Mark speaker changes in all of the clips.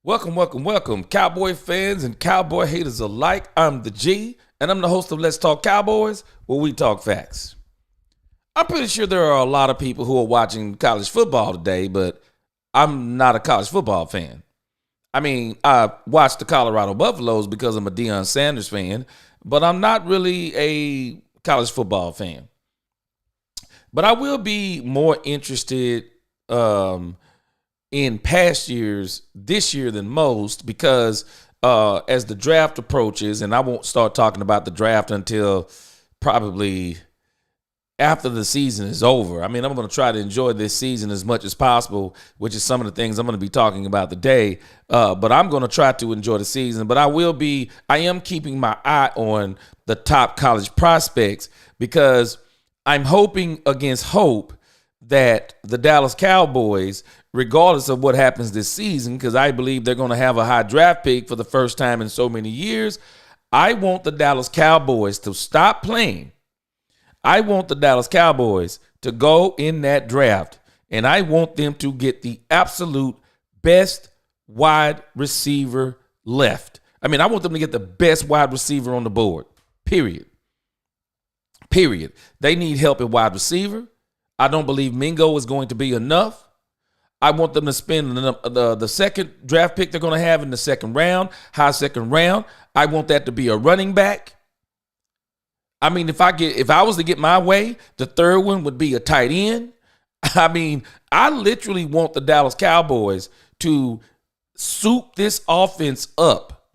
Speaker 1: Welcome, Cowboy fans and Cowboy haters alike. I'm the G, and I'm the host of Let's Talk Cowboys, where we talk facts. I'm pretty sure there are a lot of people who are watching college football today, but I'm not a college football fan. I mean, I watch the Colorado Buffaloes because I'm a Deion Sanders fan, but I'm not really a college football fan. But I will be more interested in past years this year than most because as the draft approaches, and I won't start talking about the draft until probably after the season is over. I mean, I'm going to try to enjoy this season as much as possible, which is some of the things I'm going to be talking about today. But I'm going to try to enjoy the season. But I am keeping my eye on the top college prospects because I'm hoping against hope that the Dallas Cowboys, regardless of what happens this season, because I believe they're going to have a high draft pick for the first time in so many years, I want the Dallas Cowboys to stop playing. I want the Dallas Cowboys to go in that draft, and I want them to get the absolute best wide receiver left. I mean, I want them to get the best wide receiver on the board, period. They need help at wide receiver. I don't believe Mingo is going to be enough. I want them to spend the second draft pick they're going to have in the second round, high second round. I want that to be a running back. I mean, if I was to get my way, the third one would be a tight end. I mean, I literally want the Dallas Cowboys to soup this offense up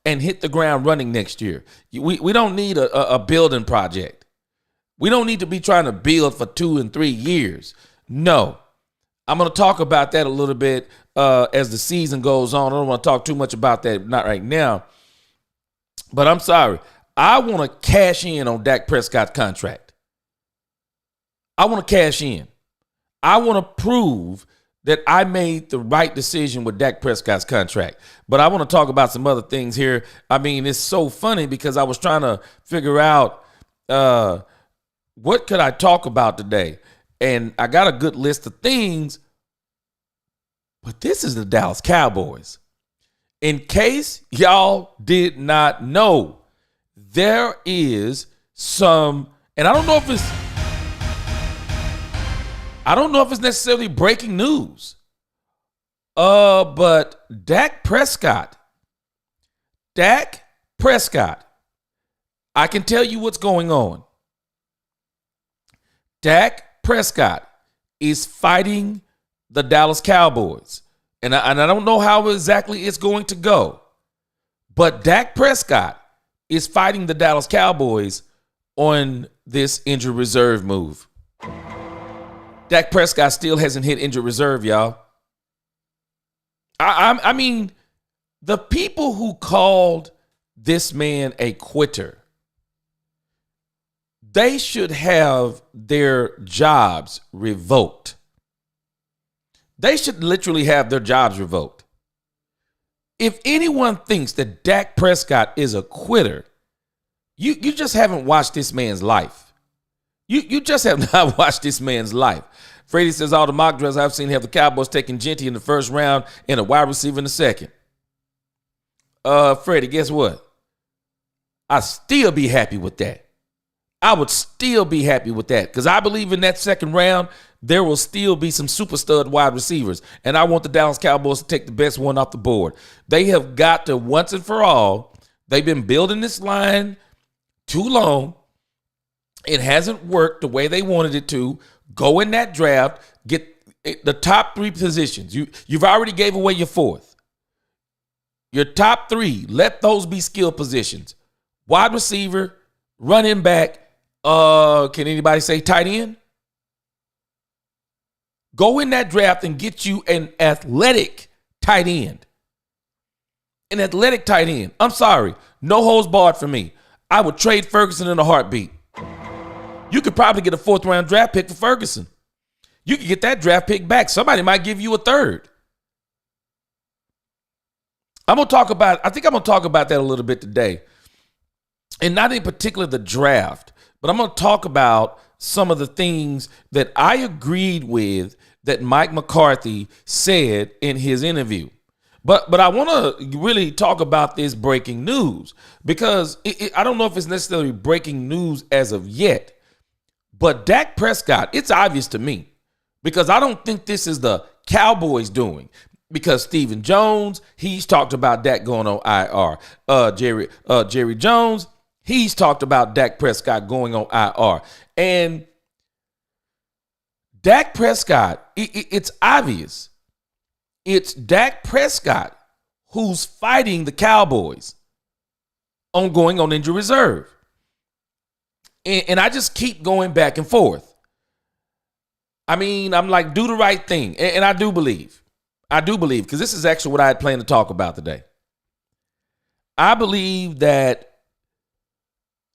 Speaker 1: and hit the ground running next year. We don't need a building project. We don't need to be trying to build for 2 and 3 years. No. I'm going to talk about that a little bit as the season goes on. I don't want to talk too much about that, not right now. But I'm sorry. I want to cash in on Dak Prescott's contract. I want to cash in. I want to prove that I made the right decision with Dak Prescott's contract. But I want to talk about some other things here. I mean, it's so funny because I was trying to figure out what could I talk about today? And I got a good list of things, but this is the Dallas Cowboys. In case y'all did not know, there is some, and I don't know if it's necessarily breaking news. But Dak Prescott, I can tell you what's going on. Dak Prescott is fighting the Dallas Cowboys. And I don't know how exactly it's going to go. But Dak Prescott is fighting the Dallas Cowboys on this injured reserve move. Dak Prescott still hasn't hit injured reserve, y'all. I mean, the people who called this man a quitter, they should have their jobs revoked. They should literally have their jobs revoked. If anyone thinks that Dak Prescott is a quitter, you just haven't watched this man's life. You just have not watched this man's life. Freddie says all the mock drills I've seen have the Cowboys taking Genty in the first round and a wide receiver in the second. Freddie, guess what? I'd still be happy with that. I would still be happy with that because I believe in that second round, there will still be some super stud wide receivers. And I want the Dallas Cowboys to take the best one off the board. They have got to, once and for all, they've been building this line too long. It hasn't worked the way they wanted it to. Go in that draft, get the top 3 positions. You've already gave away your 4th. Your top 3, let those be skill positions. Wide receiver, running back, can anybody say tight end? Go in that draft and get you an athletic tight end. An athletic tight end. I'm sorry. No holds barred for me. I would trade Ferguson in a heartbeat. You could probably get a 4th round draft pick for Ferguson. You could get that draft pick back. Somebody might give you a 3rd. I think I'm going to talk about that a little bit today. And not in particular the draft, but I'm going to talk about some of the things that I agreed with that Mike McCarthy said in his interview. But I want to really talk about this breaking news because I don't know if it's necessarily breaking news as of yet. But Dak Prescott, it's obvious to me because I don't think this is the Cowboys doing. Because Stephen Jones, he's talked about Dak going on IR. Jerry Jones, he's talked about Dak Prescott going on IR. And Dak Prescott, it's obvious. It's Dak Prescott who's fighting the Cowboys on going on injury reserve. And I just keep going back and forth. I mean, I'm like, do the right thing. And I do believe, because this is actually what I had planned to talk about today. I believe that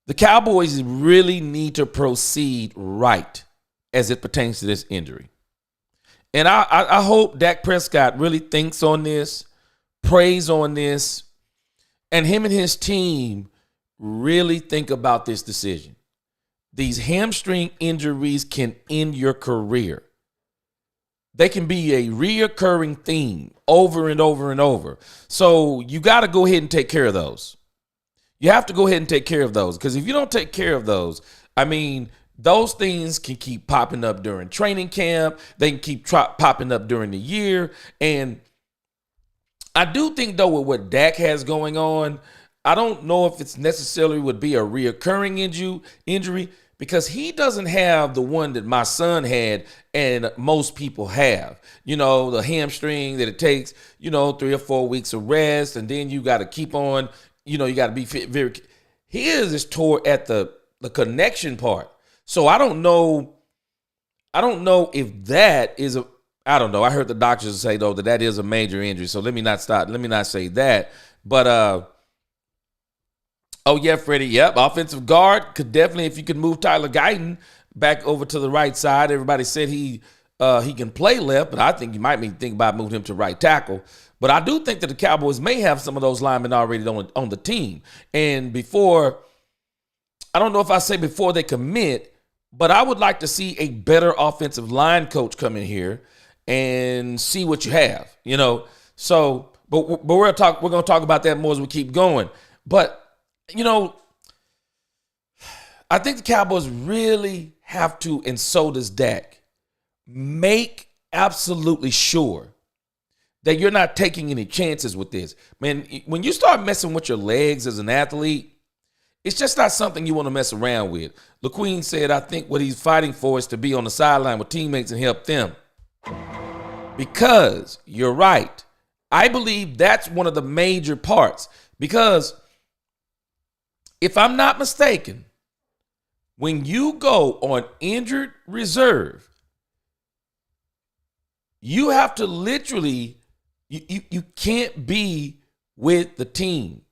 Speaker 1: the Cowboys really need to proceed right as it pertains to this injury. And I hope Dak Prescott really thinks on this, prays on this, and him and his team really think about this decision. These hamstring injuries can end your career. They can be a reoccurring theme over and over and over. So you got to go ahead and take care of those. You have to go ahead and take care of those because if you don't take care of those, I mean, those things can keep popping up during training camp. They can keep popping up during the year. And I do think, though, with what Dak has going on, I don't know if it's necessarily would be a reoccurring injury because he doesn't have the one that my son had and most people have. You know, the hamstring that it takes, 3 or 4 weeks of rest, and then you got to keep on, you got to be fit. His is tore at the connection part. So I don't know if that is I don't know. I heard the doctors say, though, that is a major injury. So let me not say that. But, oh, yeah, Freddie. Yep. Offensive guard could definitely, if you could move Tyler Guyton back over to the right side. Everybody said he can play left, but I think you might think about moving him to right tackle. But I do think that the Cowboys may have some of those linemen already on the team. And I don't know if I say before they commit, but I would like to see a better offensive line coach come in here and see what you have, So, but we're going to talk about that more as we keep going. But, I think the Cowboys really have to, and so does Dak, make absolutely sure that you're not taking any chances with this. Man, when you start messing with your legs as an athlete, it's just not something you want to mess around with. LaQueen said, I think what he's fighting for is to be on the sideline with teammates and help them. Because you're right. I believe that's one of the major parts. Because if I'm not mistaken, when you go on injured reserve, you have to literally, you can't be with the team.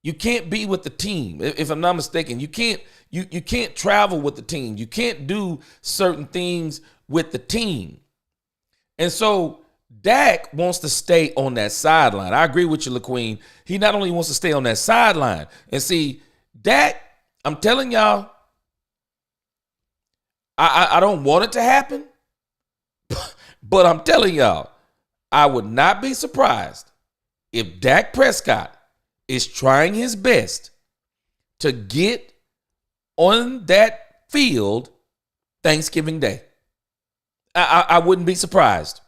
Speaker 1: You can't be with the team. If I'm not mistaken, you can't travel with the team. You can't do certain things with the team. And so Dak wants to stay on that sideline. I agree with you, LaQueen. He not only wants to stay on that sideline. And see, Dak, I'm telling y'all, I don't want it to happen. But I'm telling y'all, I would not be surprised if Dak Prescott is trying his best to get on that field Thanksgiving Day. I wouldn't be surprised.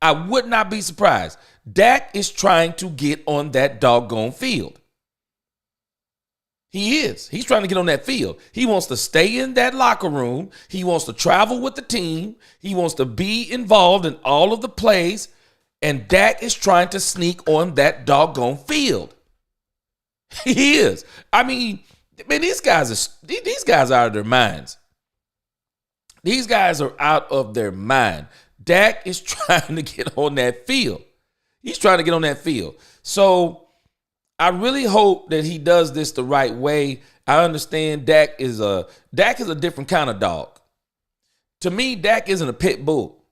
Speaker 1: I would not be surprised. Dak is trying to get on that doggone field. He is. He's trying to get on that field. He wants to stay in that locker room. He wants to travel with the team. He wants to be involved in all of the plays. And Dak is trying to sneak on that doggone field. He is. I mean, man, these guys are out of their minds. These guys are out of their mind. Dak is trying to get on that field. He's trying to get on that field. So I really hope that he does this the right way. I understand Dak is a different kind of dog. To me, Dak isn't a pit bull.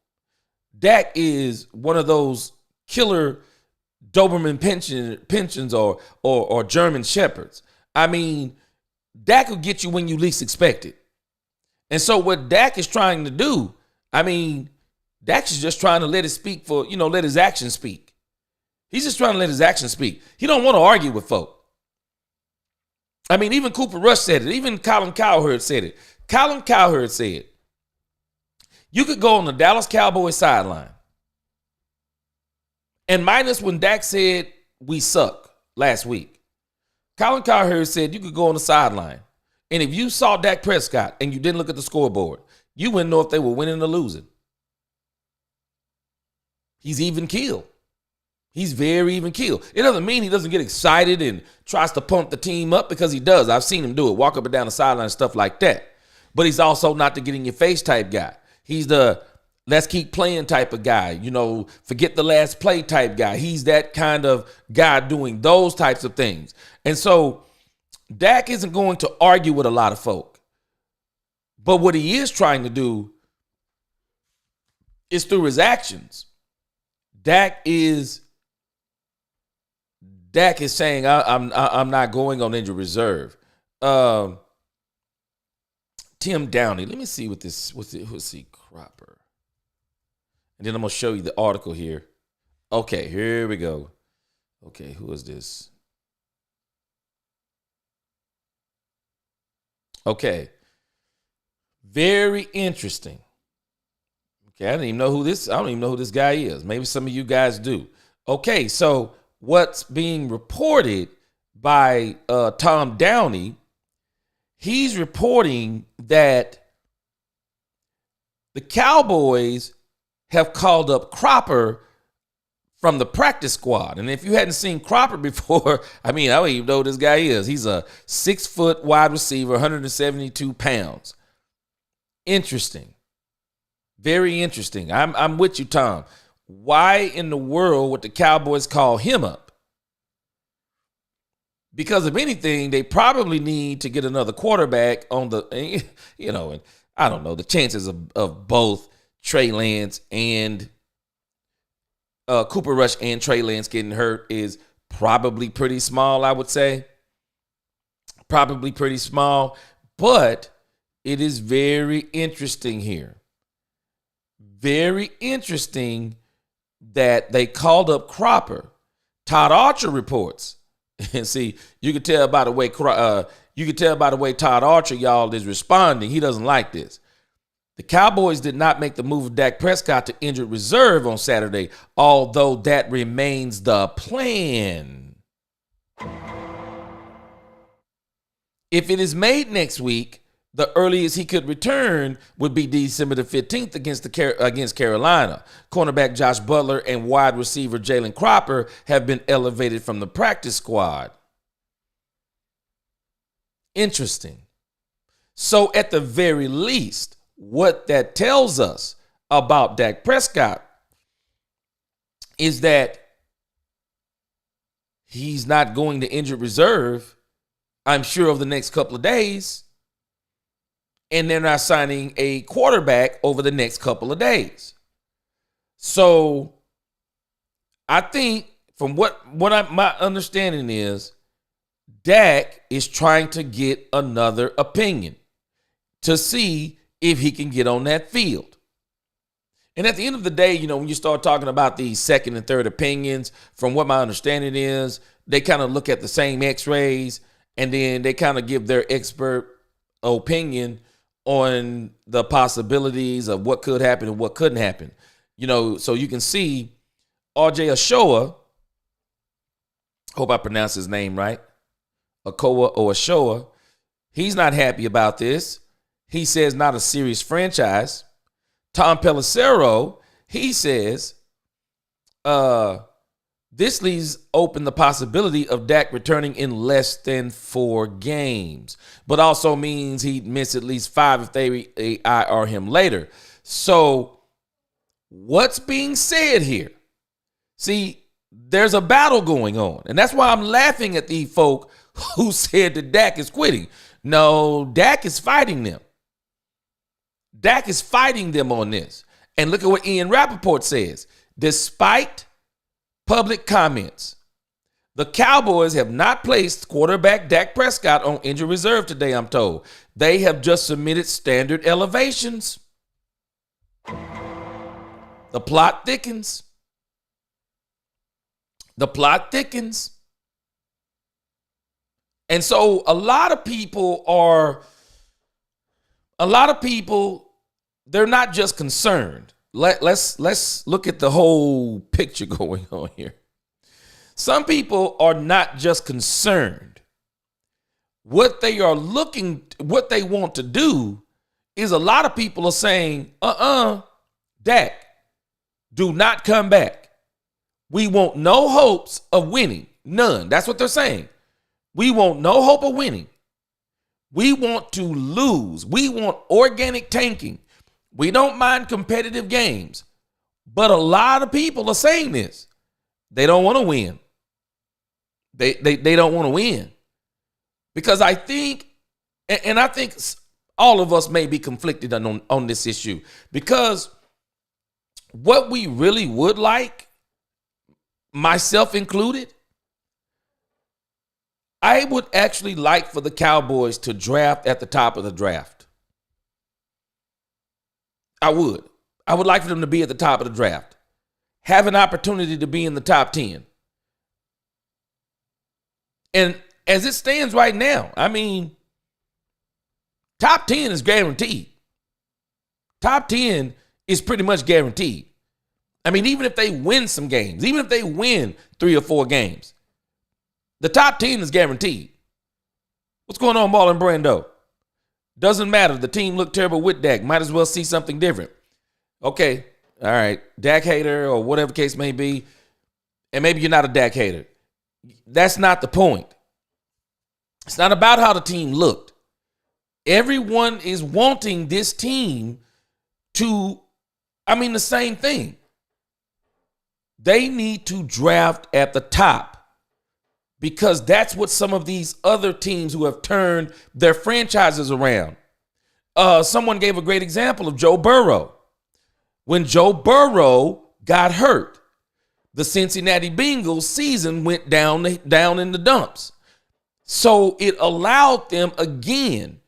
Speaker 1: Dak is one of those killer Doberman pensions or German shepherds. I mean, Dak will get you when you least expect it. And so what Dak is trying to do, I mean, Dak's just trying to let it speak let his actions speak. He's just trying to let his actions speak. He don't want to argue with folk. I mean, even Cooper Rush said it. Even Colin Cowherd said it. Colin Cowherd said, you could go on the Dallas Cowboys sideline. And minus when Dak said we suck last week, Colin Cowherd said you could go on the sideline. And if you saw Dak Prescott and you didn't look at the scoreboard, you wouldn't know if they were winning or losing. He's even keeled. He's very even keeled. It doesn't mean he doesn't get excited and tries to pump the team up, because he does. I've seen him do it, walk up and down the sideline and stuff like that. But he's also not the get in your face type guy. He's the let's keep playing type of guy, forget the last play type guy. He's that kind of guy doing those types of things. And so Dak isn't going to argue with a lot of folk. But what he is trying to do is through his actions. Dak is saying, I'm not going on injured reserve. Tim Downey. Let me see what this, who's see Cropper. And then I'm going to show you the article here. Okay, here we go. Okay, who is this? Okay. Very interesting. Okay, I don't even know who this guy is. Maybe some of you guys do. Okay, so what's being reported by Tom Downey, he's reporting that the Cowboys have called up Cropper from the practice squad. And if you hadn't seen Cropper before, I don't even know who this guy is. He's a 6-foot wide receiver, 172 pounds. Interesting. Very interesting. I'm with you, Tom. Why in the world would the Cowboys call him up? Because if anything, they probably need to get another quarterback on the, and I don't know, the chances of both Trey Lance and Cooper Rush and Trey Lance getting hurt is probably pretty small, I would say. Probably pretty small. But it is very interesting here. Very interesting that they called up Cropper. Todd Archer reports, and see, you can tell by the way Todd Archer, y'all, is responding. He doesn't like this. The Cowboys did not make the move of Dak Prescott to injured reserve on Saturday, although that remains the plan. If it is made next week, the earliest he could return would be December the 15th against Carolina. Cornerback Josh Butler and wide receiver Jalen Cropper have been elevated from the practice squad. Interesting. So at the very least, what that tells us about Dak Prescott is that he's not going to injured reserve, I'm sure, over the next couple of days. And they're not signing a quarterback over the next couple of days. So I think from my understanding is, Dak is trying to get another opinion to see if he can get on that field. And at the end of the day, when you start talking about these second and third opinions, from what my understanding is, they kind of look at the same x-rays and then they kind of give their expert opinion on the possibilities of what could happen and what couldn't happen. So you can see RJ Ochoa, hope I pronounced his name right, Ochoa, he's not happy about this. He says not a serious franchise. Tom Pelissero, he says this leaves open the possibility of Dak returning in less than 4 games, but also means he'd miss at least 5 if they IR him later. So what's being said here? See, there's a battle going on, and that's why I'm laughing at the folk who said that Dak is quitting. No, Dak is fighting them. Dak is fighting them on this. And look at what Ian Rappaport says. Despite public comments, the Cowboys have not placed quarterback Dak Prescott on injured reserve today, I'm told. They have just submitted standard elevations. The plot thickens. The plot thickens. And so a lot of people, they're not just concerned. Let's look at the whole picture going on here. Some people are not just concerned. What they want to do is, a lot of people are saying, Dak, do not come back. We want no hopes of winning. None. That's what they're saying. We want no hope of winning. We want to lose. We want organic tanking. We don't mind competitive games. But a lot of people are saying this. They don't want to win. They don't want to win. Because I think, and I think all of us may be conflicted on this issue. Because what we really would like, myself included, I would actually like for the Cowboys to draft at the top of the draft. I would. I would like for them to be at the top of the draft. Have an opportunity to be in the top 10. And as it stands right now, I mean, top 10 is guaranteed. Top 10 is pretty much guaranteed. I mean, even if they win some games, even if they win 3 or 4 games, the top 10 is guaranteed. What's going on, Ball and Brando? Doesn't matter. The team looked terrible with Dak. Might as well see something different. Okay. All right. Dak hater or whatever case may be. And maybe you're not a Dak hater. That's not the point. It's not about how the team looked. Everyone is wanting this team to, the same thing. They need to draft at the top, because that's what some of these other teams who have turned their franchises around. Someone gave a great example of Joe Burrow. When Joe Burrow got hurt, the Cincinnati Bengals season went down in the dumps. So it allowed them again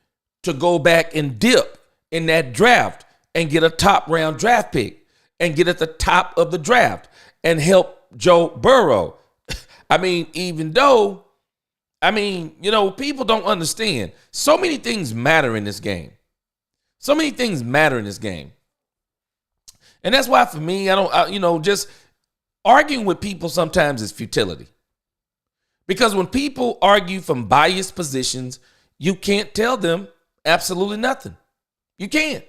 Speaker 1: to go back and dip in that draft and get a top round draft pick and get at the top of the draft and help Joe Burrow. Even though, people don't understand. So many things matter in this game. So many things matter in this game. And that's why for me, just arguing with people sometimes is futility. Because when people argue from biased positions, you can't tell them absolutely nothing. You can't.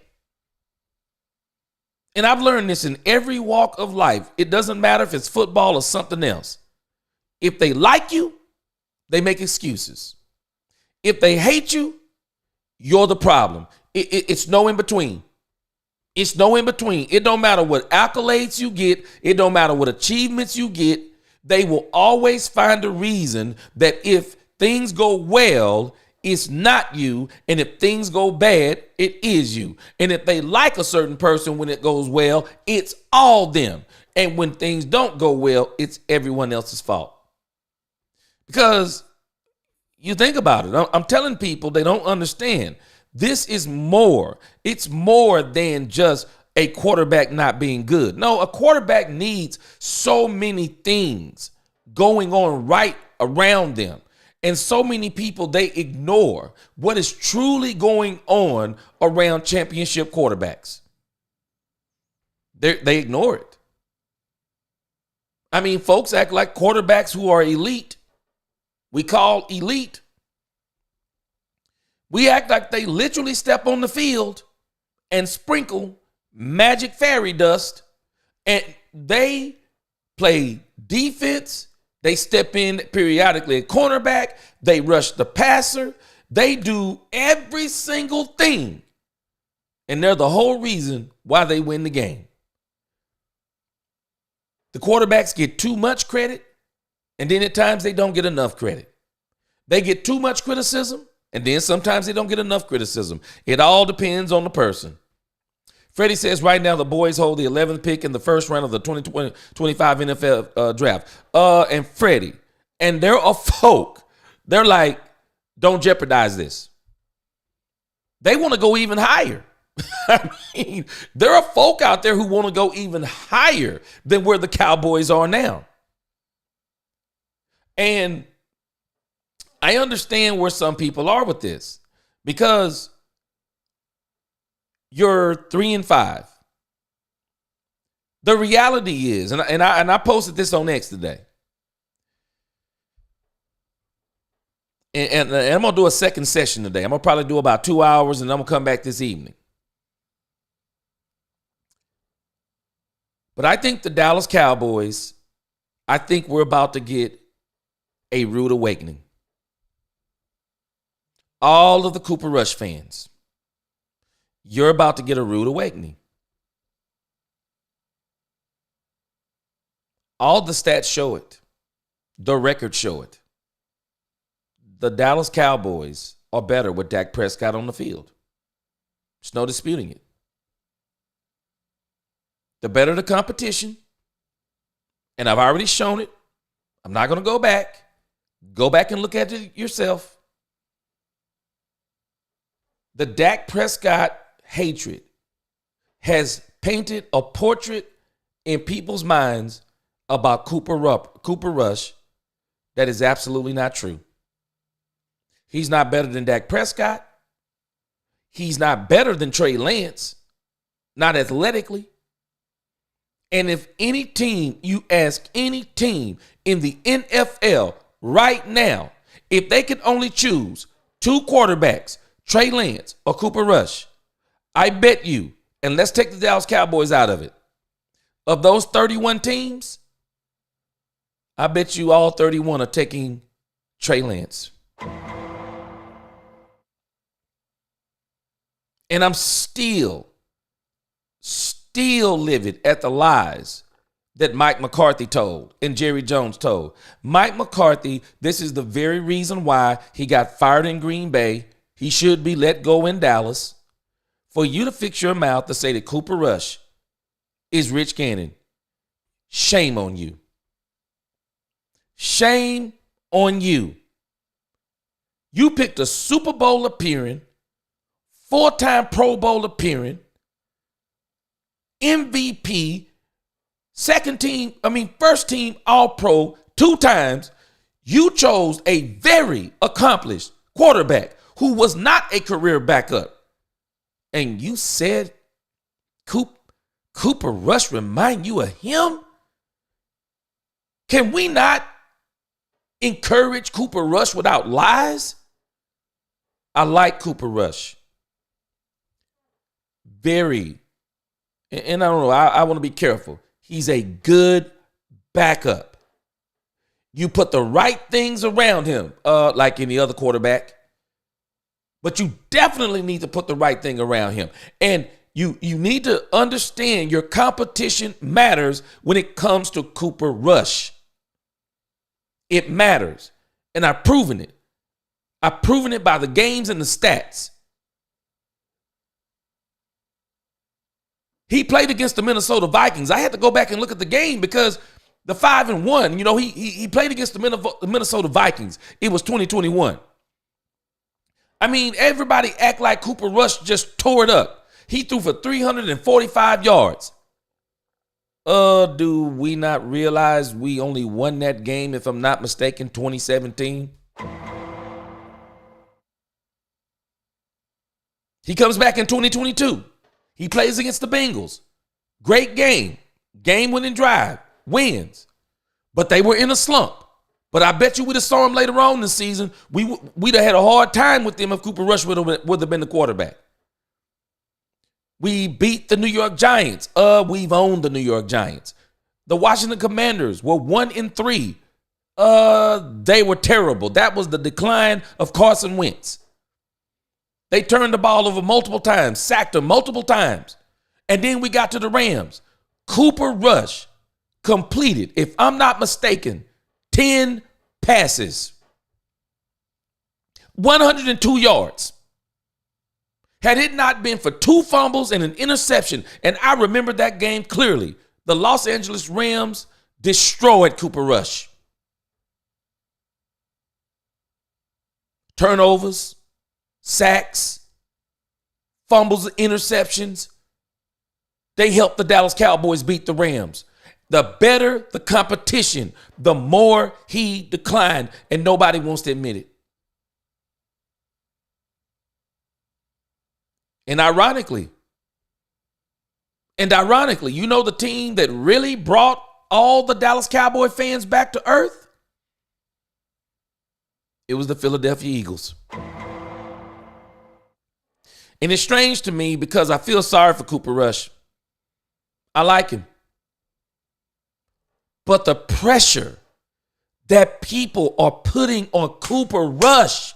Speaker 1: And I've learned this in every walk of life. It doesn't matter if it's football or something else. If they like you, they make excuses. If they hate you, you're the problem. It's no in between. It's no in between. It don't matter what accolades you get. It don't matter what achievements you get. They will always find a reason that if things go well, it's not you. And if things go bad, it is you. And if they like a certain person when it goes well, it's all them. And when things don't go well, it's everyone else's fault. Because you think about it. I'm telling people they don't understand. This is more. It's more than just a quarterback not being good. No, a quarterback needs so many things going on right around them. And so many people, they ignore what is truly going on around championship quarterbacks. They ignore it. Folks act like quarterbacks who are elite, we call elite. We act like they literally step on the field and sprinkle magic fairy dust, and they play defense. They step in periodically at cornerback. They rush the passer. They do every single thing. And they're the whole reason why they win the game. The quarterbacks get too much credit, and then at times they don't get enough credit. They get too much criticism, and then sometimes they don't get enough criticism. It all depends on the person. Freddie says right now the boys hold the 11th pick in the first round of the 2025 NFL draft. And Freddie, and there are folk, they're like, don't jeopardize this. They want to go even higher. I mean, there are folk out there who want to go even higher than where the Cowboys are now. And I understand where some people are with this because you're 3-5. The reality is, and I posted this on X today, and I'm going to do a second session today. I'm going to probably do about 2 hours, and I'm going to come back this evening. But I think the Dallas Cowboys, I think we're about to get a rude awakening. All of the Cooper Rush fans, you're about to get a rude awakening. All the stats show it. The records show it. The Dallas Cowboys are better with Dak Prescott on the field. There's no disputing it. The better the competition, and I've already shown it. I'm not going to go back. Go back and look at it yourself. The Dak Prescott hatred has painted a portrait in people's minds about Cooper Rush that is absolutely not true. He's not better than Dak Prescott. He's not better than Trey Lance, not athletically. And if any team, you ask any team in the NFL right now, if they could only choose 2 quarterbacks, Trey Lance or Cooper Rush, I bet you, and let's take the Dallas Cowboys out of it, of those 31 teams, I bet you all 31 are taking Trey Lance. And I'm still livid at the lies that Mike McCarthy told and Jerry Jones told. Mike McCarthy, this is the very reason why he got fired in Green Bay. He should be let go in Dallas. For you to fix your mouth to say that Cooper Rush is Rich Gannon, shame on you. Shame on you. You picked a Super Bowl appearing, 4-time Pro Bowl appearing, MVP, first team All-Pro 2 times. You chose a very accomplished quarterback who was not a career backup. And you said Cooper Rush remind you of him? Can we not encourage Cooper Rush without lies? I like Cooper Rush. Very. And I don't know, I want to be careful. He's a good backup. You put the right things around him, like any other quarterback. But you definitely need to put the right thing around him. And you need to understand your competition matters when it comes to Cooper Rush. It matters. And I've proven it. I've proven it by the games and the stats. He played against the Minnesota Vikings. I had to go back and look at the game because the 5-1, he played against the Minnesota Vikings. It was 2021. I mean, everybody act like Cooper Rush just tore it up. He threw for 345 yards. Do we not realize we only won that game, if I'm not mistaken, 2017? He comes back in 2022. He plays against the Bengals. Great game. Game-winning drive. Wins. But they were in a slump. But I bet you we'd have saw him later on in the season. We'd have had a hard time with him if Cooper Rush would have been the quarterback. We beat the New York Giants. We've owned the New York Giants. The Washington Commanders were 1-3. They were terrible. That was the decline of Carson Wentz. They turned the ball over multiple times, sacked him multiple times. And then we got to the Rams. Cooper Rush completed, if I'm not mistaken, 10 passes, 102 yards. Had it not been for 2 fumbles and an interception, and I remember that game clearly, the Los Angeles Rams destroyed Cooper Rush. Turnovers, sacks, fumbles, interceptions. They helped the Dallas Cowboys beat the Rams. The better the competition, the more he declined, and nobody wants to admit it. And ironically, you know the team that really brought all the Dallas Cowboy fans back to earth? It was the Philadelphia Eagles. And it's strange to me because I feel sorry for Cooper Rush. I like him. But the pressure that people are putting on Cooper Rush,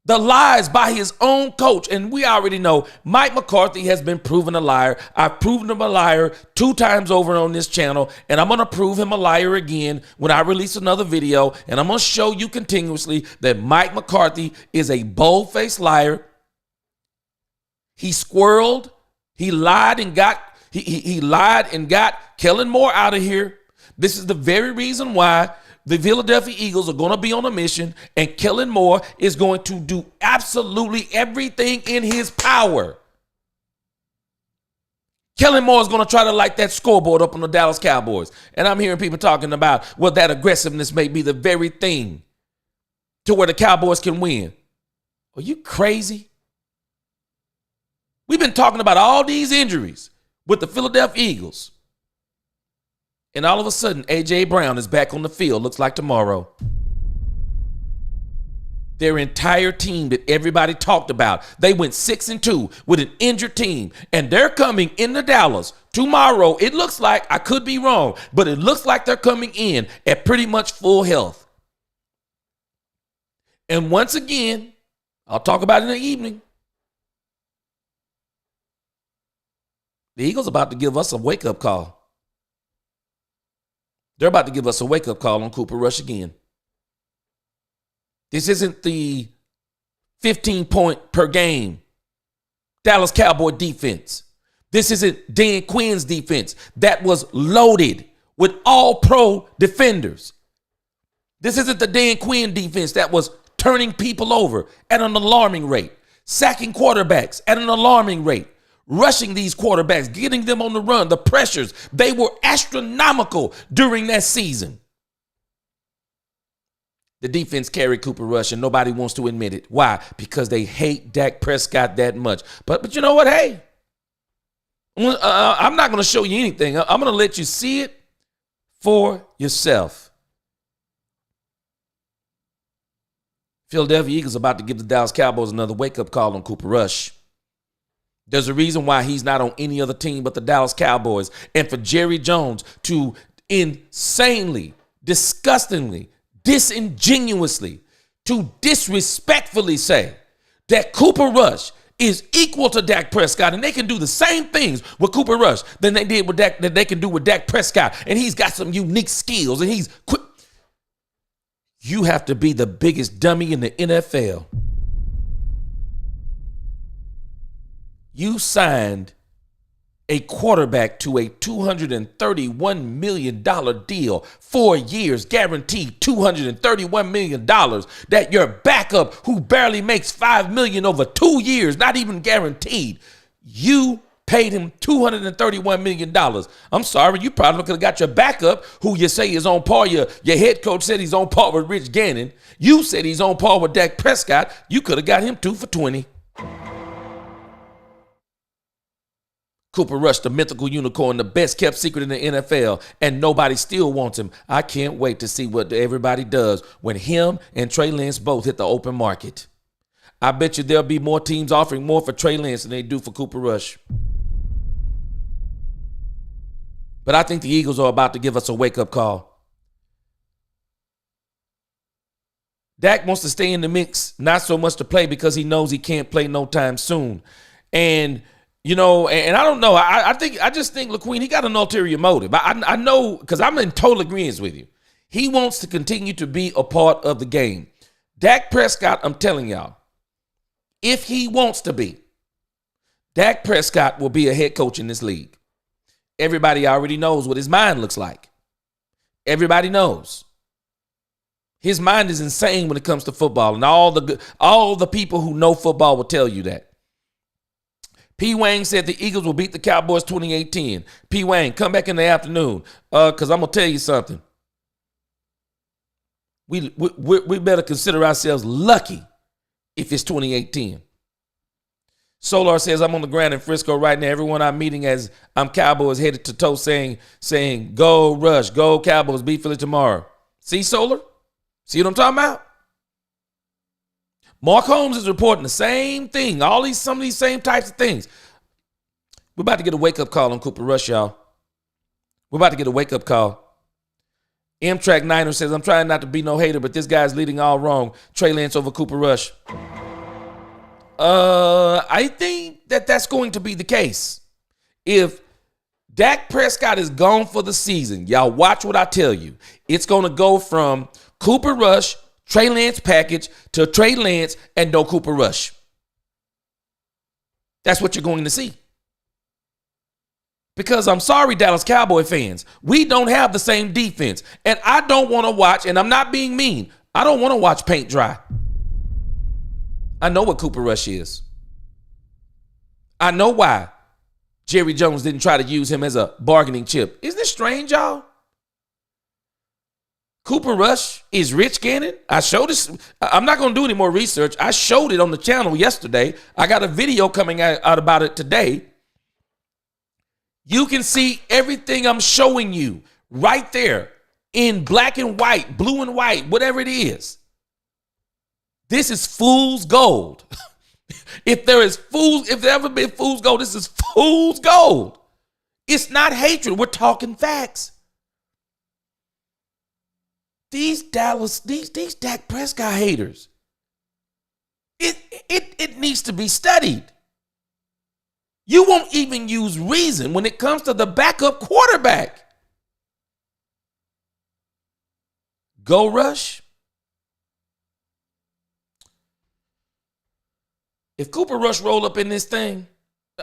Speaker 1: the lies by his own coach, and we already know Mike McCarthy has been proven a liar. I've proven him a liar 2 times over on this channel, and I'm going to prove him a liar again when I release another video, and I'm going to show you continuously that Mike McCarthy is a bold-faced liar. He squirreled, he lied and got he lied and got Kellen Moore out of here. This is the very reason why the Philadelphia Eagles are going to be on a mission, and Kellen Moore is going to do absolutely everything in his power. Kellen Moore is going to try to light that scoreboard up on the Dallas Cowboys. And I'm hearing people talking about, well, that aggressiveness may be the very thing to where the Cowboys can win. Are you crazy? We've been talking about all these injuries with the Philadelphia Eagles. And all of a sudden, A.J. Brown is back on the field, looks like tomorrow. Their entire team that everybody talked about, they went 6-2 with an injured team, and they're coming into Dallas tomorrow. It looks like, I could be wrong, but it looks like they're coming in at pretty much full health. And once again, I'll talk about it in the evening. The Eagles are about to give us a wake-up call. They're about to give us a wake-up call on Cooper Rush again. This isn't the 15-point per game Dallas Cowboy defense. This isn't Dan Quinn's defense that was loaded with all-pro defenders. This isn't the Dan Quinn defense that was turning people over at an alarming rate, sacking quarterbacks at an alarming rate, rushing these quarterbacks, getting them on the run, the pressures. They were astronomical during that season. The defense carried Cooper Rush, and nobody wants to admit it. Why? Because they hate Dak Prescott that much. But you know what? Hey, I'm not going to show you anything. I'm going to let you see it for yourself. Philadelphia Eagles about to give the Dallas Cowboys another wake-up call on Cooper Rush. There's a reason why he's not on any other team but the Dallas Cowboys. And for Jerry Jones to insanely, disgustingly, disingenuously, to disrespectfully say that Cooper Rush is equal to Dak Prescott, and they can do the same things with Cooper Rush than they did with Dak, that they can do with Dak Prescott, and he's got some unique skills, and he's quick. You have to be the biggest dummy in the NFL. You signed a quarterback to a $231 million deal, 4 years, guaranteed $231 million, that your backup, who barely makes $5 million over 2 years, not even guaranteed, you paid him $231 million. I'm sorry, you probably could have got your backup, who you say is on par. Your head coach said he's on par with Rich Gannon. You said he's on par with Dak Prescott. You could have got him 2 for $20. Cooper Rush, the mythical unicorn, the best kept secret in the NFL, and nobody still wants him. I can't wait to see what everybody does when him and Trey Lance both hit the open market. I bet you there'll be more teams offering more for Trey Lance than they do for Cooper Rush. But I think the Eagles are about to give us a wake-up call. Dak wants to stay in the mix, not so much to play because he knows he can't play no time soon. And you know, and I don't know. I just think LaQueen, he got an ulterior motive. I know, because I'm in total agreement with you. He wants to continue to be a part of the game. Dak Prescott, I'm telling y'all, if he wants to be, Dak Prescott will be a head coach in this league. Everybody already knows what his mind looks like. Everybody knows. His mind is insane when it comes to football, and all the people who know football will tell you that. P. Wang said the Eagles will beat the Cowboys 28-10. P. Wang, come back in the afternoon, because I'm gonna tell you something. We better consider ourselves lucky if it's 28-10. Solar says, I'm on the ground in Frisco right now. Everyone I'm meeting as I'm Cowboys headed to toe saying, go Rush, go Cowboys, beat Philly tomorrow. See, Solar? See what I'm talking about? Mark Holmes is reporting the same thing. Some of these same types of things. We're about to get a wake-up call on Cooper Rush, y'all. We're about to get a wake-up call. M-Track Niner says, I'm trying not to be no hater, but this guy's leading all wrong. Trey Lance over Cooper Rush. I think that's going to be the case. If Dak Prescott is gone for the season, y'all watch what I tell you. It's going to go from Cooper Rush, Trey Lance package to Trey Lance and no Cooper Rush. That's what you're going to see. Because I'm sorry, Dallas Cowboy fans, we don't have the same defense. And I don't want to watch, and I'm not being mean, I don't want to watch paint dry. I know what Cooper Rush is. I know why Jerry Jones didn't try to use him as a bargaining chip. Isn't this strange, y'all? Cooper Rush is Rich Gannon. I showed this. I'm not going to do any more research. I showed it on the channel yesterday. I got a video coming out about it today. You can see everything I'm showing you right there in black and white, blue and white, whatever it is. This is fool's gold. If there ever been fool's gold, this is fool's gold. It's not hatred. We're talking facts. These Dak Prescott haters, it needs to be studied. You won't even use reason when it comes to the backup quarterback. Go Rush. If Cooper Rush roll up in this thing,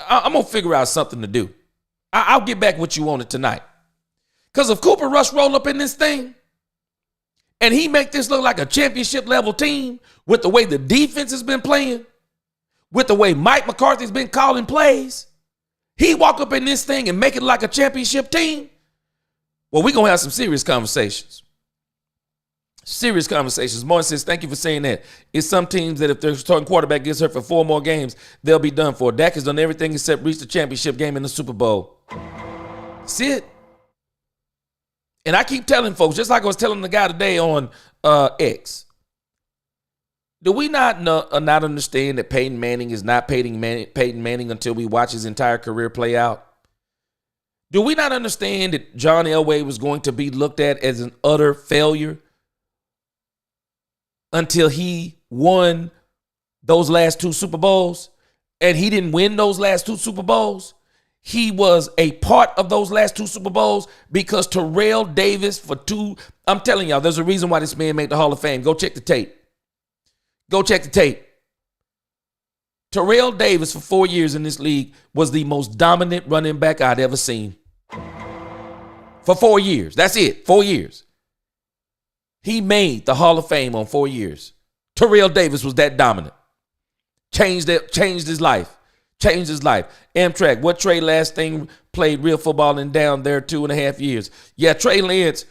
Speaker 1: I'm going to figure out something to do. I'll get back with you on it tonight. Because if Cooper Rush roll up in this thing and he make this look like a championship level team with the way the defense has been playing, with the way Mike McCarthy's been calling plays, he walk up in this thing and make it like a championship team, well, we're going to have some serious conversations. Serious conversations. Morton says, thank you for saying that. It's some teams that if their starting quarterback gets hurt for 4 more games, they'll be done for. Dak has done everything except reach the championship game in the Super Bowl. That's it. And I keep telling folks, just like I was telling the guy today on X, do we not understand that Peyton Manning is not Peyton Manning until we watch his entire career play out? Do we not understand that John Elway was going to be looked at as an utter failure until he won those last 2 Super Bowls? And he didn't win those last 2 Super Bowls. He was a part of those last 2 Super Bowls because Terrell Davis I'm telling y'all, there's a reason why this man made the Hall of Fame. Go check the tape. Go check the tape. Terrell Davis for 4 years in this league was the most dominant running back I'd ever seen. For 4 years. That's it. 4 years. He made the Hall of Fame on 4 years. Terrell Davis was that dominant. Changed his life. Changed his life. Amtrak, what Trey last thing played real football and down there 2.5 years? Yeah, Trey Lance,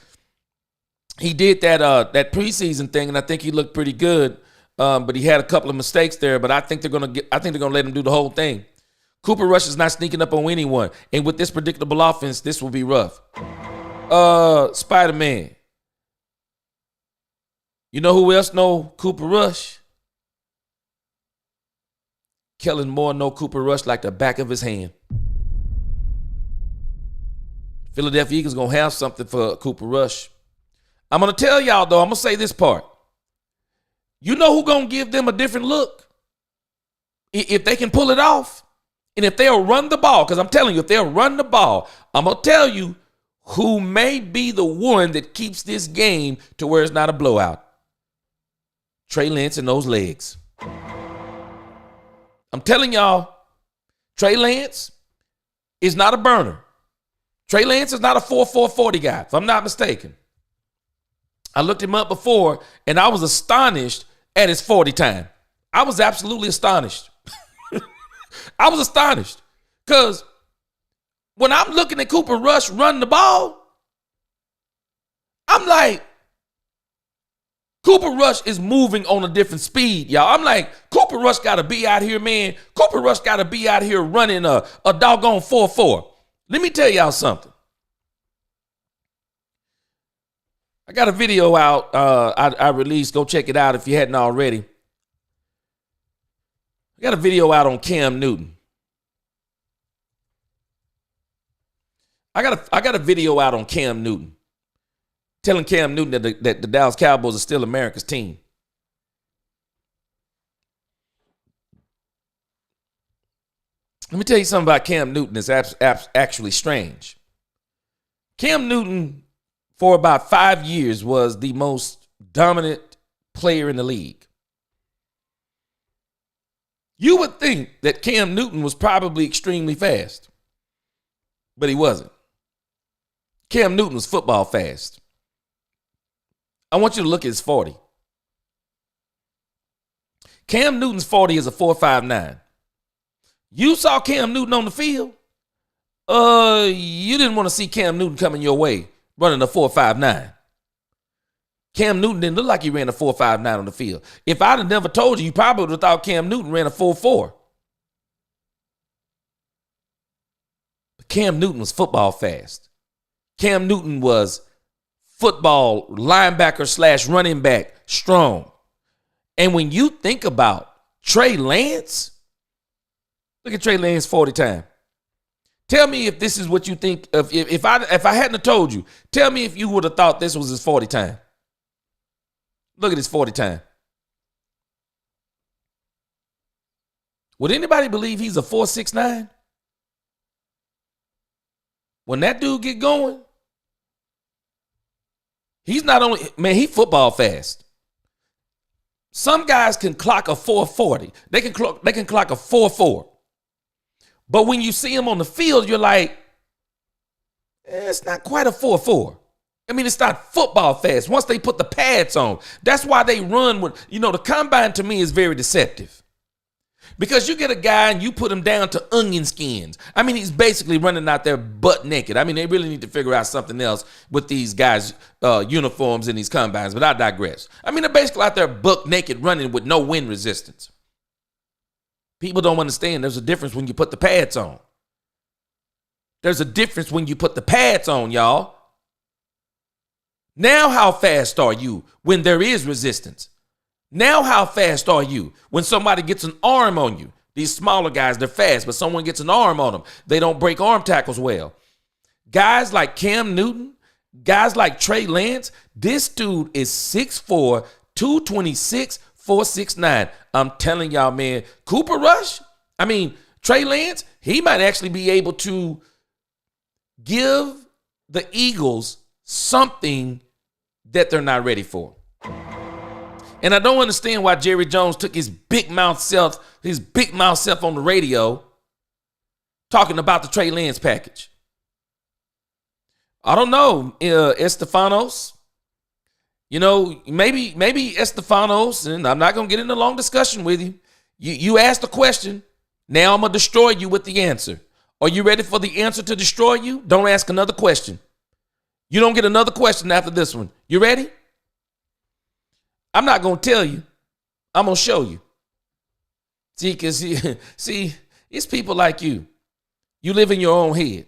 Speaker 1: he did that preseason thing, and I think he looked pretty good. But he had a couple of mistakes there. But I think they're gonna let him do the whole thing. Cooper Rush is not sneaking up on anyone, and with this predictable offense, this will be rough. Spider-Man. You know who else know Cooper Rush? Kellen Moore know Cooper Rush like the back of his hand. Philadelphia Eagles gonna have something for Cooper Rush. I'm gonna tell y'all though. I'm gonna say this part. You know who gonna give them a different look? If they can pull it off, and if they'll run the ball, because I'm telling you, if they'll run the ball, I'm gonna tell you who may be the one that keeps this game to where it's not a blowout. Trey Lance and those legs. I'm telling y'all, Trey Lance is not a burner. Trey Lance is not a 4.40 guy, if I'm not mistaken. I looked him up before, and I was astonished at his 40 time. I was absolutely astonished. I was astonished because when I'm looking at Cooper Rush running the ball, I'm like, Cooper Rush is moving on a different speed, y'all. I'm like, Cooper Rush got to be out here, man. Cooper Rush got to be out here running a doggone 4.4. Let me tell y'all something. I got a video out I released. Go check it out if you hadn't already. I got a video out on Cam Newton. I got a video out on Cam Newton. Telling Cam Newton that the Dallas Cowboys are still America's team. Let me tell you something about Cam Newton that's actually strange. Cam Newton, for about 5 years, was the most dominant player in the league. You would think that Cam Newton was probably extremely fast, but he wasn't. Cam Newton was football fast. I want you to look at his 40. Cam Newton's 40 is a 4.59. You saw Cam Newton on the field. You didn't want to see Cam Newton coming your way running a 4.59. Cam Newton didn't look like he ran a 4.59 on the field. If I'd have never told you, you probably would have thought Cam Newton ran a 4.4. But Cam Newton was football fast. Cam Newton was football linebacker / running back strong. And when you think about Trey Lance, look at Trey Lance 40 time. Tell me if this is what you think of. If I hadn't have told you, tell me if you would have thought this was his 40 time. Look at his 40 time. Would anybody believe he's a 4.69? When that dude get going, he's not only, man, he football fast. Some guys can clock a 4.40. They can clock a 4.4. But when you see him on the field, you're like, it's not quite a 4.4. I mean, it's not football fast. Once they put the pads on, that's why they run with, the combine to me is very deceptive. Because you get a guy and you put him down to onion skins. I mean, he's basically running out there butt naked. I mean, they really need to figure out something else with these guys' uniforms and these combines, but I digress. I mean, they're basically out there butt naked running with no wind resistance. People don't understand there's a difference when you put the pads on. There's a difference when you put the pads on, y'all. Now how fast are you when there is resistance? Now how fast are you when somebody gets an arm on you? These smaller guys, they're fast, but someone gets an arm on them. They don't break arm tackles well. Guys like Cam Newton, guys like Trey Lance, this dude is 6'4", 226, 4.69. I'm telling y'all, man, Trey Lance, he might actually be able to give the Eagles something that they're not ready for. And I don't understand why Jerry Jones took his big mouth self on the radio talking about the Trey Lance package. I don't know, Estefanos. Maybe Estefanos, and I'm not going to get into a long discussion with you. You asked a question. Now I'm going to destroy you with the answer. Are you ready for the answer to destroy you? Don't ask another question. You don't get another question after this one. You ready? I'm not going to tell you. I'm going to show you. See, it's people like you. You live in your own head.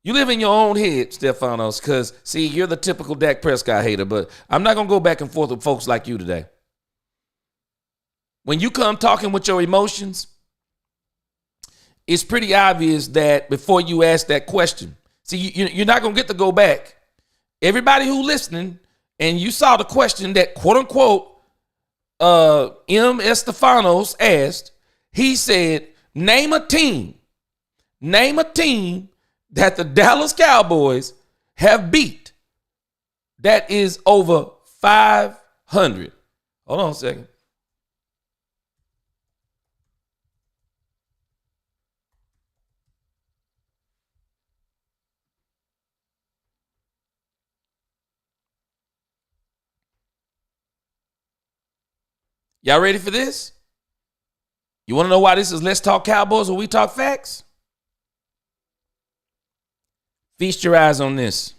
Speaker 1: You live in your own head, Stefanos, because, see, you're the typical Dak Prescott hater, but I'm not going to go back and forth with folks like you today. When you come talking with your emotions, it's pretty obvious that before you ask that question, see, you're not going to get to go back. Everybody who listening, and you saw the question that, quote unquote, M. Estefanos asked, he said, name a team that the Dallas Cowboys have beat that is over 500. Hold on a second. Y'all ready for this? You want to know why this is Let's Talk Cowboys or We Talk Facts? Feast your eyes on this.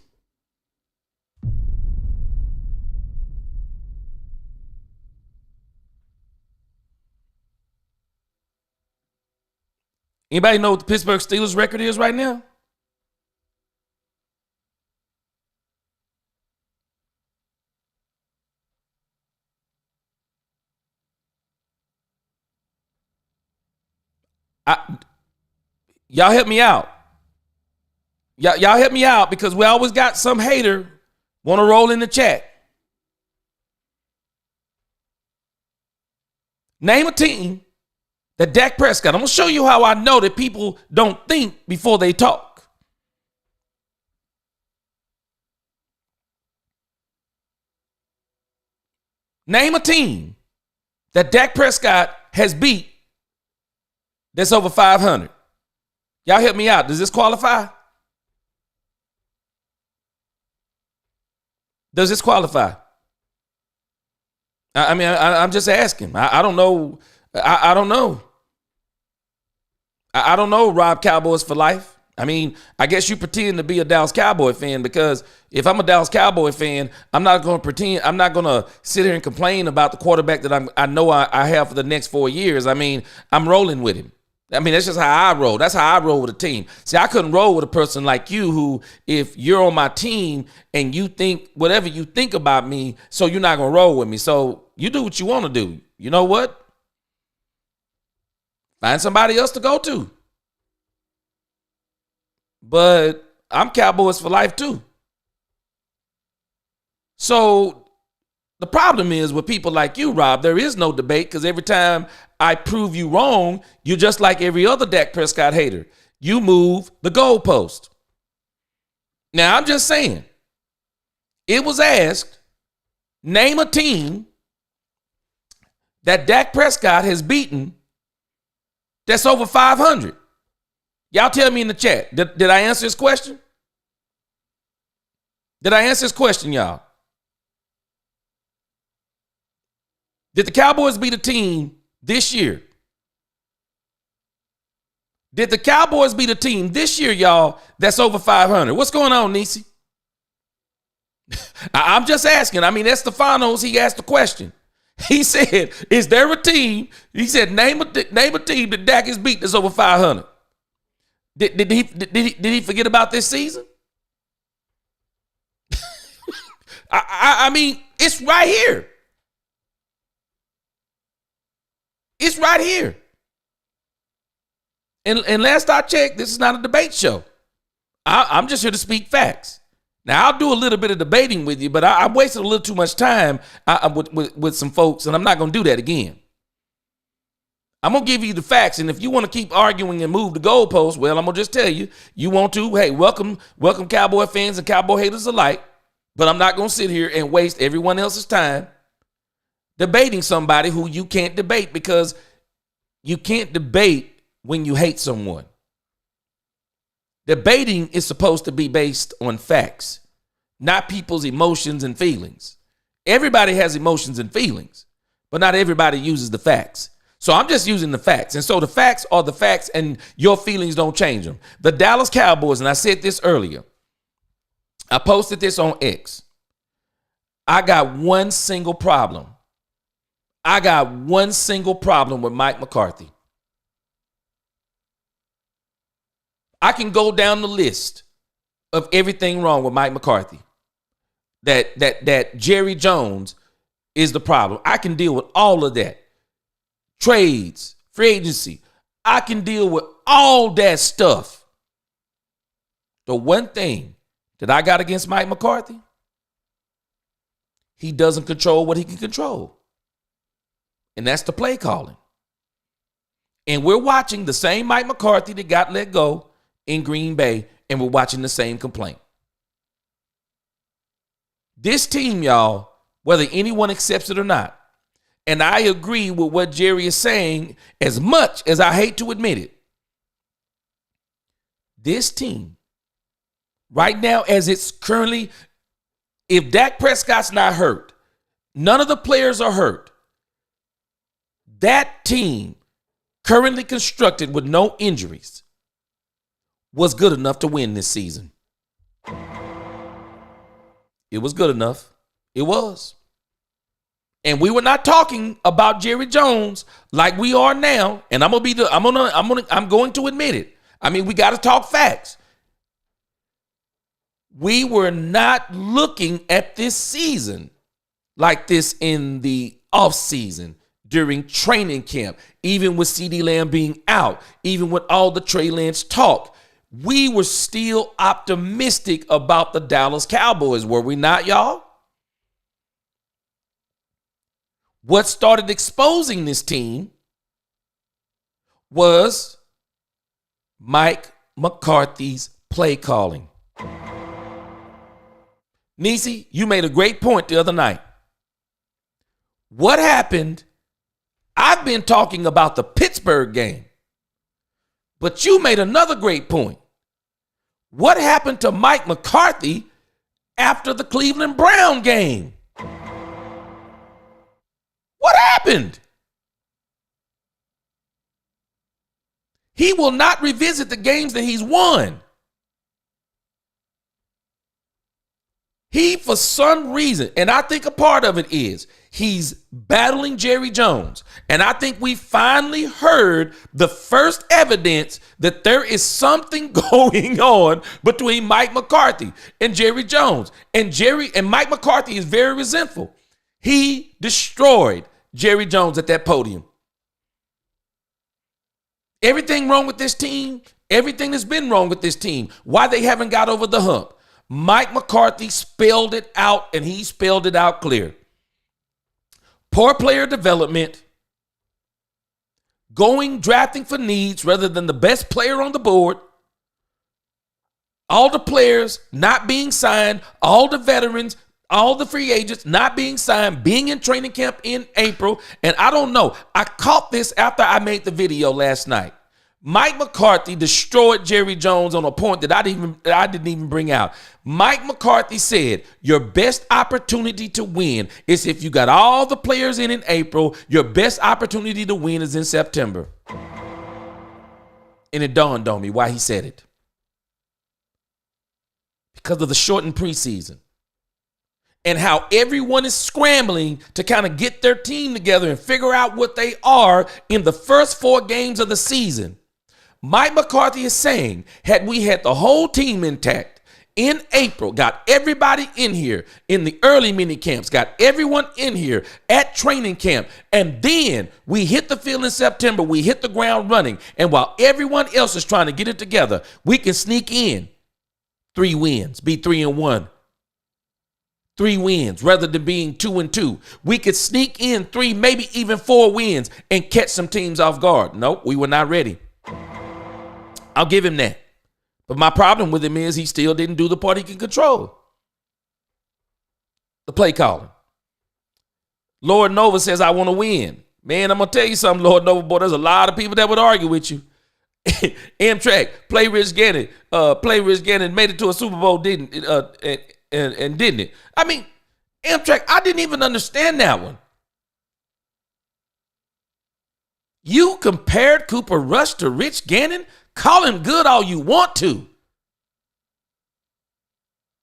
Speaker 1: Anybody know what the Pittsburgh Steelers record is right now? Y'all help me out. Y'all help me out because we always got some hater want to roll in the chat. Name a team that Dak Prescott. I'm going to show you how I know that people don't think before they talk. Name a team that Dak Prescott has beat that's over 500. Y'all help me out. Does this qualify? Does this qualify? I'm just asking. I don't know. I don't know. I don't know, Rob Cowboys for life. I mean, I guess you pretend to be a Dallas Cowboy fan because if I'm a Dallas Cowboy fan, I'm not going to pretend. I'm not going to sit here and complain about the quarterback that I know I have for the next 4 years. I mean, I'm rolling with him. I mean, that's just how I roll. That's how I roll with a team. See, I couldn't roll with a person like you who, if you're on my team and you think whatever you think about me, so you're not going to roll with me. So you do what you want to do. You know what? Find somebody else to go to. But I'm Cowboys for life too. So the problem is with people like you, Rob, there is no debate because every time I prove you wrong, you're just like every other Dak Prescott hater. You move the goalpost. Now, I'm just saying, it was asked, name a team that Dak Prescott has beaten that's over 500. Y'all tell me in the chat. Did I answer his question? Did I answer his question, y'all? Did the Cowboys beat a team this year? Did the Cowboys beat a team this year, y'all, that's over 500? What's going on, Nisi? I'm just asking. I mean, that's Stefanos. He asked the question. He said, is there a team? He said, name a team that Dak has beat that's over 500. Did he forget about this season? I mean, it's right here. It's right here. And last I checked, this is not a debate show. I'm just here to speak facts. Now, I'll do a little bit of debating with you, but I wasted a little too much time with some folks, and I'm not going to do that again. I'm going to give you the facts, and if you want to keep arguing and move the goalposts, well, I'm going to just tell you, you want to, hey, welcome Cowboy fans and Cowboy haters alike, but I'm not going to sit here and waste everyone else's time debating somebody who you can't debate because you can't debate when you hate someone. Debating is supposed to be based on facts, not people's emotions and feelings. Everybody has emotions and feelings, but not everybody uses the facts. So I'm just using the facts. And so the facts are the facts and your feelings don't change them. The Dallas Cowboys, and I said this earlier, I posted this on X. I got one single problem. I got one single problem with Mike McCarthy. I can go down the list of everything wrong with Mike McCarthy. That Jerry Jones is the problem. I can deal with all of that. Trades, free agency. I can deal with all that stuff. The one thing that I got against Mike McCarthy, he doesn't control what he can control. And that's the play calling. And we're watching the same Mike McCarthy that got let go in Green Bay, and we're watching the same complaint. This team, y'all, whether anyone accepts it or not, and I agree with what Jerry is saying, as much as I hate to admit it, this team, right now as it's currently, if Dak Prescott's not hurt, none of the players are hurt, that team, currently constructed with no injuries, was good enough to win this season. It was good enough. It was. And we were not talking about Jerry Jones like we are now. And I'm going to admit it. I mean, we got to talk facts. We were not looking at this season like this in the offseason, during training camp, even with CeeDee Lamb being out, even with all the Trey Lance talk. We were still optimistic about the Dallas Cowboys, were we not, y'all? What started exposing this team was Mike McCarthy's play calling. Nisi, you made a great point the other night. What happened? I've been talking about the Pittsburgh game, but you made another great point. What happened to Mike McCarthy after the Cleveland Brown game? What happened? He will not revisit the games that he's won. He, for some reason, and I think a part of it is he's battling Jerry Jones. And I think we finally heard the first evidence that there is something going on between Mike McCarthy and Jerry Jones. And Mike McCarthy is very resentful. He destroyed Jerry Jones at that podium. Everything wrong with this team, everything that's been wrong with this team, why they haven't got over the hump. Mike McCarthy spelled it out, and he spelled it out clear. Poor player development, drafting for needs rather than the best player on the board, all the players not being signed, all the veterans, all the free agents not being signed, being in training camp in April. And I don't know, I caught this after I made the video last night. Mike McCarthy destroyed Jerry Jones on a point that I didn't even bring out. Mike McCarthy said, your best opportunity to win is if you got all the players in April. Your best opportunity to win is in September. And it dawned on me why he said it. Because of the shortened preseason. And how everyone is scrambling to kind of get their team together and figure out what they are in the first 4 games of the season. Mike McCarthy is saying, had we had the whole team intact in April, got everybody in here in the early mini camps, got everyone in here at training camp, and then we hit the field in September, we hit the ground running, and while everyone else is trying to get it together, we can sneak in 3 wins, be 3-1. 3 wins rather than being 2-2. We could sneak in 3, maybe even 4 wins and catch some teams off guard. Nope, we were not ready. I'll give him that. But my problem with him is he still didn't do the part he can control. The play calling. Lord Nova says, I want to win. Man, I'm going to tell you something, Lord Nova, boy, there's a lot of people that would argue with you. Amtrak, play Rich Gannon. Made it to a Super Bowl, didn't and didn't it? I mean, Amtrak, I didn't even understand that one. You compared Cooper Rush to Rich Gannon? Call him good all you want to.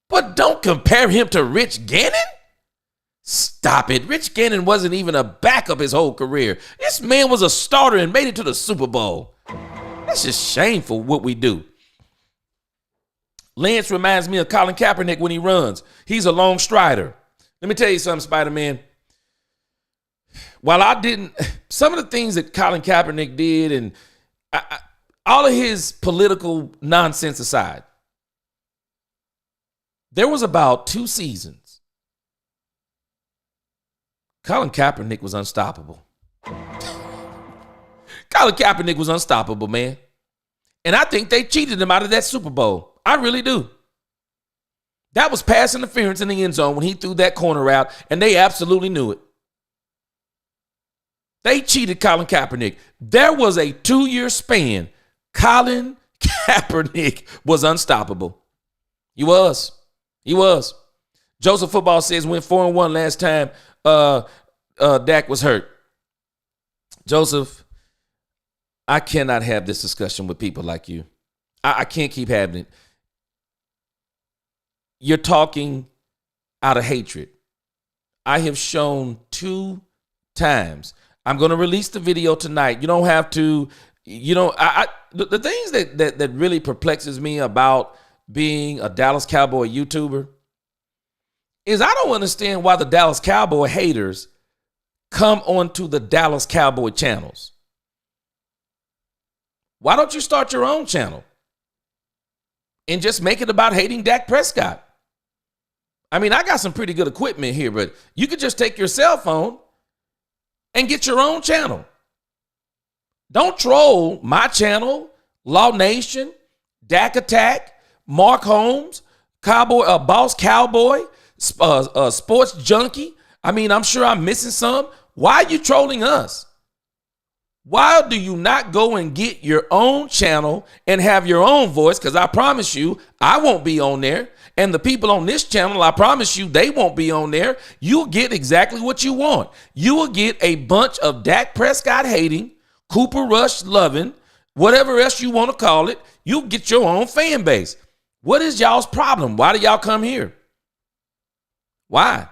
Speaker 1: But don't compare him to Rich Gannon. Stop it. Rich Gannon wasn't even a backup his whole career. This man was a starter and made it to the Super Bowl. That's just shameful what we do. Lance reminds me of Colin Kaepernick when he runs. He's a long strider. Let me tell you something, Spider-Man. While some of the things that Colin Kaepernick did and all of his political nonsense aside, there was about 2 seasons. Colin Kaepernick was unstoppable. Colin Kaepernick was unstoppable, man. And I think they cheated him out of that Super Bowl. I really do. That was pass interference in the end zone when he threw that corner out, and they absolutely knew it. They cheated Colin Kaepernick. There was a 2-year span. Colin Kaepernick was unstoppable. He was. Joseph Football says went 4-1 last time Dak was hurt. Joseph, I cannot have this discussion with people like you. I can't keep having it. You're talking out of hatred. I have shown 2 times. I'm going to release the video tonight. You don't have to, the things that really perplexes me about being a Dallas Cowboy YouTuber is I don't understand why the Dallas Cowboy haters come onto the Dallas Cowboy channels. Why don't you start your own channel and just make it about hating Dak Prescott? I mean, I got some pretty good equipment here, but you could just take your cell phone and get your own channel. Don't troll my channel, Law Nation, Dak Attack, Mark Holmes, Cowboy, Boss Cowboy, Sports Junkie. I mean, I'm sure I'm missing some. Why are you trolling us? Why do you not go and get your own channel and have your own voice? Because I promise you, I won't be on there. And the people on this channel, I promise you, they won't be on there. You'll get exactly what you want. You will get a bunch of Dak Prescott hating, Cooper Rush loving, whatever else you want to call it. You'll get your own fan base. What is y'all's problem? Why do y'all come here? Why?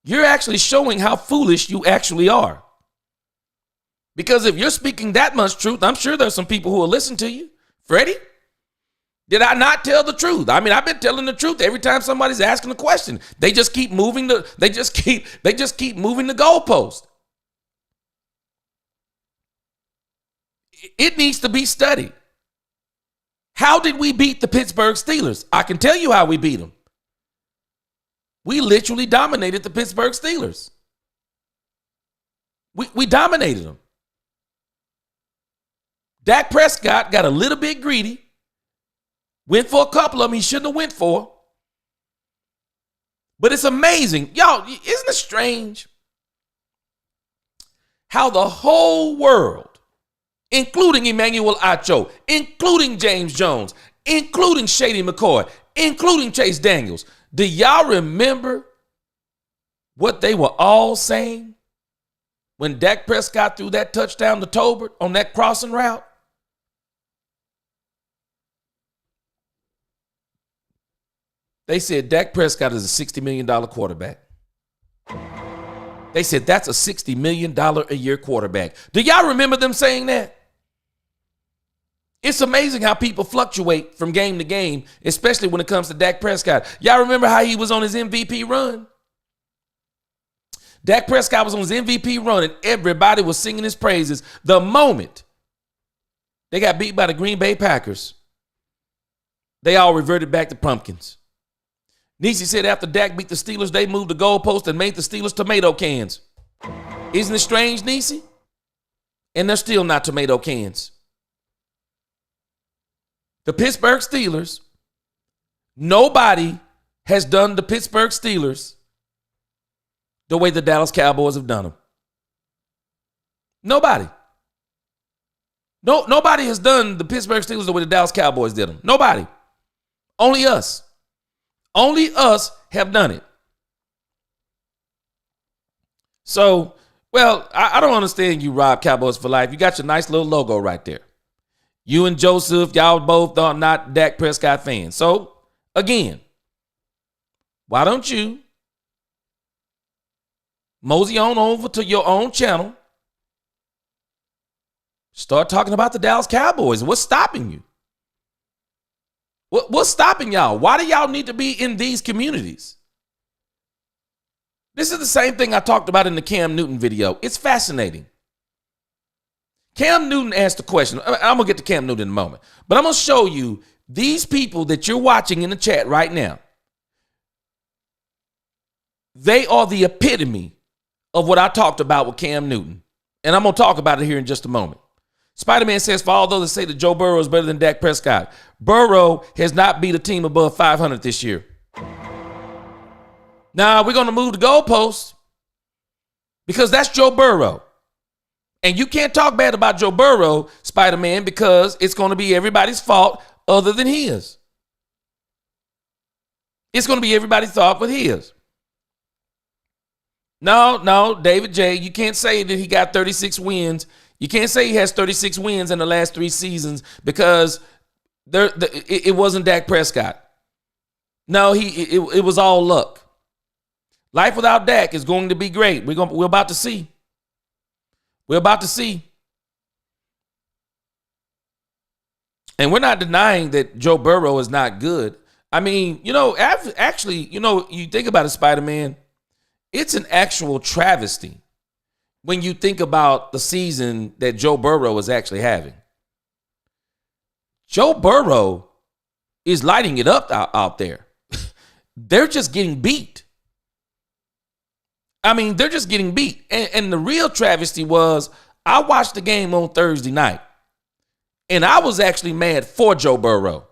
Speaker 1: You're actually showing how foolish you actually are. Because if you're speaking that much truth, I'm sure there's some people who will listen to you. Freddie, did I not tell the truth? I mean, I've been telling the truth every time somebody's asking a question. They just keep moving they just keep moving the goalpost. It needs to be studied. How did we beat the Pittsburgh Steelers? I can tell you how we beat them. We literally dominated the Pittsburgh Steelers. We dominated them. Dak Prescott got a little bit greedy. Went for a couple of them he shouldn't have went for. But it's amazing. Y'all, isn't it strange how the whole world, including Emmanuel Acho, including James Jones, including Shady McCoy, including Chase Daniels, do y'all remember what they were all saying when Dak Prescott threw that touchdown to Tolbert on that crossing route? They said Dak Prescott is a $60 million quarterback. They said that's a $60 million a year quarterback. Do y'all remember them saying that? It's amazing how people fluctuate from game to game, especially when it comes to Dak Prescott. Y'all remember how he was on his MVP run? Dak Prescott was on his MVP run and everybody was singing his praises. The moment they got beat by the Green Bay Packers, they all reverted back to pumpkins. Niecy said after Dak beat the Steelers, they moved the goalpost and made the Steelers tomato cans. Isn't it strange, Niecy? And they're still not tomato cans. The Pittsburgh Steelers, nobody has done the Pittsburgh Steelers the way the Dallas Cowboys have done them. Nobody. Nobody has done the Pittsburgh Steelers the way the Dallas Cowboys did them. Nobody. Only us. Only us have done it. So, well, I don't understand you, Rob Cowboys for Life. You got your nice little logo right there. You and Joseph, y'all both are not Dak Prescott fans. So, again, why don't you mosey on over to your own channel, start talking about the Dallas Cowboys? What's stopping you? What's stopping y'all? Why do y'all need to be in these communities? This is the same thing I talked about in the Cam Newton video. It's fascinating. Cam Newton asked the question. I'm going to get to Cam Newton in a moment. But I'm going to show you these people that you're watching in the chat right now. They are the epitome of what I talked about with Cam Newton. And I'm going to talk about it here in just a moment. Spider-Man says, for all those that say that Joe Burrow is better than Dak Prescott, Burrow has not beat a team above 500 this year. Now, we're going to move the goalposts because that's Joe Burrow. And you can't talk bad about Joe Burrow, Spider-Man, because it's going to be everybody's fault other than his. It's going to be everybody's fault but his. No, David J. You can't say that he got 36 wins. You can't say he has 36 wins in the last 3 seasons because it wasn't Dak Prescott. No, it was all luck. Life without Dak is going to be great. We're about to see. We're about to see. And we're not denying that Joe Burrow is not good. I mean, actually, you think about it, Spider-Man, it's an actual travesty when you think about the season that Joe Burrow is actually having. Joe Burrow is lighting it up out there. They're just getting beat. I mean, they're just getting beat. And the real travesty was I watched the game on Thursday night, and I was actually mad for Joe Burrow.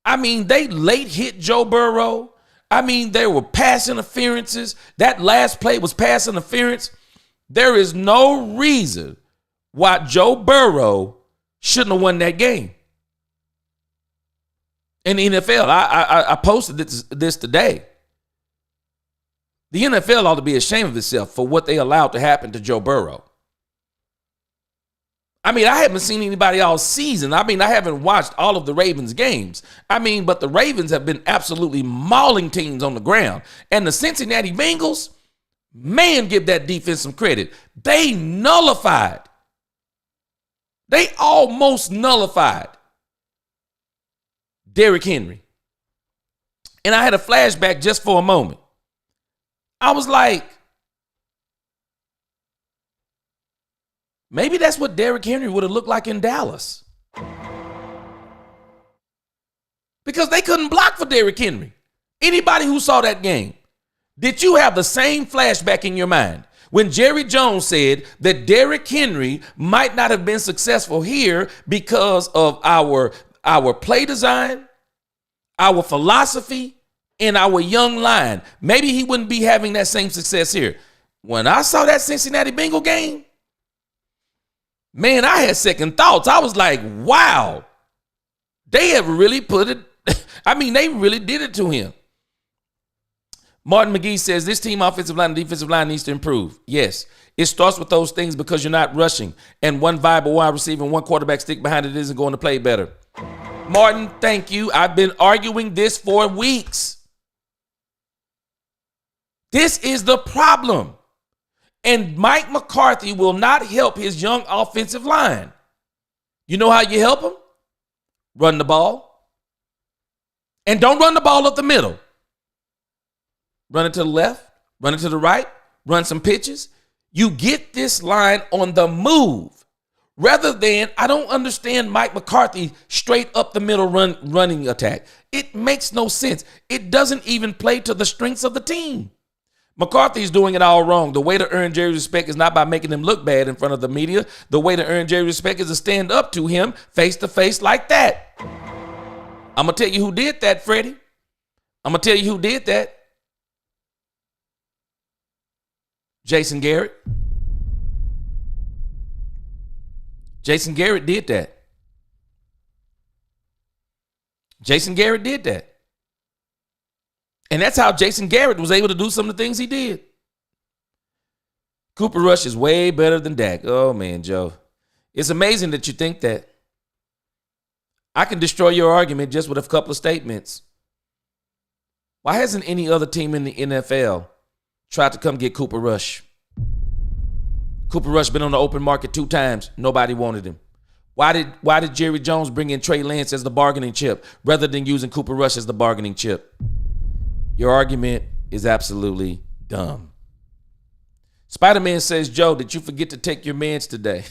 Speaker 1: I mean, they late hit Joe Burrow. I mean, there were pass interferences. That last play was pass interference. There is no reason why Joe Burrow shouldn't have won that game. In the NFL, I posted this today. The NFL ought to be ashamed of itself for what they allowed to happen to Joe Burrow. I mean, I haven't seen anybody all season. I mean, I haven't watched all of the Ravens games. I mean, but the Ravens have been absolutely mauling teams on the ground. And the Cincinnati Bengals, man, give that defense some credit. They nullified. They almost nullified Derrick Henry. And I had a flashback just for a moment. I was like, maybe that's what Derrick Henry would have looked like in Dallas. Because they couldn't block for Derrick Henry. Anybody who saw that game, did you have the same flashback in your mind when Jerry Jones said that Derrick Henry might not have been successful here because of our play design, our philosophy, and our young line? Maybe he wouldn't be having that same success here. When I saw that Cincinnati Bengal game, man, I had second thoughts. I was like, wow, they have really put it. I mean, they really did it to him. Martin McGee says this team offensive line and defensive line needs to improve. Yes, it starts with those things because you're not rushing. And one viable wide receiver and one quarterback stick behind it isn't going to play better. Martin, thank you. I've been arguing this for weeks. This is the problem. And Mike McCarthy will not help his young offensive line. You know how you help him? Run the ball. And don't run the ball up the middle. Run it to the left, run it to the right, run some pitches. You get this line on the move. Rather than, I don't understand Mike McCarthy straight up the middle running attack. It makes no sense. It doesn't even play to the strengths of the team. McCarthy's doing it all wrong. The way to earn Jerry's respect is not by making him look bad in front of the media. The way to earn Jerry's respect is to stand up to him face to face like that. I'm going to tell you who did that, Freddie. I'm going to tell you who did that. Jason Garrett. Jason Garrett did that. Jason Garrett did that. And that's how Jason Garrett was able to do some of the things he did. Cooper Rush is way better than Dak. Oh, man, Joe. It's amazing that you think that. I can destroy your argument just with a couple of statements. Why hasn't any other team in the NFL tried to come get Cooper Rush? Cooper Rush been on the open market 2 times. Nobody wanted him. Why did Jerry Jones bring in Trey Lance as the bargaining chip rather than using Cooper Rush as the bargaining chip? Your argument is absolutely dumb. Spider-Man says, Joe, did you forget to take your meds today?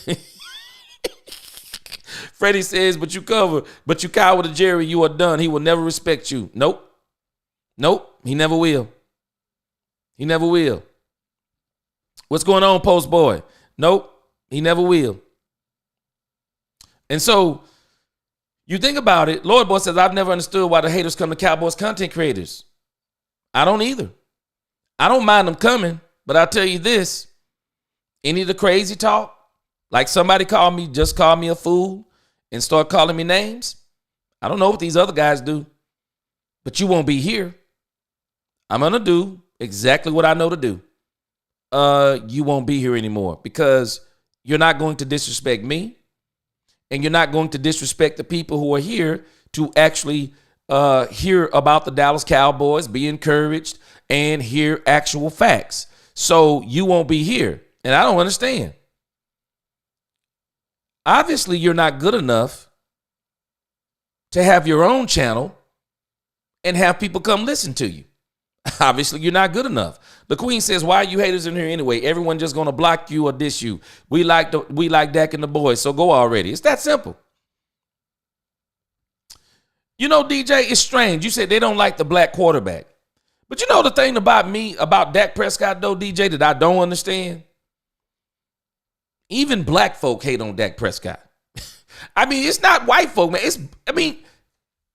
Speaker 1: Freddie says, but you cowed with Jerry, you are done. He will never respect you. Nope, he never will. He never will. What's going on, Post Boy? Nope, he never will. And so you think about it. Lord Boy says, I've never understood why the haters come to Cowboys content creators. I don't either. I don't mind them coming, but I'll tell you this. Any of the crazy talk, like somebody called me a fool and start calling me names. I don't know what these other guys do, but you won't be here. I'm going to do exactly what I know to do. you won't be here anymore because you're not going to disrespect me and you're not going to disrespect the people who are here to actually hear about the Dallas Cowboys, be encouraged, and hear actual facts. So you won't be here. And I don't understand. Obviously, you're not good enough to have your own channel and have people come listen to you. Obviously, you're not good enough. The Queen says, why are you haters in here anyway? Everyone just going to block you or diss you. We like Dak and the boys, so go already. It's that simple. You know, DJ, it's strange. You said they don't like the black quarterback. But you know the thing about Dak Prescott, though, DJ, that I don't understand? Even black folk hate on Dak Prescott. I mean, it's not white folk, man.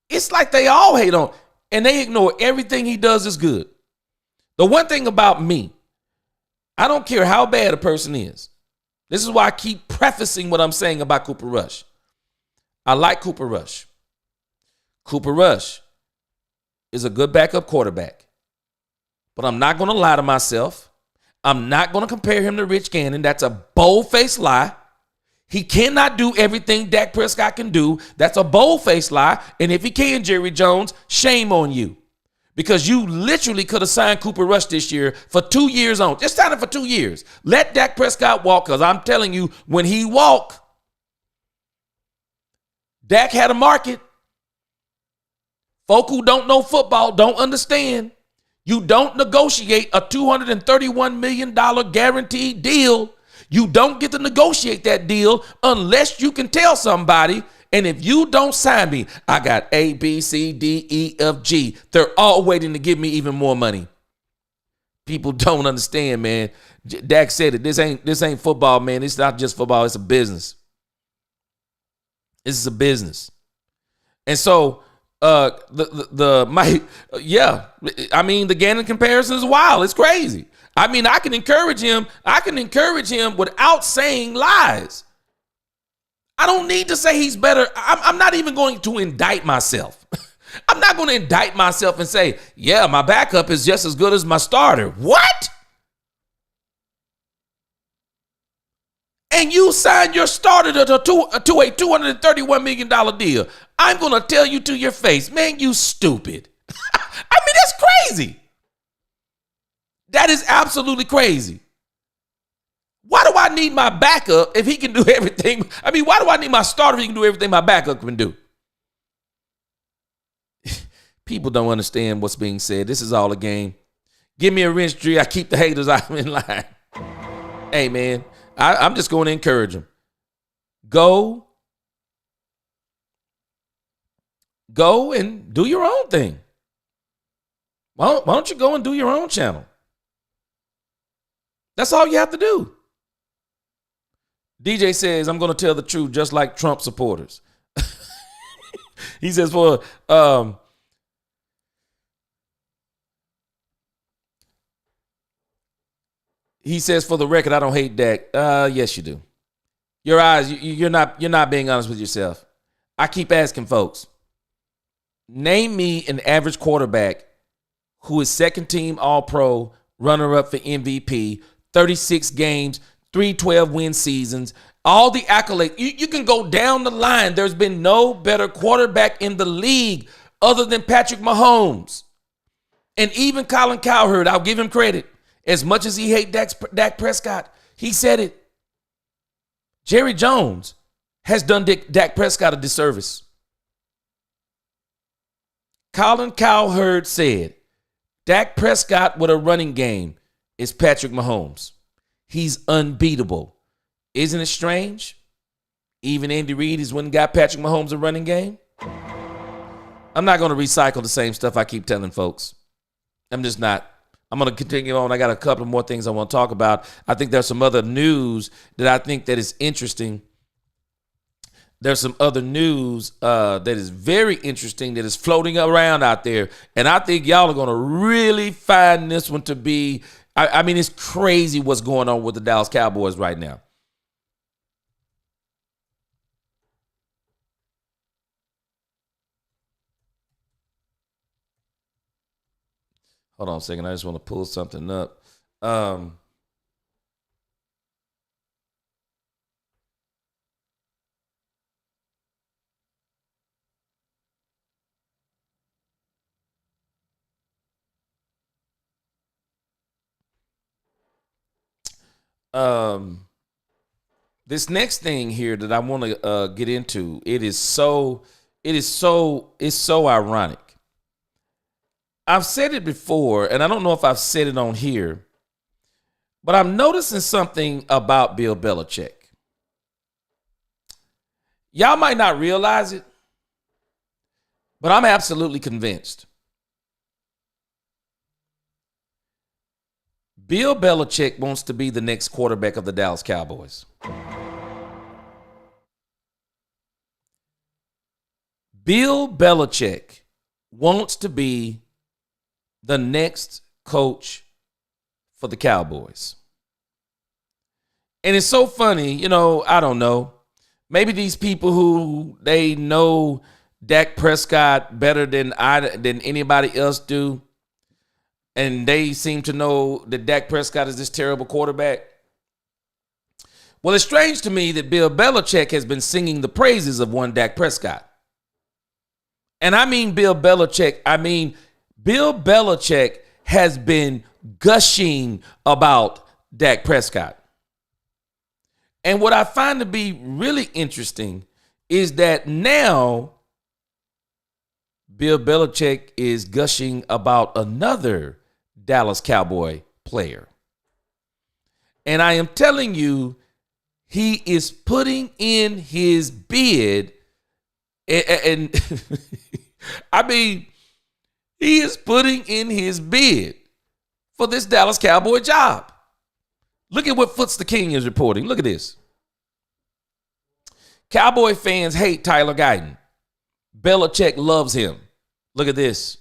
Speaker 1: It's like they all hate on, and they ignore everything he does is good. The one thing about me, I don't care how bad a person is. This is why I keep prefacing what I'm saying about Cooper Rush. I like Cooper Rush. Cooper Rush is a good backup quarterback. But I'm not going to lie to myself. I'm not going to compare him to Rich Gannon. That's a bold-faced lie. He cannot do everything Dak Prescott can do. That's a bold-faced lie. And if he can, Jerry Jones, shame on you. Because you literally could have signed Cooper Rush this year for 2 years on. Just sign him for 2 years. Let Dak Prescott walk, because I'm telling you, when he walk, Dak had a market. Folk who don't know football don't understand. You don't negotiate a $231 million guaranteed deal. You don't get to negotiate that deal unless you can tell somebody, and if you don't sign me, I got A, B, C, D, E, F, G. They're all waiting to give me even more money. People don't understand, man. Dak said it. This ain't football, man. It's not just football. It's a business. This is a business. And so I mean, the Gannon comparison is wild. It's crazy. I mean, I can encourage him without saying lies. I don't need to say he's better. I'm not even going to indict myself. I'm not going to indict myself and say, yeah, my backup is just as good as my starter. What? And you signed your starter to a $231 million deal. I'm going to tell you to your face, man, you stupid. I mean, that's crazy. That is absolutely crazy. Why do I need my backup if he can do everything? I mean, why do I need my starter if he can do everything my backup can do? People don't understand what's being said. This is all a game. Give me a wrench, Dre. I keep the haters out in line. Hey, man, I'm just going to encourage them. Go and do your own thing. Why don't you go and do your own channel? That's all you have to do. DJ says, I'm going to tell the truth just like Trump supporters. He says for the record, I don't hate Dak. Yes, you do. Your eyes, you're not being honest with yourself. I keep asking folks, name me an average quarterback who is second team All-Pro, runner-up for MVP, 36 games, 3 12-win seasons, all the accolades. You can go down the line. There's been no better quarterback in the league other than Patrick Mahomes. And even Colin Cowherd, I'll give him credit. As much as he hates Dak Prescott, he said it. Jerry Jones has done Dak Prescott a disservice. Colin Cowherd said, Dak Prescott with a running game is Patrick Mahomes. He's unbeatable. Isn't it strange? Even Andy Reid is when got Patrick Mahomes a running game. I'm not going to recycle the same stuff I keep telling folks. I'm just not. I'm going to continue on. I got a couple more things I want to talk about. I think there's some other news that I think that is interesting. There's some other news that is very interesting that is floating around out there. And I think y'all are going to really find this one to be, I mean, it's crazy what's going on with the Dallas Cowboys right now. Hold on a second. I just want to pull something up. This next thing here that I want to get into, it's so ironic. I've said it before, and I don't know if I've said it on here, but I'm noticing something about Bill Belichick. Y'all might not realize it, but I'm absolutely convinced. Bill Belichick wants to be the next quarterback of the Dallas Cowboys. Bill Belichick wants to be the next coach for the Cowboys. And it's so funny, I don't know. Maybe these people who they know Dak Prescott better than anybody else do, and they seem to know that Dak Prescott is this terrible quarterback. Well, it's strange to me that Bill Belichick has been singing the praises of one Dak Prescott. And I mean Bill Belichick has been gushing about Dak Prescott. And what I find to be really interesting is that now Bill Belichick is gushing about another Dallas Cowboy player. And I am telling you, he is putting in his bid. And I mean, he is putting in his bid for this Dallas Cowboy job. Look at what Foots the King is reporting. Look at this. Cowboy fans hate Tyler Guyton. Belichick loves him. Look at this.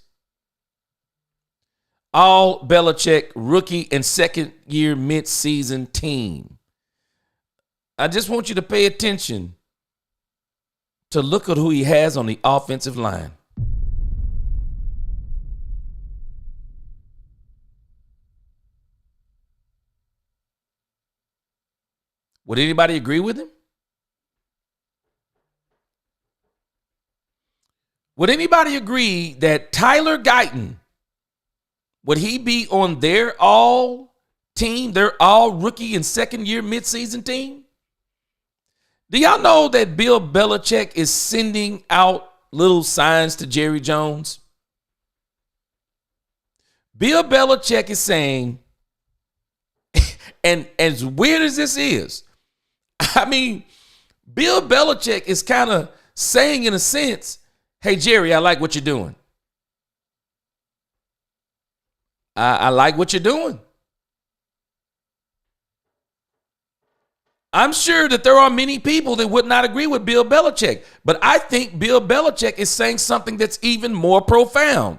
Speaker 1: All Belichick rookie and second-year mid-season team. I just want you to pay attention to look at who he has on the offensive line. Would anybody agree with him? Would anybody agree that Tyler Guyton, would he be on their all team, their all rookie and second year midseason team? Do y'all know that Bill Belichick is sending out little signs to Jerry Jones? Bill Belichick is saying, and as weird as this is, I mean, Bill Belichick is kind of saying in a sense, hey, Jerry, I like what you're doing. I like what you're doing. I'm sure that there are many people that would not agree with Bill Belichick, but I think Bill Belichick is saying something that's even more profound.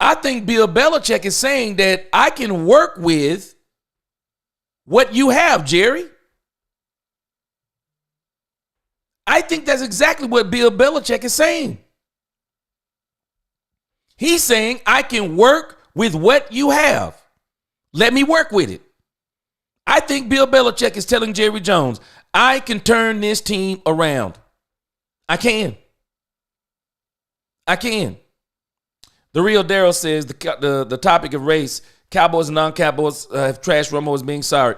Speaker 1: I think Bill Belichick is saying that I can work with what you have, Jerry. I think that's exactly what Bill Belichick is saying. He's saying, I can work with what you have. Let me work with it. I think Bill Belichick is telling Jerry Jones, I can turn this team around. I can. The real Daryl says the topic of race, Cowboys and non-Cowboys have trashed Romo as being sorry.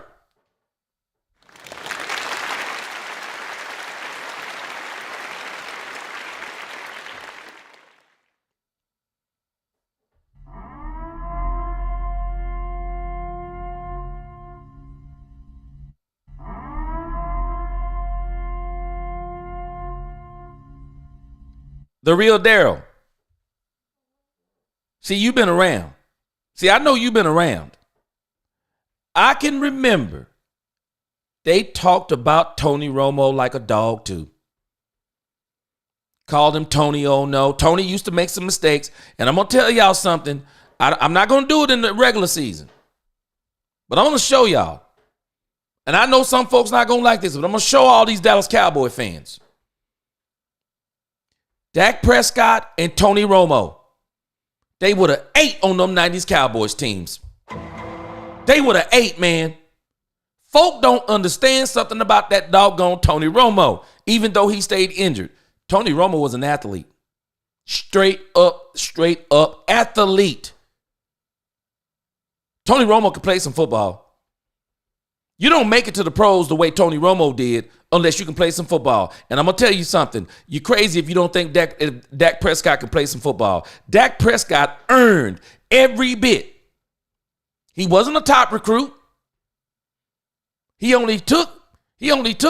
Speaker 1: The real Daryl. See, you've been around. See, I know you've been around. I can remember they talked about Tony Romo like a dog too. Called him Tony, oh no. Tony used to make some mistakes. And I'm going to tell y'all something. I'm not going to do it in the regular season. But I'm going to show y'all. And I know some folks not going to like this, but I'm going to show all these Dallas Cowboy fans. Dak Prescott and Tony Romo, they would have ate on them 90s Cowboys teams. They would have ate, man. Folk don't understand something about that doggone Tony Romo, even though he stayed injured. Tony Romo was an athlete. Straight up athlete. Tony Romo can play some football. You don't make it to the pros the way Tony Romo did unless you can play some football. And I'm going to tell you something. You're crazy if you don't think Dak Prescott can play some football. Dak Prescott earned every bit. He wasn't a top recruit. He only took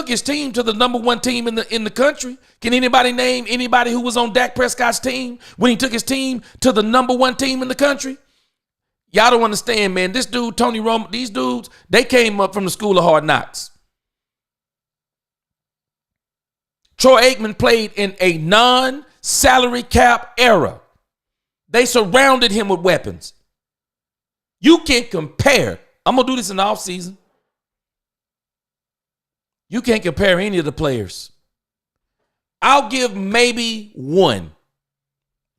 Speaker 1: his team to the number one team in the country. Can anybody name anybody who was on Dak Prescott's team when he took his team to the number one team in the country? Y'all don't understand, man. This dude, Tony Romo, these dudes, they came up from the school of hard knocks. Troy Aikman played in a non-salary cap era. They surrounded him with weapons. You can't compare. I'm going to do this in the offseason. You can't compare any of the players. I'll give maybe one.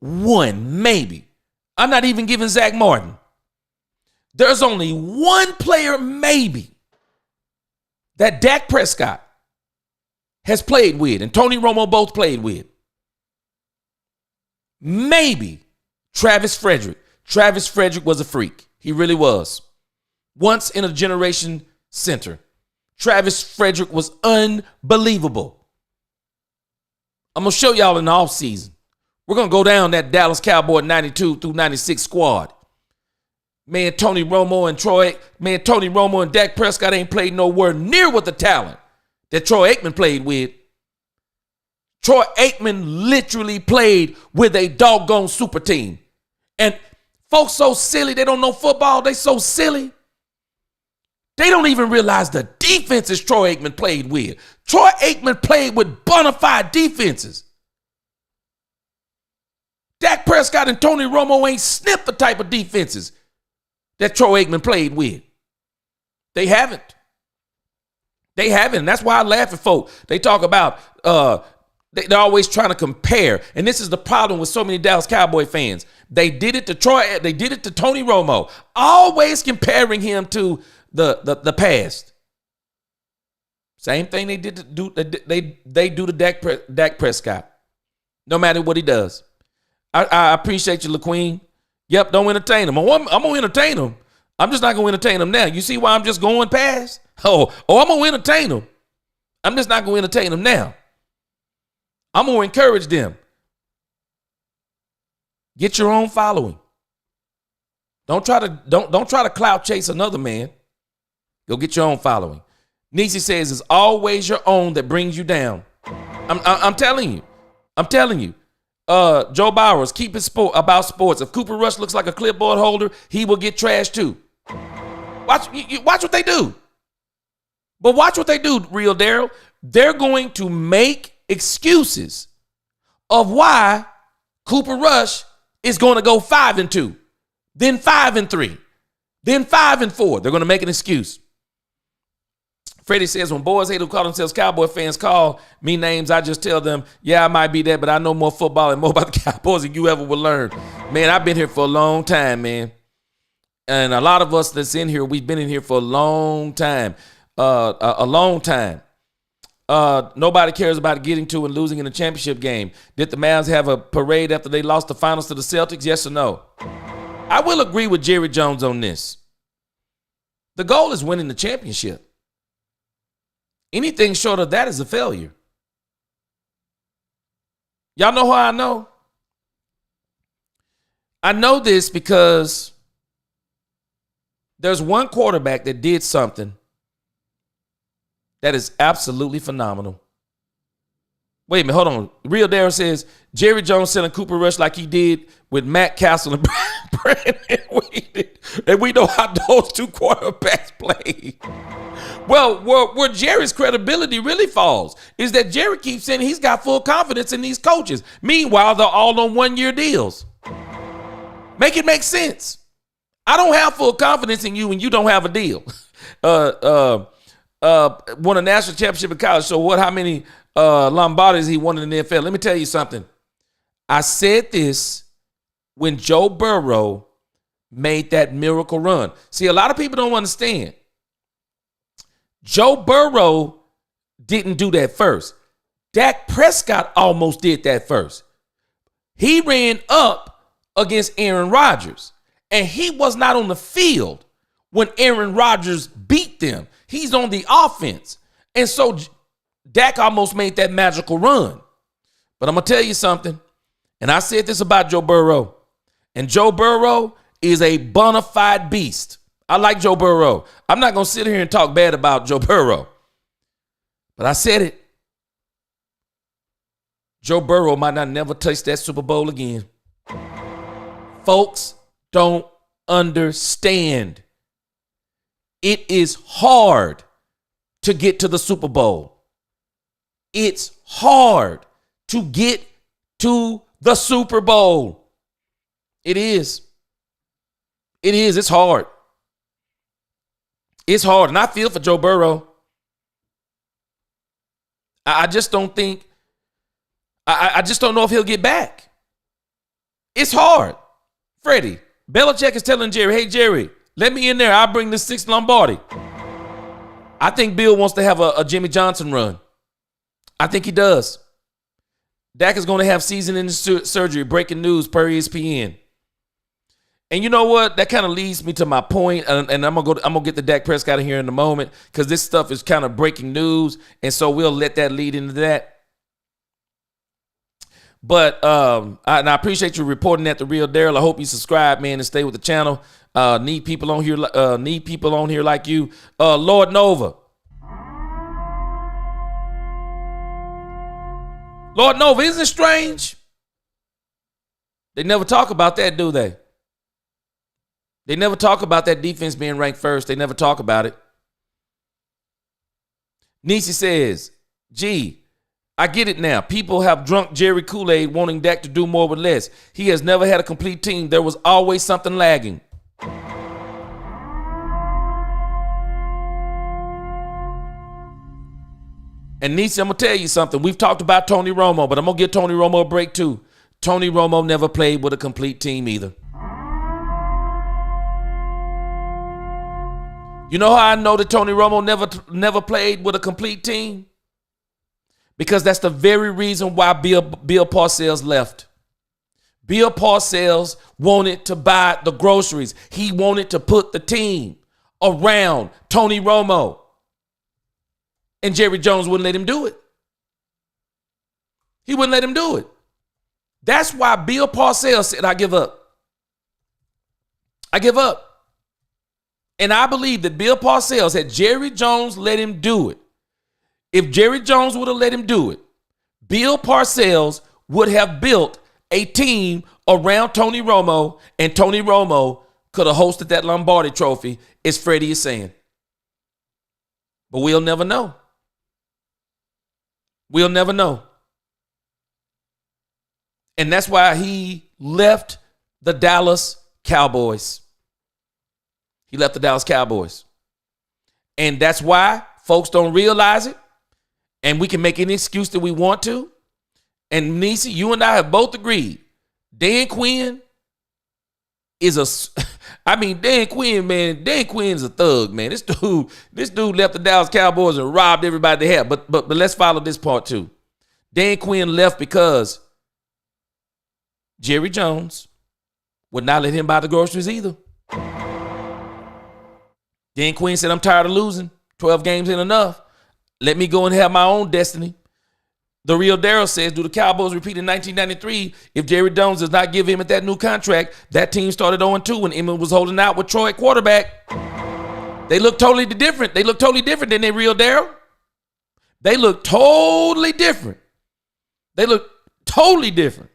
Speaker 1: One, maybe. I'm not even giving Zach Martin. There's only one player, maybe, that Dak Prescott has played with, and Tony Romo both played with. Maybe Travis Frederick. Travis Frederick was a freak. He really was. Once in a generation center. Travis Frederick was unbelievable. I'm going to show y'all in the offseason. We're going to go down that Dallas Cowboy 92 through 96 squad. Man, Tony Romo and Dak Prescott ain't played nowhere near with the talent that Troy Aikman played with. Troy Aikman literally played with a doggone super team. And folks so silly, they don't know football. They so silly. They don't even realize the defenses Troy Aikman played with. Troy Aikman played with bona fide defenses. Dak Prescott and Tony Romo ain't sniffed the type of defenses that Troy Aikman played with. They haven't. They haven't. That's why I laugh at folk. They talk about they're always trying to compare. And this is the problem with so many Dallas Cowboy fans. They did it to Tony Romo, always comparing him to the past. Same thing they did to do to Dak Prescott. No matter what he does. I appreciate you, LaQueen. Yep, don't entertain him. I'm going to entertain him. I'm just not going to entertain him now. You see why I'm just going past? I'm going to entertain him. I'm just not going to entertain him now. I'm going to encourage them. Get your own following. Don't try to clout chase another man. Go get your own following. Nisi says it's always your own that brings you down. I'm telling you. I'm telling you. Joe Bowers, keep it about sports. If Cooper Rush looks like a clipboard holder, he will get trashed too. Watch what they do. But watch what they do, Real Daryl. They're going to make excuses of why Cooper Rush is going to go 5-2, then 5-3, then 5-4. They're going to make an excuse. Freddie says, when boys hate who call themselves Cowboy fans call me names, I just tell them, yeah, I might be that, but I know more football and more about the Cowboys than you ever will learn. Man, I've been here for a long time, man. And a lot of us that's in here, we've been in here for a long time. A long time. Nobody cares about getting to and losing in a championship game. Did the Mavs have a parade after they lost the finals to the Celtics? Yes or no? I will agree with Jerry Jones on this. The goal is winning the championship. Anything short of that is a failure. Y'all know how I know? I know this because there's one quarterback that did something that is absolutely phenomenal. Wait a minute, hold on. Real Darren says, Jerry Jones selling Cooper Rush like he did with Matt Castle and Brandon Weeden. And we know how those two quarterbacks play. Well, where Jerry's credibility really falls is that Jerry keeps saying he's got full confidence in these coaches. Meanwhile, they're all on one-year deals. Make it make sense. I don't have full confidence in you when you don't have a deal. Won a national championship in college. So what? How many Lombardis he won in the NFL? Let me tell you something. I said this when Joe Burrow made that miracle run. See, a lot of people don't understand. Joe Burrow didn't do that first. Dak Prescott almost did that first. He ran up against Aaron Rodgers, and he was not on the field when Aaron Rodgers beat them. He's on the offense. And so Dak almost made that magical run. But I'm going to tell you something. And I said this about Joe Burrow. And Joe Burrow is a bona fide beast. I like Joe Burrow. I'm not going to sit here and talk bad about Joe Burrow. But I said it. Joe Burrow might not never touch that Super Bowl again. Folks don't understand. It is hard to get to the Super Bowl. It's hard to get to the Super Bowl. It is. It is. It's hard. It's hard. And I feel for Joe Burrow. I just don't think, I just don't know if he'll get back. It's hard. Freddie, Belichick is telling Jerry, hey, Jerry, let me in there. I'll bring the 6th Lombardi. I think Bill wants to have a Jimmy Johnson run. I think he does. Dak is going to have season-ending surgery, breaking news per ESPN. And you know what? That kind of leads me to my point, and I'm gonna get the Dak Prescott in here in a moment because this stuff is kind of breaking news, and so we'll let that lead into that. But I appreciate you reporting that, The Real Daryl. I hope you subscribe, man, and stay with the channel. Need people on here like you. Lord Nova. Lord Nova, isn't it strange? They never talk about that, do they? They never talk about that defense being ranked first. They never talk about it. Nisi says, gee, I get it now. People have drunk Jerry Kool-Aid wanting Dak to do more with less. He has never had a complete team. There was always something lagging. And Nisi, I'm going to tell you something. We've talked about Tony Romo, but I'm going to give Tony Romo a break too. Tony Romo never played with a complete team either. You know how I know that Tony Romo never played with a complete team? Because that's the very reason why Bill Parcells left. Bill Parcells wanted to buy the groceries. He wanted to put the team around Tony Romo. And Jerry Jones wouldn't let him do it. He wouldn't let him do it. That's why Bill Parcells said, I give up. I give up. And I believe that Bill Parcells, had Jerry Jones let him do it, if Jerry Jones would have let him do it, Bill Parcells would have built a team around Tony Romo, and Tony Romo could have hosted that Lombardi trophy, as Freddie is saying. But we'll never know. We'll never know. And that's why he left the Dallas Cowboys. He left the Dallas Cowboys. And that's why folks don't realize it. And we can make any excuse that we want to. And Nisi, you and I have both agreed. Dan Quinn is Dan Quinn, man. Dan Quinn's a thug, man. This dude left the Dallas Cowboys and robbed everybody they had. But let's follow this part too. Dan Quinn left because Jerry Jones would not let him buy the groceries either. Dan Quinn said, I'm tired of losing. 12 games ain't enough. Let me go and have my own destiny. The Real Daryl says, do the Cowboys repeat in 1993? If Jerry Jones does not give Emmett that new contract, that team started 0-2 when Emmett was holding out with Troy at quarterback. They look totally different. They look totally different than they, Real Daryl. They look totally different. They look totally different.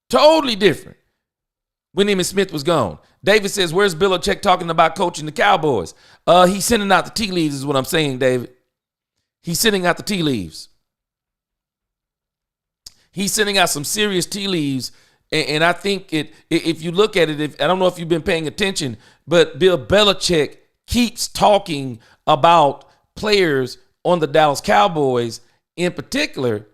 Speaker 1: Totally different. When Emmitt Smith was gone. David says, where's Belichick talking about coaching the Cowboys? He's sending out the tea leaves is what I'm saying, David. He's sending out the tea leaves. He's sending out some serious tea leaves. And I think if you look at it, I don't know if you've been paying attention, but Bill Belichick keeps talking about players on the Dallas Cowboys. In particular,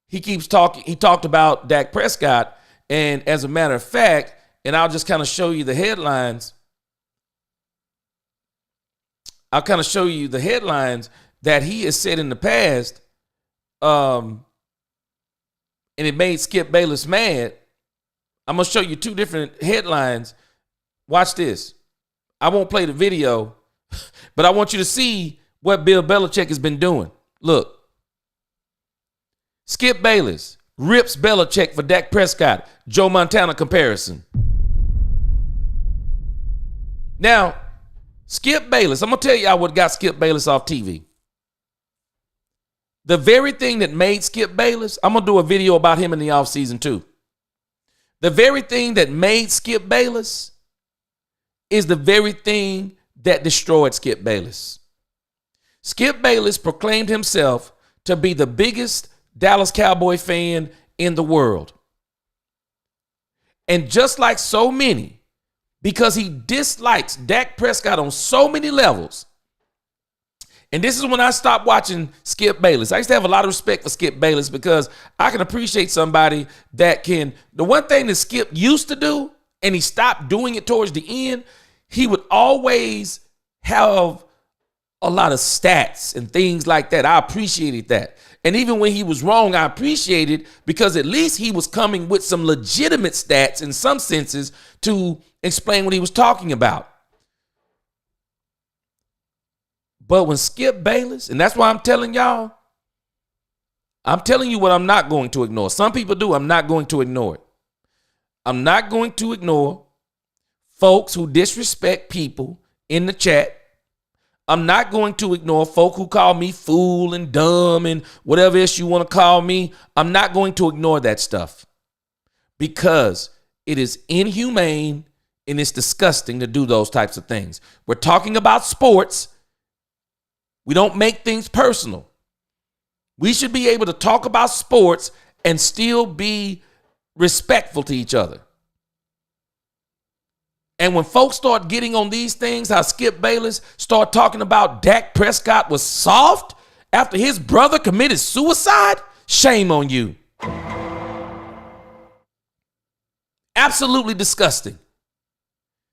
Speaker 1: he talked about Dak Prescott. And as a matter of fact, and I'll just kind of show you the headlines. I'll kind of show you the headlines that he has said in the past. And it made Skip Bayless mad. I'm going to show you two different headlines. Watch this. I won't play the video, but I want you to see what Bill Belichick has been doing. Look. Skip Bayless rips Belichick for Dak Prescott. Joe Montana comparison. Now, Skip Bayless, I'm going to tell y'all what got Skip Bayless off TV. The very thing that made Skip Bayless, I'm going to do a video about him in the offseason too. The very thing that made Skip Bayless is the very thing that destroyed Skip Bayless. Skip Bayless proclaimed himself to be the biggest Dallas Cowboy fan in the world. And just like so many, because he dislikes Dak Prescott on so many levels, and this is when I stopped watching Skip Bayless. I used to have a lot of respect for Skip Bayless because I can appreciate somebody that can. The one thing that Skip used to do, and he stopped doing it towards the end, he would always have a lot of stats and things like that. I appreciated that. And even when he was wrong, I appreciated because at least he was coming with some legitimate stats in some senses to explain what he was talking about. But when Skip Bayless, and that's why I'm telling y'all, I'm telling you what I'm not going to ignore. Some people do. I'm not going to ignore it. I'm not going to ignore folks who disrespect people in the chat. I'm not going to ignore folk who call me fool and dumb and whatever else you want to call me. I'm not going to ignore that stuff because it is inhumane and it's disgusting to do those types of things. We're talking about sports. We don't make things personal. We should be able to talk about sports and still be respectful to each other. And when folks start getting on these things, how Skip Bayless start talking about Dak Prescott was soft after his brother committed suicide, shame on you. Absolutely disgusting.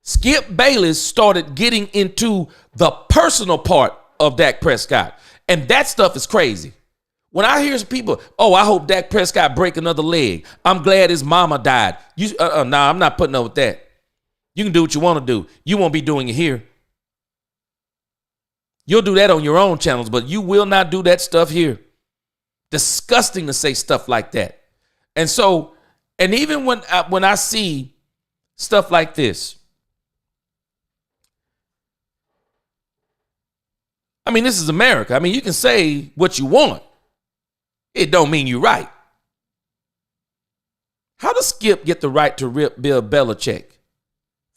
Speaker 1: Skip Bayless started getting into the personal part of Dak Prescott. And that stuff is crazy. When I hear people, oh, I hope Dak Prescott break another leg. I'm glad his mama died. Nah, I'm not putting up with that. You can do what you want to do. You won't be doing it here. You'll do that on your own channels, but you will not do that stuff here. Disgusting to say stuff like that. And so, and even when I see stuff like this, I mean, this is America. I mean, you can say what you want. It don't mean you're right. How does Skip get the right to rip Bill Belichick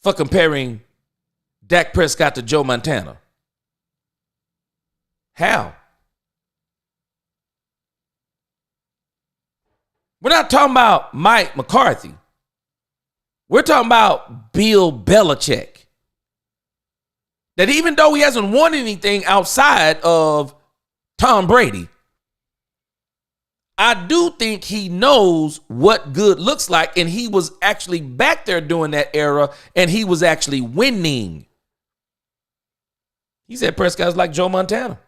Speaker 1: for comparing Dak Prescott to Joe Montana? How? We're not talking about Mike McCarthy. We're talking about Bill Belichick. That even though he hasn't won anything outside of Tom Brady, I do think he knows what good looks like, and he was actually back there during that era, and he was actually winning. He said Prescott's like Joe Montana.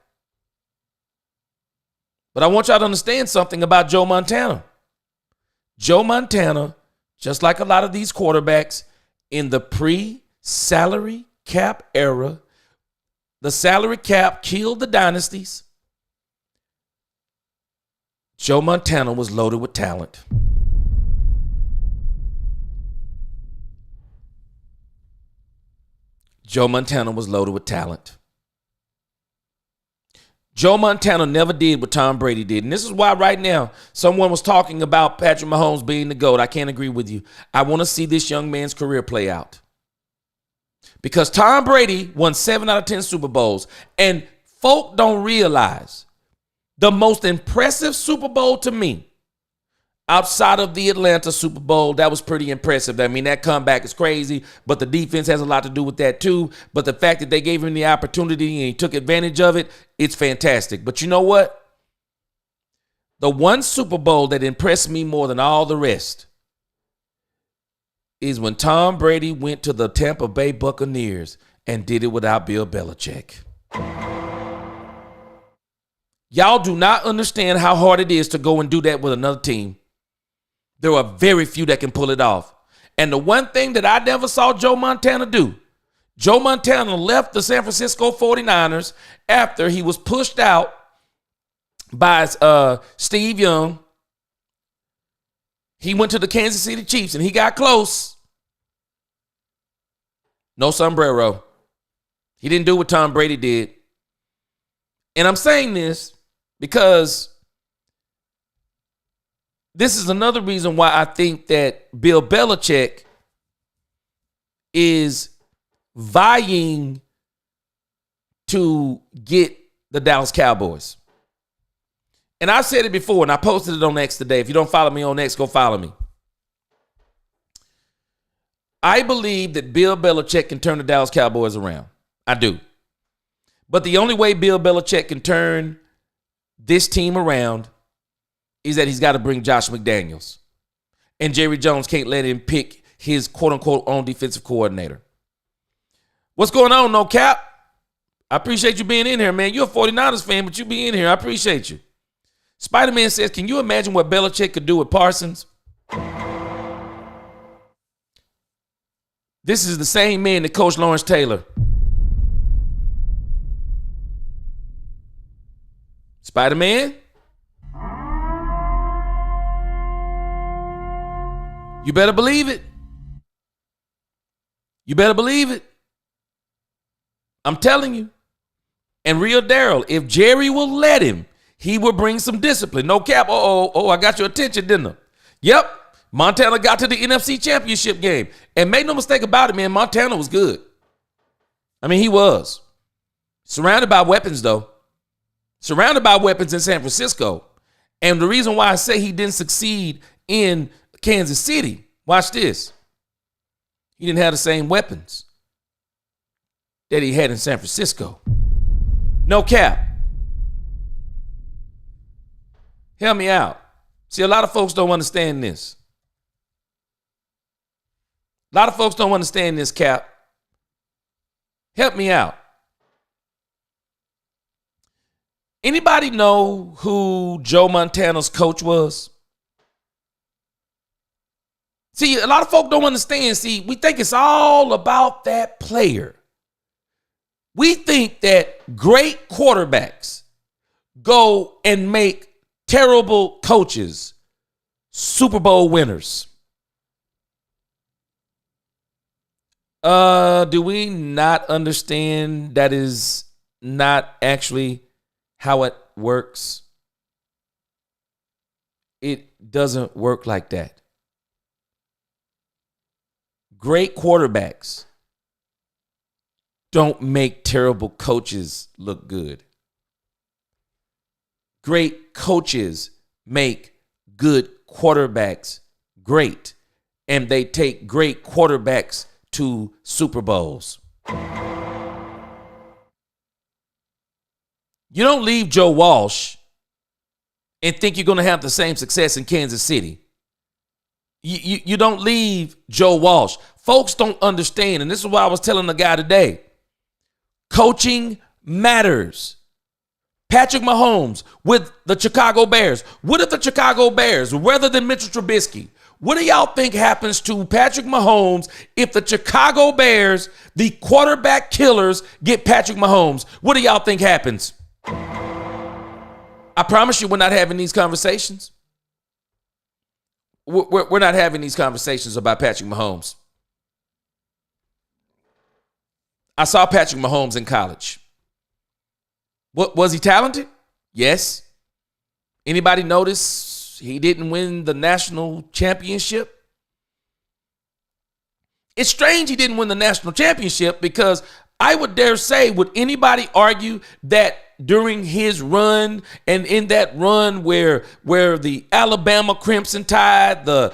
Speaker 1: But I want y'all to understand something about Joe Montana. Joe Montana, just like a lot of these quarterbacks in the pre-salary cap era, the salary cap killed the dynasties. Joe Montana was loaded with talent. Joe Montana was loaded with talent. Joe Montana never did what Tom Brady did. And this is why right now someone was talking about Patrick Mahomes being the GOAT. I can't agree with you. I want to see this young man's career play out. Because Tom Brady won 7 out of 10 Super Bowls. And folk don't realize the most impressive Super Bowl to me, outside of the Atlanta Super Bowl, that was pretty impressive. I mean, that comeback is crazy, but the defense has a lot to do with that too. But the fact that they gave him the opportunity and he took advantage of it, it's fantastic. But you know what? The one Super Bowl that impressed me more than all the rest is when Tom Brady went to the Tampa Bay Buccaneers and did it without Bill Belichick. Y'all do not understand how hard it is to go and do that with another team. There are very few that can pull it off. And the one thing that I never saw Joe Montana do Joe Montana left the San Francisco 49ers after he was pushed out by Steve Young. He went to the Kansas City Chiefs and he got close. No sombrero. He didn't do what Tom Brady did. And I'm saying this because this is another reason why I think that Bill Belichick is vying to get the Dallas Cowboys. And I've said it before, and I posted it on X today. If you don't follow me on X, go follow me. I believe that Bill Belichick can turn the Dallas Cowboys around. I do. But the only way Bill Belichick can turn this team around is that he's got to bring Josh McDaniels. And Jerry Jones can't let him pick his quote-unquote own defensive coordinator. What's going on, No Cap? I appreciate you being in here, man. You're a 49ers fan, but you be in here. I appreciate you. Spider-Man says, can you imagine what Belichick could do with Parsons? This is the same man that coached Lawrence Taylor. Spider-Man? You better believe it. You better believe it. I'm telling you. And real Daryl, if Jerry will let him, he will bring some discipline. No cap. I got your attention, didn't I? Yep. Montana got to the NFC Championship game. And make no mistake about it, man, Montana was good. I mean, he was. Surrounded by weapons, though. Surrounded by weapons in San Francisco. And the reason why I say he didn't succeed in Kansas City, watch this. He didn't have the same weapons that he had in San Francisco. No cap. Help me out. See, a lot of folks don't understand this. A lot of folks don't understand this, Cap. Help me out. Anybody know who Joe Montana's coach was? See, a lot of folk don't understand. See, we think it's all about that player. We think that great quarterbacks go and make terrible coaches Super Bowl winners. Do we not understand that is not actually how it works? It doesn't work like that. Great quarterbacks don't make terrible coaches look good. Great coaches make good quarterbacks great, and they take great quarterbacks to Super Bowls. You don't leave Joe Walsh and think you're going to have the same success in Kansas City. You don't leave Joe Walsh. Folks don't understand, and this is why I was telling the guy today. Coaching matters. Patrick Mahomes with the Chicago Bears. What if the Chicago Bears, rather than Mitchell Trubisky, what do y'all think happens to Patrick Mahomes if the Chicago Bears, the quarterback killers, get Patrick Mahomes? What do y'all think happens? I promise you we're not having these conversations. We're not having these conversations about Patrick Mahomes. I saw Patrick Mahomes in college. What was he talented? Yes. Anybody notice he didn't win the national championship? It's strange he didn't win the national championship because I would dare say, would anybody argue that during his run and in that run where the Alabama Crimson Tide, the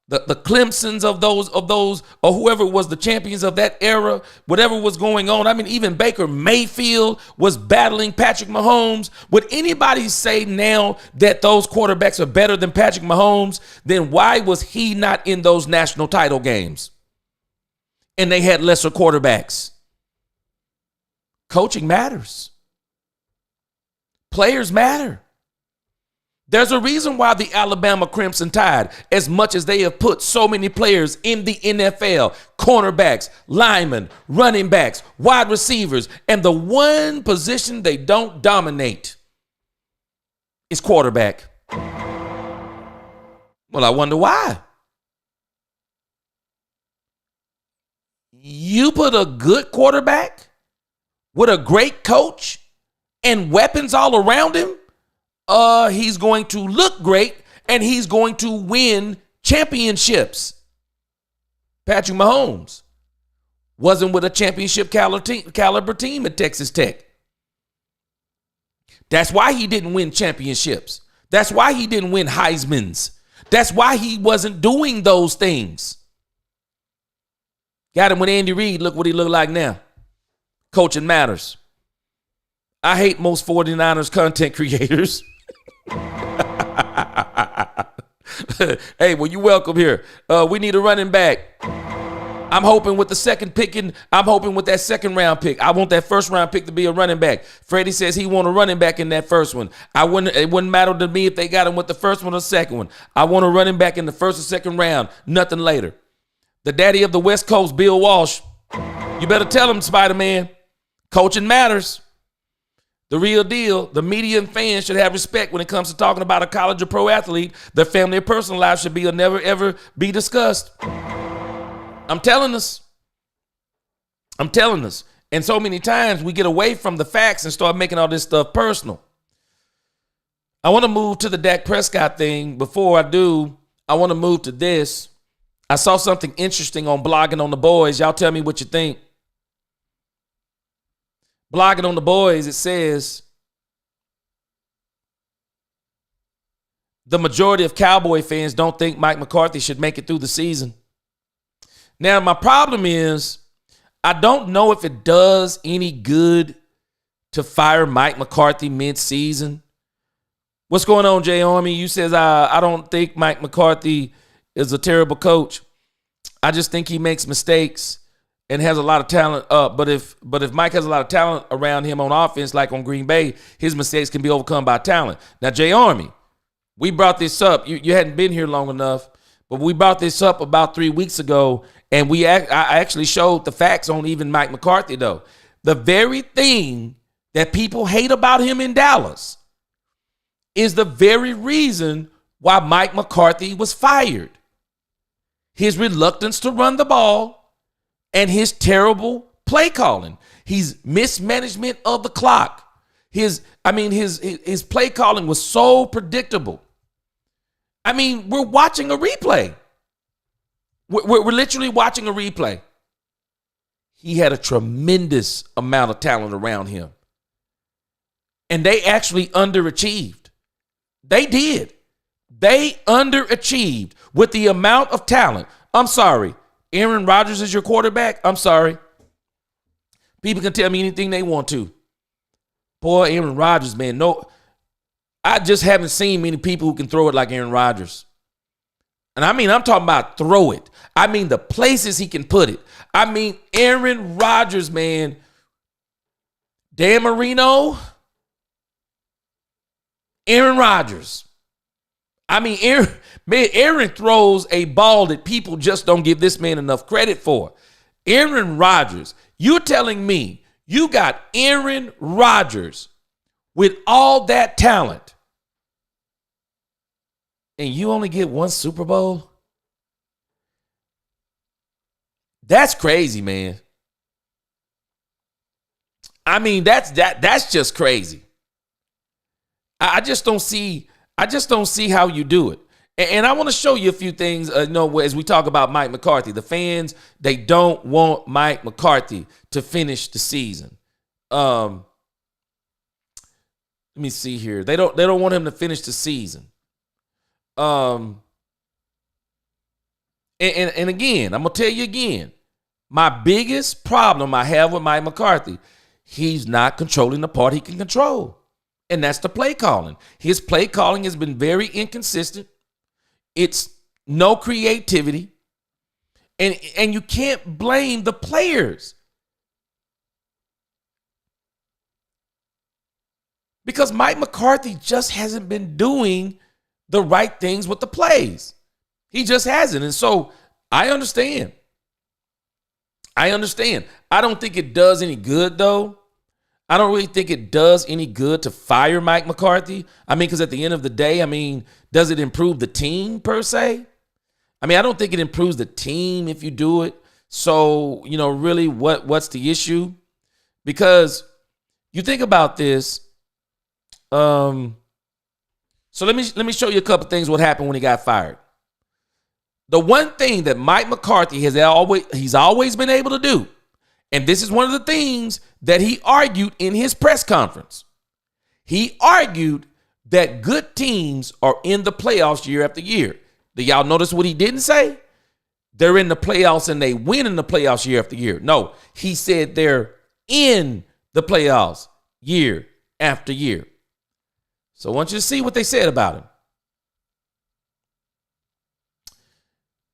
Speaker 1: Clemsons of those, or whoever was the champions of that era, whatever was going on. I mean, even Baker Mayfield was battling Patrick Mahomes. Would anybody say now that those quarterbacks are better than Patrick Mahomes? Then why was he not in those national title games? And they had lesser quarterbacks. Coaching matters. Players matter. There's a reason why the Alabama Crimson Tide, as much as they have put so many players in the NFL, cornerbacks, linemen, running backs, wide receivers, and the one position they don't dominate is quarterback. Well, I wonder why. You put a good quarterback with a great coach and weapons all around him, he's going to look great and he's going to win championships. Patrick Mahomes wasn't with a championship caliber team at Texas Tech. That's why he didn't win championships. That's why he didn't win Heismans. That's why he wasn't doing those things. Got him with Andy Reid. Look what he looked like now. Coaching matters. I hate most 49ers content creators. Hey, well, you welcome here. We need a running back. I'm hoping with the second picking, I'm hoping with that second round pick. I want that first round pick to be a running back. Freddie says he want a running back in that first one. It wouldn't matter to me if they got him with the first one or second one. I want a running back in the first or second round, nothing later. The daddy of the West Coast, Bill Walsh. You better tell him, Spider-Man. Coaching matters. The real deal. The media and fans should have respect when it comes to talking about a college or pro athlete. Their family or personal life should never, ever be discussed. I'm telling us. And so many times we get away from the facts and start making all this stuff personal. I want to move to the Dak Prescott thing. Before I do, I want to move to this. I saw something interesting on Blogging on the Boys. Y'all tell me what you think. Blogging on the Boys, it says the majority of Cowboy fans don't think Mike McCarthy should make it through the season. Now, my problem is I don't know if it does any good to fire Mike McCarthy mid-season. What's going on, Jay Army? You says I don't think Mike McCarthy is a terrible coach. I just think he makes mistakes and has a lot of talent. But if Mike has a lot of talent around him on offense, like on Green Bay, his mistakes can be overcome by talent. Now, Jay Army, we brought this up. You hadn't been here long enough, but we brought this up about 3 weeks ago, and I actually showed the facts on even Mike McCarthy, though. The very thing that people hate about him in Dallas is the very reason why Mike McCarthy was fired. His reluctance to run the ball and his terrible play calling. His mismanagement of the clock. His play calling was so predictable. I mean, we're watching a replay. We're literally watching a replay. He had a tremendous amount of talent around him. And they actually underachieved. They did. They underachieved with the amount of talent. I'm sorry. Aaron Rodgers is your quarterback? I'm sorry. People can tell me anything they want to. Boy, Aaron Rodgers, man. No, I just haven't seen many people who can throw it like Aaron Rodgers. And I mean, I'm talking about throw it. I mean, the places he can put it. I mean, Aaron Rodgers, man. Dan Marino. Aaron Rodgers. I mean, Aaron throws a ball that people just don't give this man enough credit for. Aaron Rodgers. You're telling me you got Aaron Rodgers with all that talent and you only get one Super Bowl? That's crazy, man. I mean, that's just crazy. I just don't see how you do it. And I want to show you a few things, as we talk about Mike McCarthy. The fans, they don't want Mike McCarthy to finish the season. Let me see here. They don't want him to finish the season. And again, I'm going to tell you again, my biggest problem I have with Mike McCarthy, he's not controlling the part he can control. And that's the play calling. His play calling has been very inconsistent. It's no creativity. And you can't blame the players. Because Mike McCarthy just hasn't been doing the right things with the plays. He just hasn't. And so I understand. I don't think it does any good, though. I don't really think it does any good to fire Mike McCarthy. I mean, because at the end of the day, I mean, does it improve the team per se? I mean, I don't think it improves the team if you do it. So, really, what's the issue? Because you think about this. So let me show you a couple things what happened when he got fired. The one thing that Mike McCarthy he's always been able to do, and this is one of the things that he argued in his press conference. He argued that good teams are in the playoffs year after year. Do y'all notice what he didn't say? They're in the playoffs and they win in the playoffs year after year. No, he said they're in the playoffs year after year. So I want you to see what they said about him.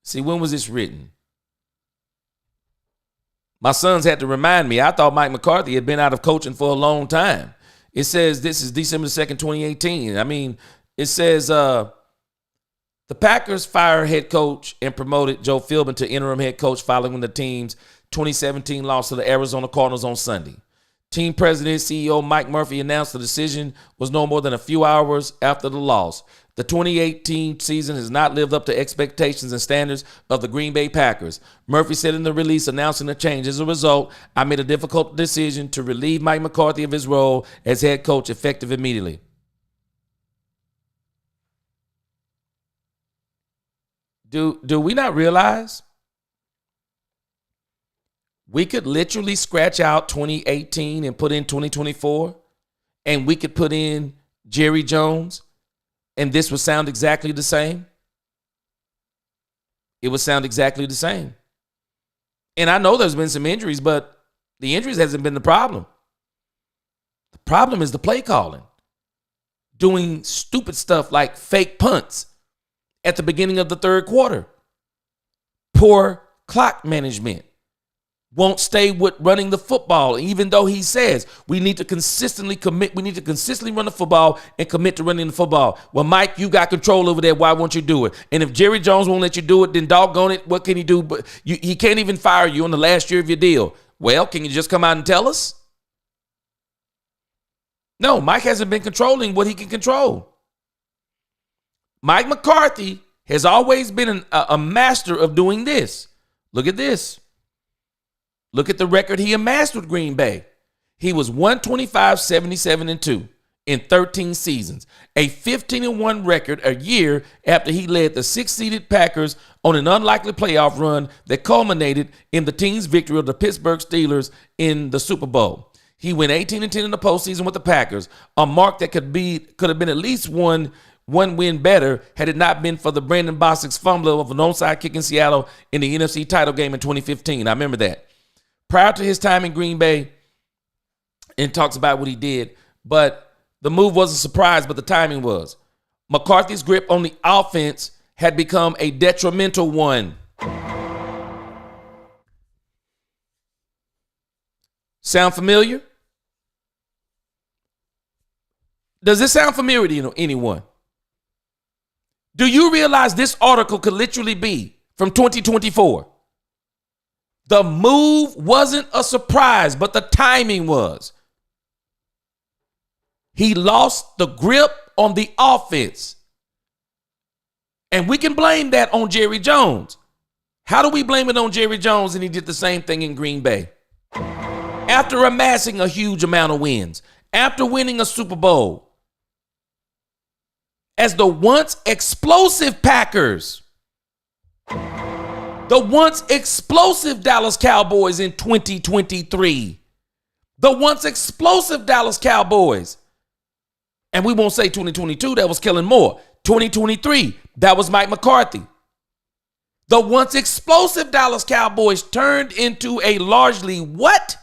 Speaker 1: See, when was this written? My sons had to remind me. I thought Mike McCarthy had been out of coaching for a long time. It says this is December 2nd, 2018. I mean, it says the Packers fired head coach and promoted Joe Philbin to interim head coach following the team's 2017 loss to the Arizona Cardinals on Sunday. Team president, CEO Mike Murphy announced the decision was no more than a few hours after the loss. The 2018 season has not lived up to expectations and standards of the Green Bay Packers. Murphy said in the release announcing the change. As a result, I made a difficult decision to relieve Mike McCarthy of his role as head coach effective immediately. Do we not realize we could literally scratch out 2018 and put in 2024, and we could put in Jerry Jones, and this would sound exactly the same? It would sound exactly the same. And I know there's been some injuries, but the injuries hasn't been the problem. The problem is the play calling. Doing stupid stuff like fake punts at the beginning of the third quarter. Poor clock management. Won't stay with running the football, even though he says we need to consistently commit. We need to consistently run the football and commit to running the football. Well, Mike, you got control over that. Why won't you do it? And if Jerry Jones won't let you do it, then doggone it, what can he do? But he can't even fire you on the last year of your deal. Well, can you just come out and tell us? No, Mike hasn't been controlling what he can control. Mike McCarthy has always been a master of doing this. Look at this. Look at the record he amassed with Green Bay. He was 125, 77, and 2 in 13 seasons, a 15-1 record a year after he led the 6-seeded Packers on an unlikely playoff run that culminated in the team's victory of the Pittsburgh Steelers in the Super Bowl. He went 18-10 in the postseason with the Packers, a mark that could have been at least one win better had it not been for the Brandon Bostic's fumble of an onside kick in Seattle in the NFC title game in 2015. I remember that. Prior to his time in Green Bay, and talks about what he did, but the move was a surprise, but the timing was. McCarthy's grip on the offense had become a detrimental one. Sound familiar? Does this sound familiar to anyone? Do you realize this article could literally be from 2024? The move wasn't a surprise, but the timing was. He lost the grip on the offense. And we can blame that on Jerry Jones. How do we blame it on Jerry Jones and he did the same thing in Green Bay? After amassing a huge amount of wins, after winning a Super Bowl, as the once explosive Packers, the once explosive Dallas Cowboys in 2023. The once explosive Dallas Cowboys. And we won't say 2022, that was Kellen Moore. 2023, that was Mike McCarthy. The once explosive Dallas Cowboys turned into a largely what?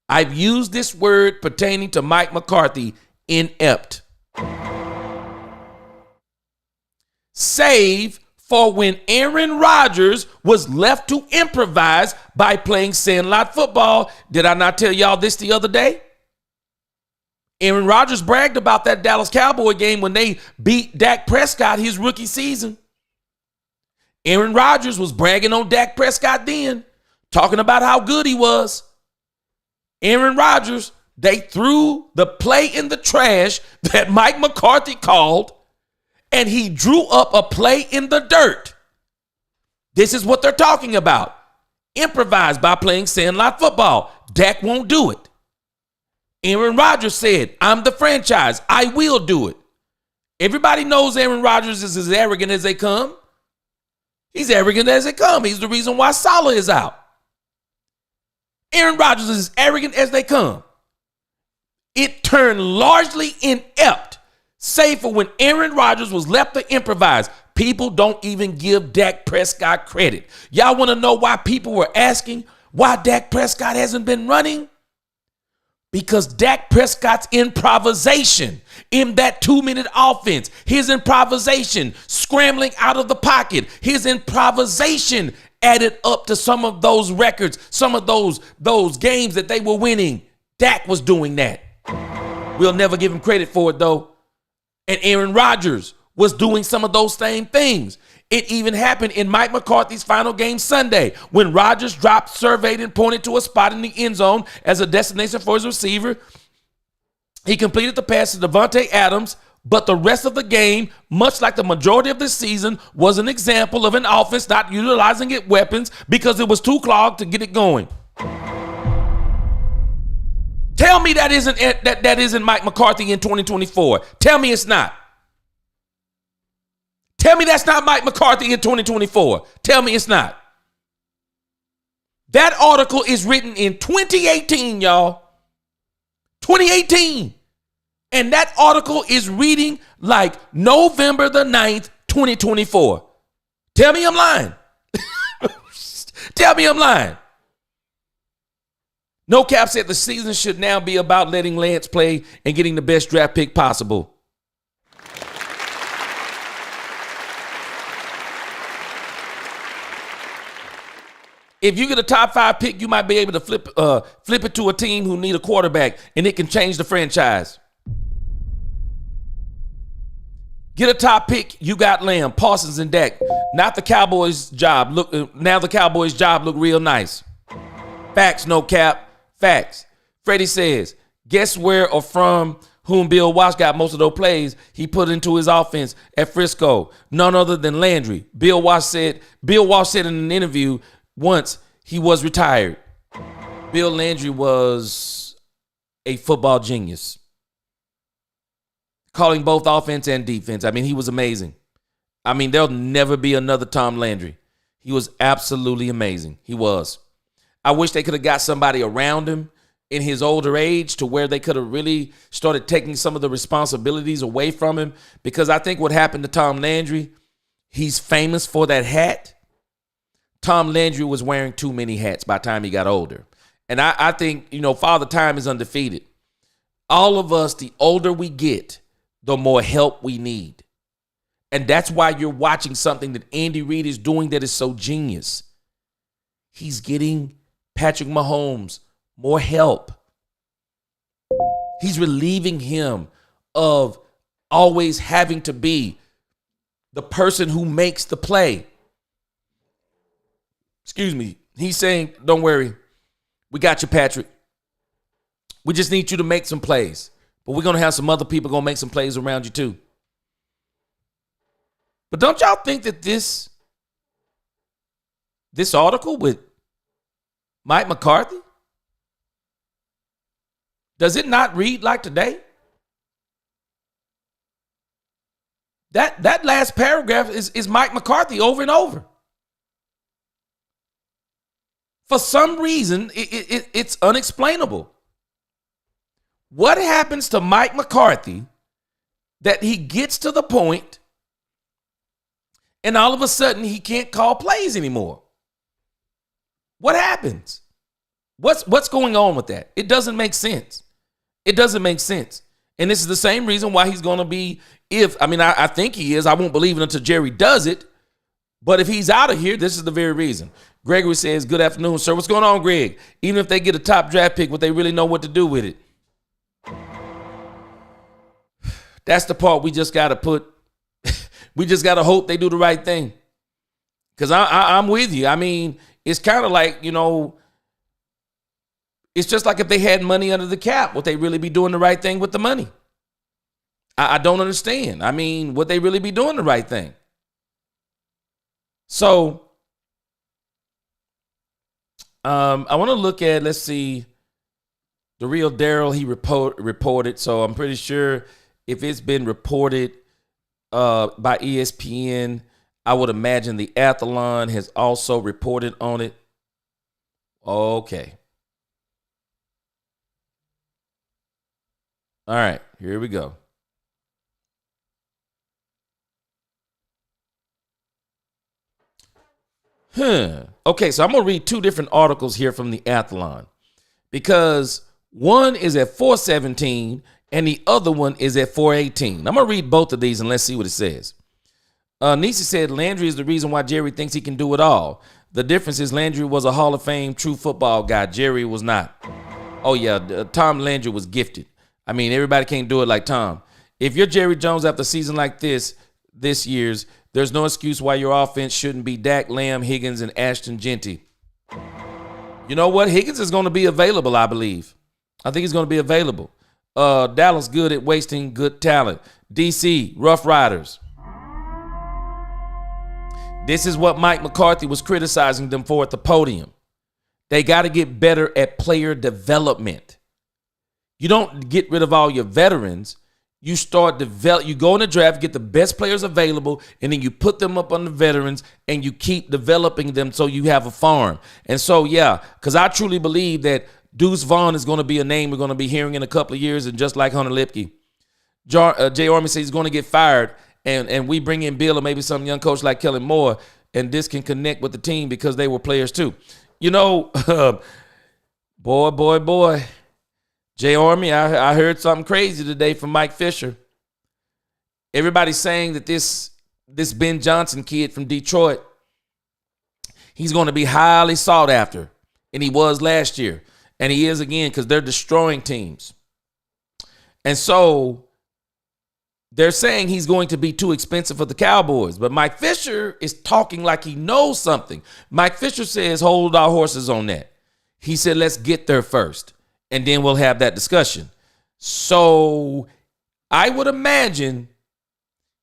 Speaker 1: I've used this word pertaining to Mike McCarthy, inept. Save for when Aaron Rodgers was left to improvise by playing sandlot football. Did I not tell y'all this the other day? Aaron Rodgers bragged about that Dallas Cowboy game when they beat Dak Prescott his rookie season. Aaron Rodgers was bragging on Dak Prescott then, talking about how good he was. Aaron Rodgers, they threw the play in the trash that Mike McCarthy called, and he drew up a play in the dirt. This is what they're talking about. Improvise by playing sandlot football. Dak won't do it. Aaron Rodgers said, I'm the franchise. I will do it. Everybody knows Aaron Rodgers is as arrogant as they come. He's arrogant as they come. He's the reason why Salah is out. Aaron Rodgers is as arrogant as they come. It turned largely inept, save for when Aaron Rodgers was left to improvise. People don't even give Dak Prescott credit. Y'all want to know why people were asking why Dak Prescott hasn't been running? Because Dak Prescott's improvisation in that 2-minute offense, his improvisation scrambling out of the pocket, his improvisation added up to some of those records, some of those games that they were winning. Dak was doing that. We'll never give him credit for it, though. And Aaron Rodgers was doing some of those same things. It even happened in Mike McCarthy's final game Sunday when Rodgers dropped, surveyed, and pointed to a spot in the end zone as a destination for his receiver. He completed the pass to Devontae Adams, but the rest of the game, much like the majority of the season, was an example of an offense not utilizing its weapons because it was too clogged to get it going. Tell me that isn't Mike McCarthy in 2024. Tell me it's not. Tell me that's not Mike McCarthy in 2024. Tell me it's not. That article is written in 2018, y'all. 2018. And that article is reading like November the 9th, 2024. Tell me I'm lying. Tell me I'm lying. No Cap said the season should now be about letting Lance play and getting the best draft pick possible. If you get a top 5 pick, you might be able to flip it to a team who need a quarterback, and it can change the franchise. Get a top pick, you got Lamb, Parsons, and Dak. Not the Cowboys' job. Now the Cowboys' job look real nice. Facts, no cap. Facts. Freddie says, guess where or from whom Bill Walsh got most of those plays he put into his offense at Frisco? None other than Landry. Bill Walsh said in an interview once he was retired. Bill Landry was a football genius, calling both offense and defense. I mean, he was amazing. I mean, there'll never be another Tom Landry. He was absolutely amazing. He was. I wish they could have got somebody around him in his older age to where they could have really started taking some of the responsibilities away from him, because I think what happened to Tom Landry, he's famous for that hat. Tom Landry was wearing too many hats by the time he got older. And I think, Father Time is undefeated. All of us, the older we get, the more help we need. And that's why you're watching something that Andy Reid is doing that is so genius. He's getting Patrick Mahomes more help. He's relieving him of always having to be the person who makes the play. Excuse me. He's saying, don't worry. We got you, Patrick. We just need you to make some plays. But we're going to have some other people going to make some plays around you too. But don't y'all think that this article with Mike McCarthy, does it not read like today? That last paragraph is Mike McCarthy over and over. For some reason, it's unexplainable. What happens to Mike McCarthy that he gets to the point and all of a sudden he can't call plays anymore? What happens? What's going on with that? It doesn't make sense. It doesn't make sense. And this is the same reason why he's going to be, I think he is. I won't believe it until Jerry does it. But if he's out of here, this is the very reason. Gregory says, good afternoon, sir. What's going on, Greg? Even if they get a top draft pick, would they really know what to do with it? That's the part we just got to put. We just got to hope they do the right thing. Because I'm with you. I mean, it's kind of like, it's just like if they had money under the cap, would they really be doing the right thing with the money? I don't understand. I mean, would they really be doing the right thing? So, I want to look at, let's see, the real Daryl, he reported. So I'm pretty sure if it's been reported by ESPN, I would imagine the Athlon has also reported on it. Okay. All right, here we go. Okay, so I'm going to read two different articles here from the Athlon because one is at 417 and the other one is at 418. I'm going to read both of these and let's see what it says. Nisi said Landry is the reason why Jerry thinks he can do it all. The difference is Landry was a Hall of Fame true football guy. Jerry was not. Oh, yeah, Tom Landry was gifted. I mean, everybody can't do it like Tom. If you're Jerry Jones after a season like this year's, there's no excuse why your offense shouldn't be Dak, Lamb, Higgins, and Ashton Genty. You know what? Higgins is going to be available, I believe. I think he's going to be available. Dallas good at wasting good talent. DC, Rough Riders. This is what Mike McCarthy was criticizing them for at the podium. They got to get better at player development. You don't get rid of all your veterans. You start you go in the draft, get the best players available, and then you put them up on the veterans and you keep developing them so you have a farm. And so, yeah, because I truly believe that Deuce Vaughn is going to be a name we're going to be hearing in a couple of years, and just like Hunter Lipke. Jay Army says he's going to get fired, and we bring in Bill or maybe some young coach like Kellen Moore, and this can connect with the team because they were players too. Boy. Jay Army, I heard something crazy today from Mike Fisher. Everybody's saying that this Ben Johnson kid from Detroit, he's going to be highly sought after, and he was last year, and he is again because they're destroying teams. And so they're saying he's going to be too expensive for the Cowboys, but Mike Fisher is talking like he knows something. Mike Fisher says, hold our horses on that. He said, let's get there first. And then we'll have that discussion. So I would imagine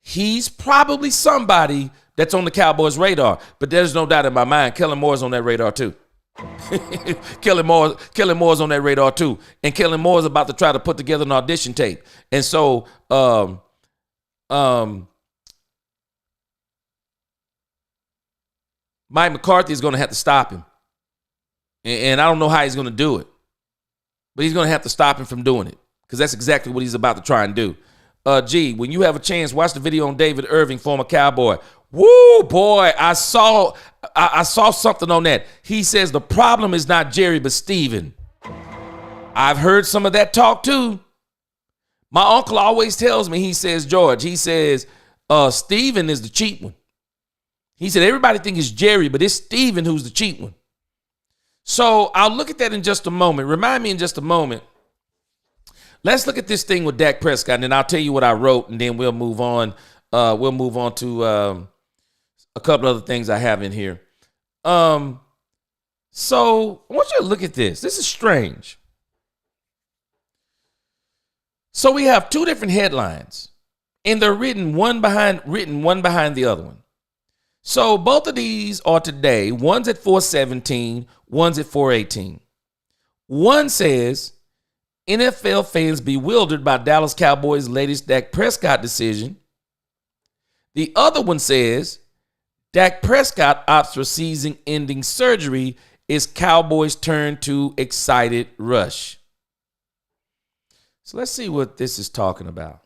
Speaker 1: he's probably somebody that's on the Cowboys' radar. But there's no doubt in my mind, Kellen Moore's on that radar too. Kellen Moore's on that radar too. And Kellen Moore's about to try to put together an audition tape. And so Mike McCarthy is going to have to stop him. And I don't know how he's going to do it. But he's going to have to stop him from doing it because that's exactly what he's about to try and do. When you have a chance, watch the video on David Irving, former Cowboy. Woo, boy, I saw something on that. He says the problem is not Jerry, but Steven. I've heard some of that talk too. My uncle always tells me, he says, George, he says, Steven is the cheap one. He said, everybody thinks it's Jerry, but it's Steven who's the cheap one. So I'll look at that in just a moment. Remind me in just a moment. Let's look at this thing with Dak Prescott, and then I'll tell you what I wrote, and then we'll move on. We'll move on to a couple other things I have in here. So I want you to look at this. This is strange. So we have two different headlines, and they're written one behind the other one. So both of these are today. One's at 417, one's at 418. One says, NFL fans bewildered by Dallas Cowboys' latest Dak Prescott decision. The other one says, Dak Prescott opts for season-ending surgery as Cowboys turn to excited rush. So let's see what this is talking about.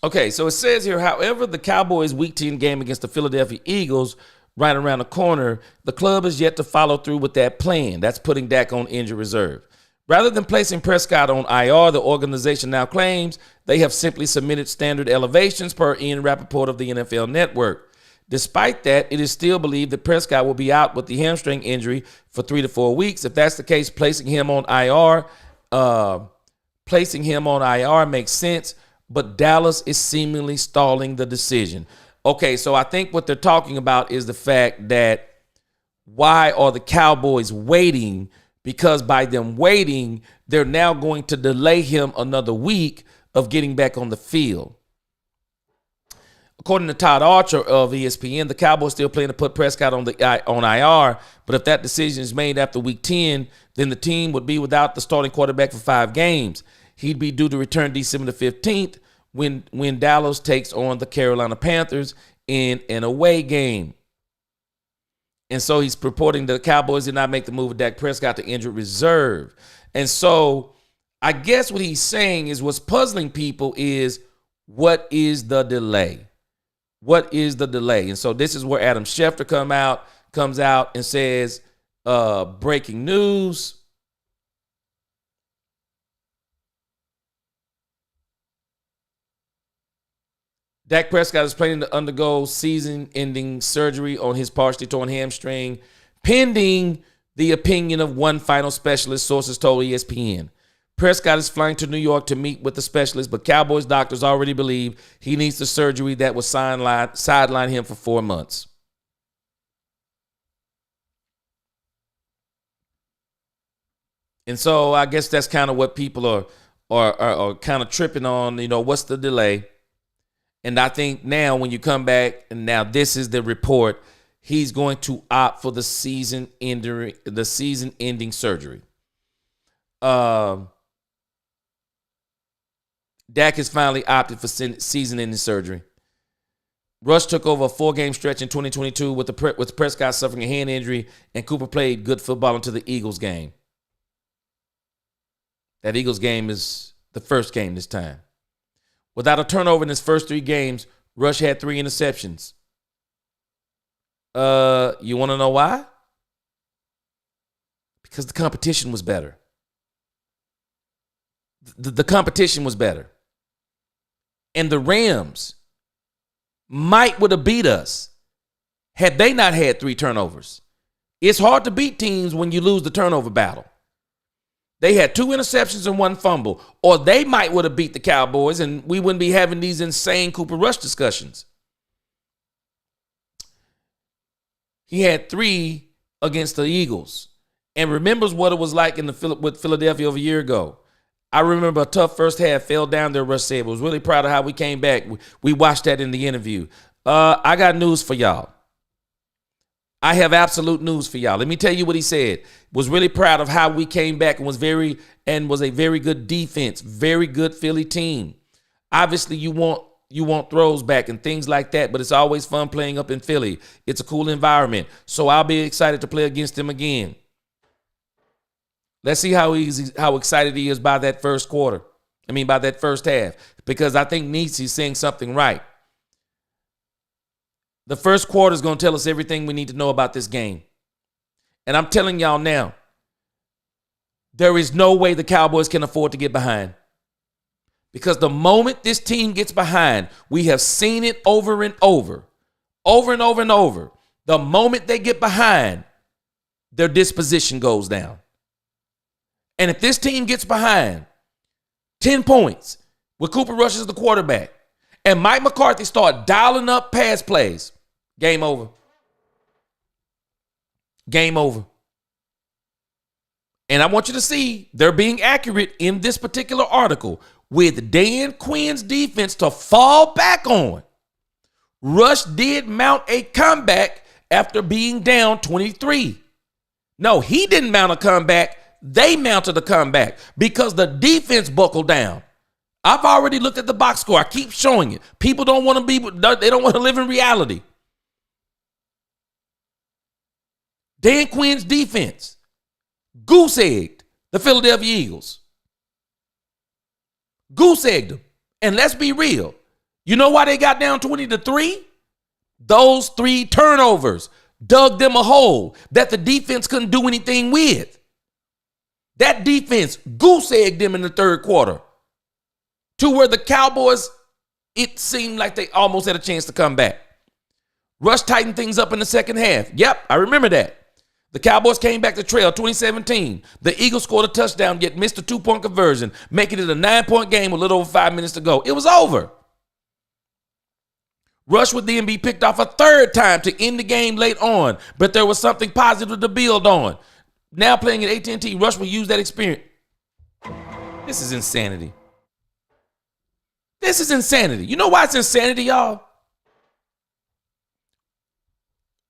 Speaker 1: Okay, so it says here, however, the Cowboys' Week 10 game against the Philadelphia Eagles right around the corner, the club is yet to follow through with that plan. That's putting Dak on injured reserve. Rather than placing Prescott on IR, the organization now claims they have simply submitted standard elevations per Ian Rappaport of the NFL Network. Despite that, it is still believed that Prescott will be out with the hamstring injury for 3 to 4 weeks. If that's the case, placing him on IR makes sense, but Dallas is seemingly stalling the decision. Okay, so I think what they're talking about is the fact that why are the Cowboys waiting? Because by them waiting, they're now going to delay him another week of getting back on the field. According to Todd Archer of ESPN, the Cowboys still plan to put Prescott on IR, but if that decision is made after week 10, then the team would be without the starting quarterback for 5 games. He'd be due to return December the 15th when Dallas takes on the Carolina Panthers in an away game. And so he's purporting that the Cowboys did not make the move with Dak Prescott to injured reserve. And so I guess what he's saying is what's puzzling people is what is the delay? What is the delay? And so this is where Adam Schefter comes out and says, breaking news. Dak Prescott is planning to undergo season-ending surgery on his partially torn hamstring, pending the opinion of one final specialist, sources told ESPN. Prescott is flying to New York to meet with the specialist, but Cowboys doctors already believe he needs the surgery that will sideline him for 4 months. And so I guess that's kind of what people are kind of tripping on. You know, what's the delay? And I think now when you come back, and now this is the report, he's going to opt for the season-ending surgery. Dak has finally opted for season-ending surgery. Rush took over a 4-game stretch in 2022 with Prescott suffering a hand injury, and Cooper played good football until the Eagles game. That Eagles game is the first game this time. Without a turnover in his first 3 games, Rush had 3 interceptions. You want to know why? Because the competition was better. The competition was better. And the Rams would have beat us had they not had 3 turnovers. It's hard to beat teams when you lose the turnover battle. They had 2 interceptions and 1 fumble, or they would have beat the Cowboys and we wouldn't be having these insane Cooper Rush discussions. He had 3 against the Eagles and remembers what it was like with Philadelphia over a year ago. I remember a tough first half, fell down there, Rush said. Was really proud of how we came back. We watched that in the interview. I got news for y'all. I have absolute news for y'all. Let me tell you what he said. Was really proud of how we came back and was a very good defense, very good Philly team. Obviously, you want throws back and things like that, but it's always fun playing up in Philly. It's a cool environment. So I'll be excited to play against them again. Let's see how excited he is by that first half. Because I think Nietzsche's saying something right. The first quarter is going to tell us everything we need to know about this game. And I'm telling y'all now, there is no way the Cowboys can afford to get behind. Because the moment this team gets behind, we have seen it over and over. The moment they get behind, their disposition goes down. And if this team gets behind 10 points with Cooper Rush as the quarterback and Mike McCarthy start dialing up pass plays, game over. Game over. And I want you to see they're being accurate in this particular article with Dan Quinn's defense to fall back on. Rush did mount a comeback after being down 23. No, he didn't mount a comeback. They mounted a comeback because the defense buckled down. I've already looked at the box score. I keep showing it. People don't want to live in reality. Dan Quinn's defense goose-egged the Philadelphia Eagles. Goose-egged them. And let's be real. You know why they got down 20-3? Those 3 turnovers dug them a hole that the defense couldn't do anything with. That defense goose-egged them in the third quarter to where the Cowboys, it seemed like they almost had a chance to come back. Rush tightened things up in the second half. Yep, I remember that. The Cowboys came back to trail 2017. The Eagles scored a touchdown, yet missed a 2-point conversion, making it a 9-point game with a little over 5 minutes to go. It was over. Rush would then be picked off a third time to end the game late on, but there was something positive to build on. Now playing at AT&T, Rush will use that experience. This is insanity. This is insanity. You know why it's insanity, y'all?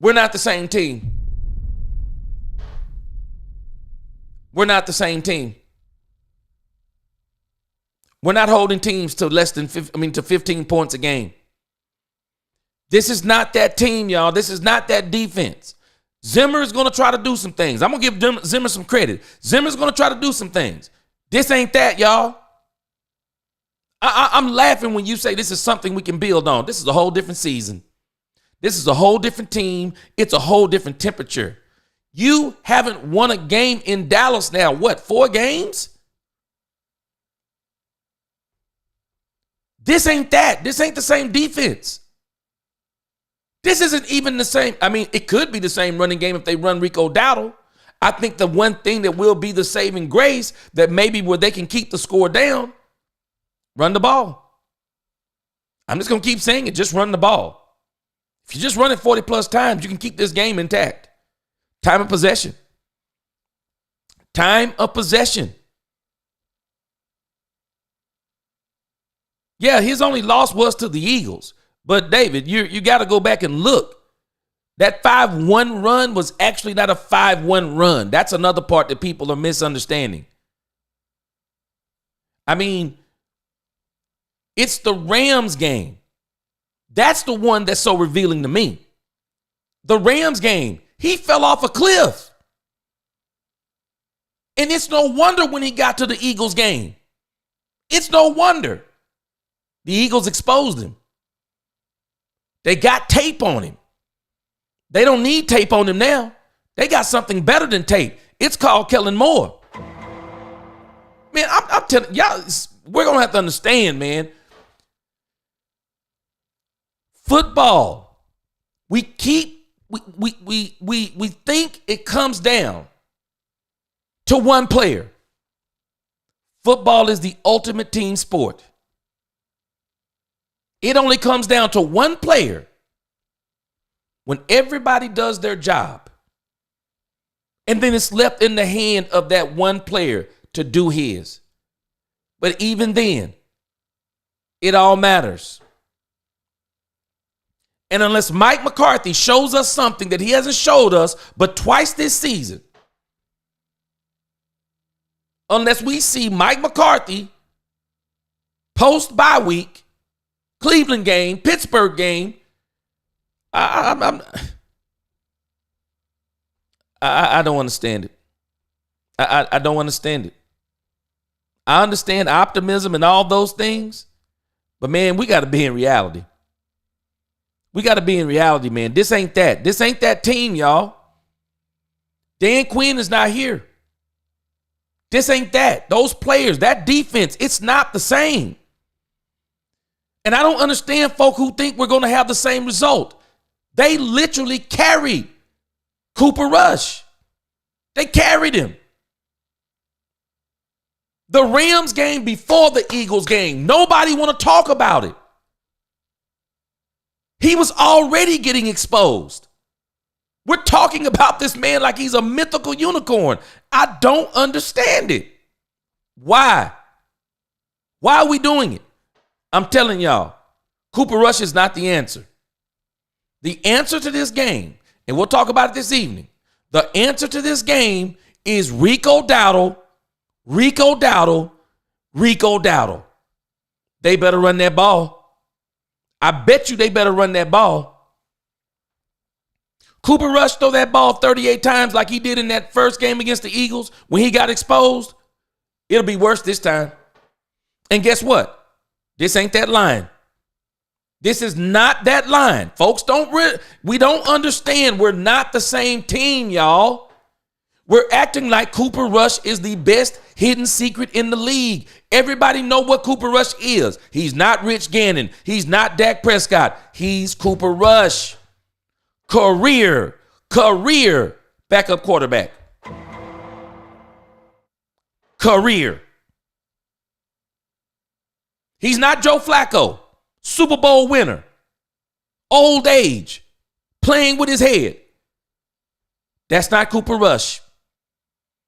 Speaker 1: We're not the same team. We're not the same team. We're not holding teams to to 15 points a game. This is not that team, y'all. This is not that defense. Zimmer is going to try to do some things. I'm going to give Zimmer some credit. Zimmer's going to try to do some things. This ain't that, y'all. I'm laughing when you say this is something we can build on. This is a whole different season. This is a whole different team. It's a whole different temperature. You haven't won a game in Dallas now, what, 4 games? This ain't that. This ain't the same defense. This isn't even the same. I mean, it could be the same running game if they run Rico Dowdle. I think the one thing that will be the saving grace that maybe where they can keep the score down, run the ball. I'm just going to keep saying it. Just run the ball. If you just run it 40 plus times, you can keep this game intact. Time of possession. Time of possession. Yeah, his only loss was to the Eagles. But, David, you got to go back and look. That 5-1 run was actually not a 5-1 run. That's another part that people are misunderstanding. I mean, it's the Rams game. That's the one that's so revealing to me. The Rams game, he fell off a cliff. And it's no wonder when he got to the Eagles game. It's no wonder. The Eagles exposed him. They got tape on him. They don't need tape on him now. They got something better than tape. It's called Kellen Moore. Man, I'm telling y'all, we're going to have to understand, man. Football, we think it comes down to one player. Football is the ultimate team sport. It only comes down to one player when everybody does their job. And then it's left in the hand of that one player to do his. But even then, it all matters. And unless Mike McCarthy shows us something that he hasn't showed us but twice this season, unless we see Mike McCarthy post-bye week, Cleveland game, Pittsburgh game, I don't understand it. I don't understand it. I understand optimism and all those things, but man, we got to be in reality. We got to be in reality, man. This ain't that. This ain't that team, y'all. Dan Quinn is not here. This ain't that. Those players, that defense, it's not the same. And I don't understand folk who think we're going to have the same result. They literally carried Cooper Rush. They carried him. The Rams game before the Eagles game, nobody want to talk about it. He was already getting exposed. We're talking about this man like he's a mythical unicorn. I don't understand it. Why? Why are we doing it? I'm telling y'all, Cooper Rush is not the answer. The answer to this game, and we'll talk about it this evening, the answer to this game is Rico Dowdle. Rico Dowdle. They better run that ball. I bet you they better run that ball. Cooper Rush throw that ball 38 times like he did in that first game against the Eagles when he got exposed. It'll be worse this time. And guess what? This ain't that line. This is not that line. Folks, we don't understand. We're not the same team, y'all. We're acting like Cooper Rush is the best hidden secret in the league. Everybody know what Cooper Rush is. He's not Rich Gannon. He's not Dak Prescott. He's Cooper Rush. Career backup quarterback. Career. He's not Joe Flacco, Super Bowl winner, old age, playing with his head. That's not Cooper Rush.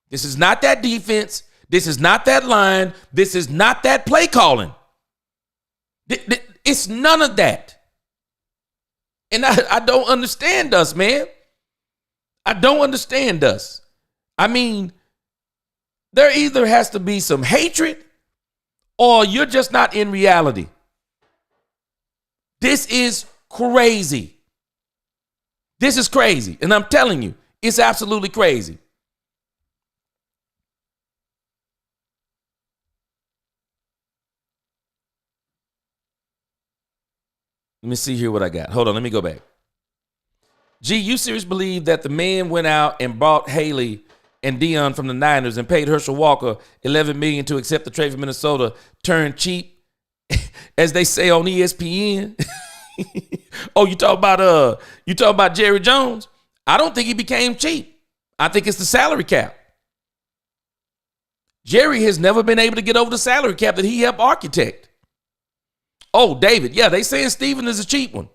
Speaker 1: This is not that defense. This is not that line. This is not that play calling. It's none of that. And I don't understand us, man. I don't understand us. I mean, there either has to be some hatred or you're just not in reality. This is crazy. This is crazy. And I'm telling you, it's absolutely crazy. Let me see here what I got. Hold on, let me go back. G, you seriously believe that the man went out and bought Haley and Dion from the Niners and paid Herschel Walker $11 million to accept the trade from Minnesota, turned cheap, as they say on ESPN? Oh, you talk about Jerry Jones? I don't think he became cheap. I think it's the salary cap. Jerry has never been able to get over the salary cap that he helped architect. Oh, David, yeah, they saying Steven is a cheap one.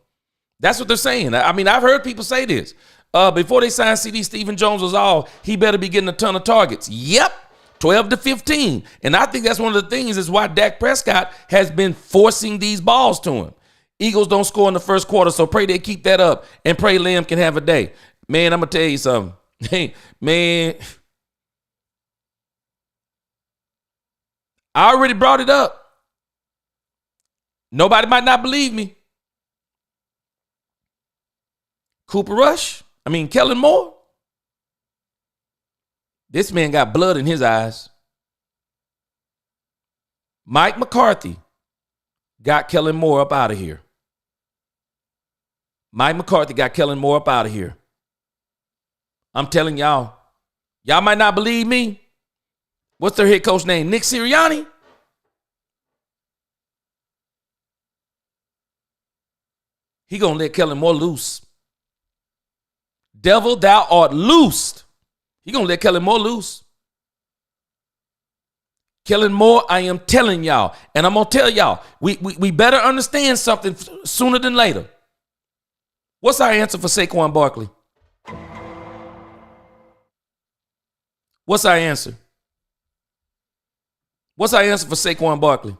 Speaker 1: That's what they're saying. I mean, I've heard people say this. Before they signed CD, Stephen Jones was all, he better be getting a ton of targets. Yep, 12 to 15. And I think that's one of the things is why Dak Prescott has been forcing these balls to him. Eagles don't score in the first quarter, so pray they keep that up and pray Lamb can have a day. Man, I'm going to tell you something. Hey, man, I already brought it up. Nobody might not believe me. Kellen Moore. This man got blood in his eyes. Mike McCarthy got Kellen Moore up out of here. Mike McCarthy got Kellen Moore up out of here. I'm telling y'all. Y'all might not believe me. What's their head coach name? Nick Sirianni? He gonna let Kellen Moore loose. Devil, thou art loosed. He gonna let Kellen Moore loose. Kellen Moore, I am telling y'all, and I'm gonna tell y'all, we better understand something sooner than later. What's our answer for Saquon Barkley? What's our answer? What's our answer for Saquon Barkley?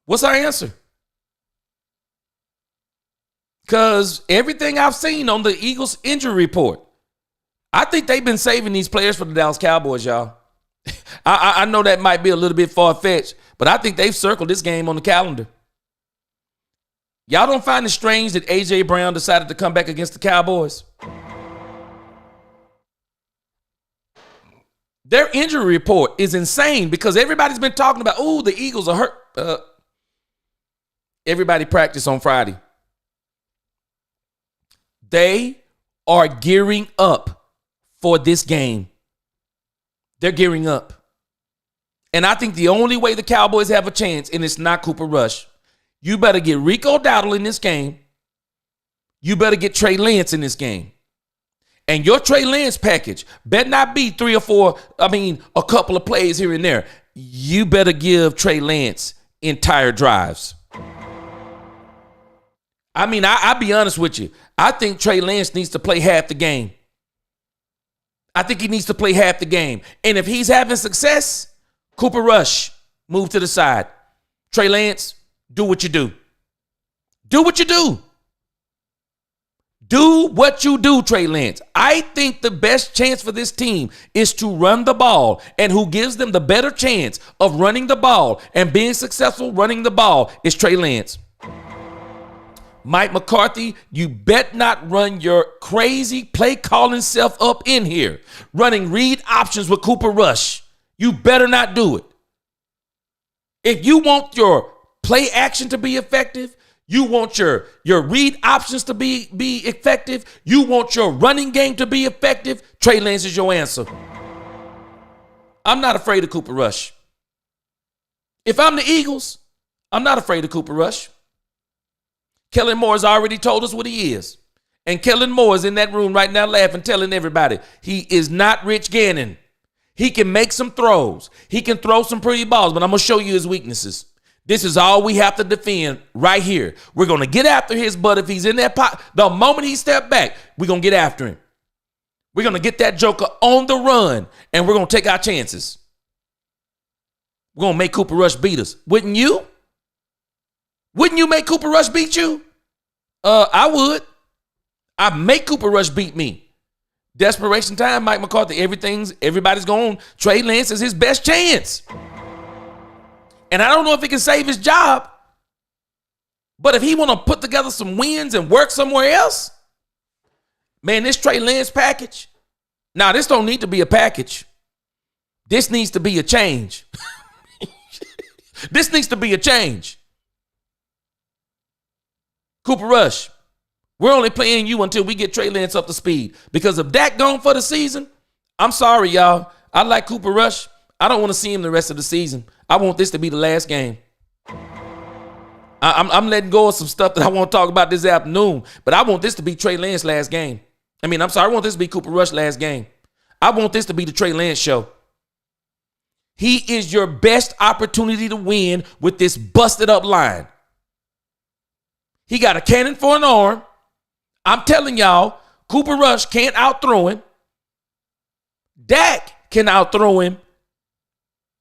Speaker 1: What's our answer? Because everything I've seen on the Eagles injury report, I think they've been saving these players for the Dallas Cowboys, y'all. I know that might be a little bit far-fetched, but I think they've circled this game on the calendar. Y'all don't find it strange that A.J. Brown decided to come back against the Cowboys? Their injury report is insane because everybody's been talking about, oh, the Eagles are hurt. Everybody practiced on Friday. They are gearing up for this game. They're gearing up. And I think the only way the Cowboys have a chance, and it's not Cooper Rush, you better get Rico Dowdle in this game. You better get Trey Lance in this game. And your Trey Lance package better not be a couple of plays here and there. You better give Trey Lance entire drives. I'll be honest with you. I think Trey Lance needs to play half the game. I think he needs to play half the game. And if he's having success, Cooper Rush, move to the side. Trey Lance, do what you do. Do what you do. Do what you do, Trey Lance. I think the best chance for this team is to run the ball. And who gives them the better chance of running the ball and being successful running the ball is Trey Lance. Mike McCarthy, you bet not run your crazy play calling self up in here, running read options with Cooper Rush. You better not do it. If you want your play action to be effective, You want your read options to be effective. You want your running game to be effective. Trey Lance is your answer. I'm not afraid of Cooper Rush. If I'm the Eagles, I'm not afraid of Cooper Rush. Kellen Moore has already told us what he is. And Kellen Moore is in that room right now laughing, telling everybody he is not Rich Gannon. He can make some throws. He can throw some pretty balls, but I'm going to show you his weaknesses. This is all we have to defend right here. We're going to get after his butt if he's in that pot. The moment he steps back, we're going to get after him. We're going to get that joker on the run, and we're going to take our chances. We're going to make Cooper Rush beat us. Wouldn't you? Wouldn't you make Cooper Rush beat you? I would. I'd make Cooper Rush beat me. Desperation time, Mike McCarthy. Everybody's going. Trey Lance is his best chance. And I don't know if he can save his job. But if he want to put together some wins and work somewhere else, man, this Trey Lance package. Now, this don't need to be a package. This needs to be a change. This needs to be a change. Cooper Rush, we're only playing you until we get Trey Lance up to speed. Because if Dak gone for the season, I'm sorry, y'all. I like Cooper Rush. I don't want to see him the rest of the season. I want this to be the last game. I'm letting go of some stuff that I want to talk about this afternoon, but I want this to be Trey Lance's last game. I want this to be Cooper Rush's last game. I want this to be the Trey Lance show. He is your best opportunity to win with this busted up line. He got a cannon for an arm. I'm telling y'all, Cooper Rush can't outthrow him. Dak can outthrow him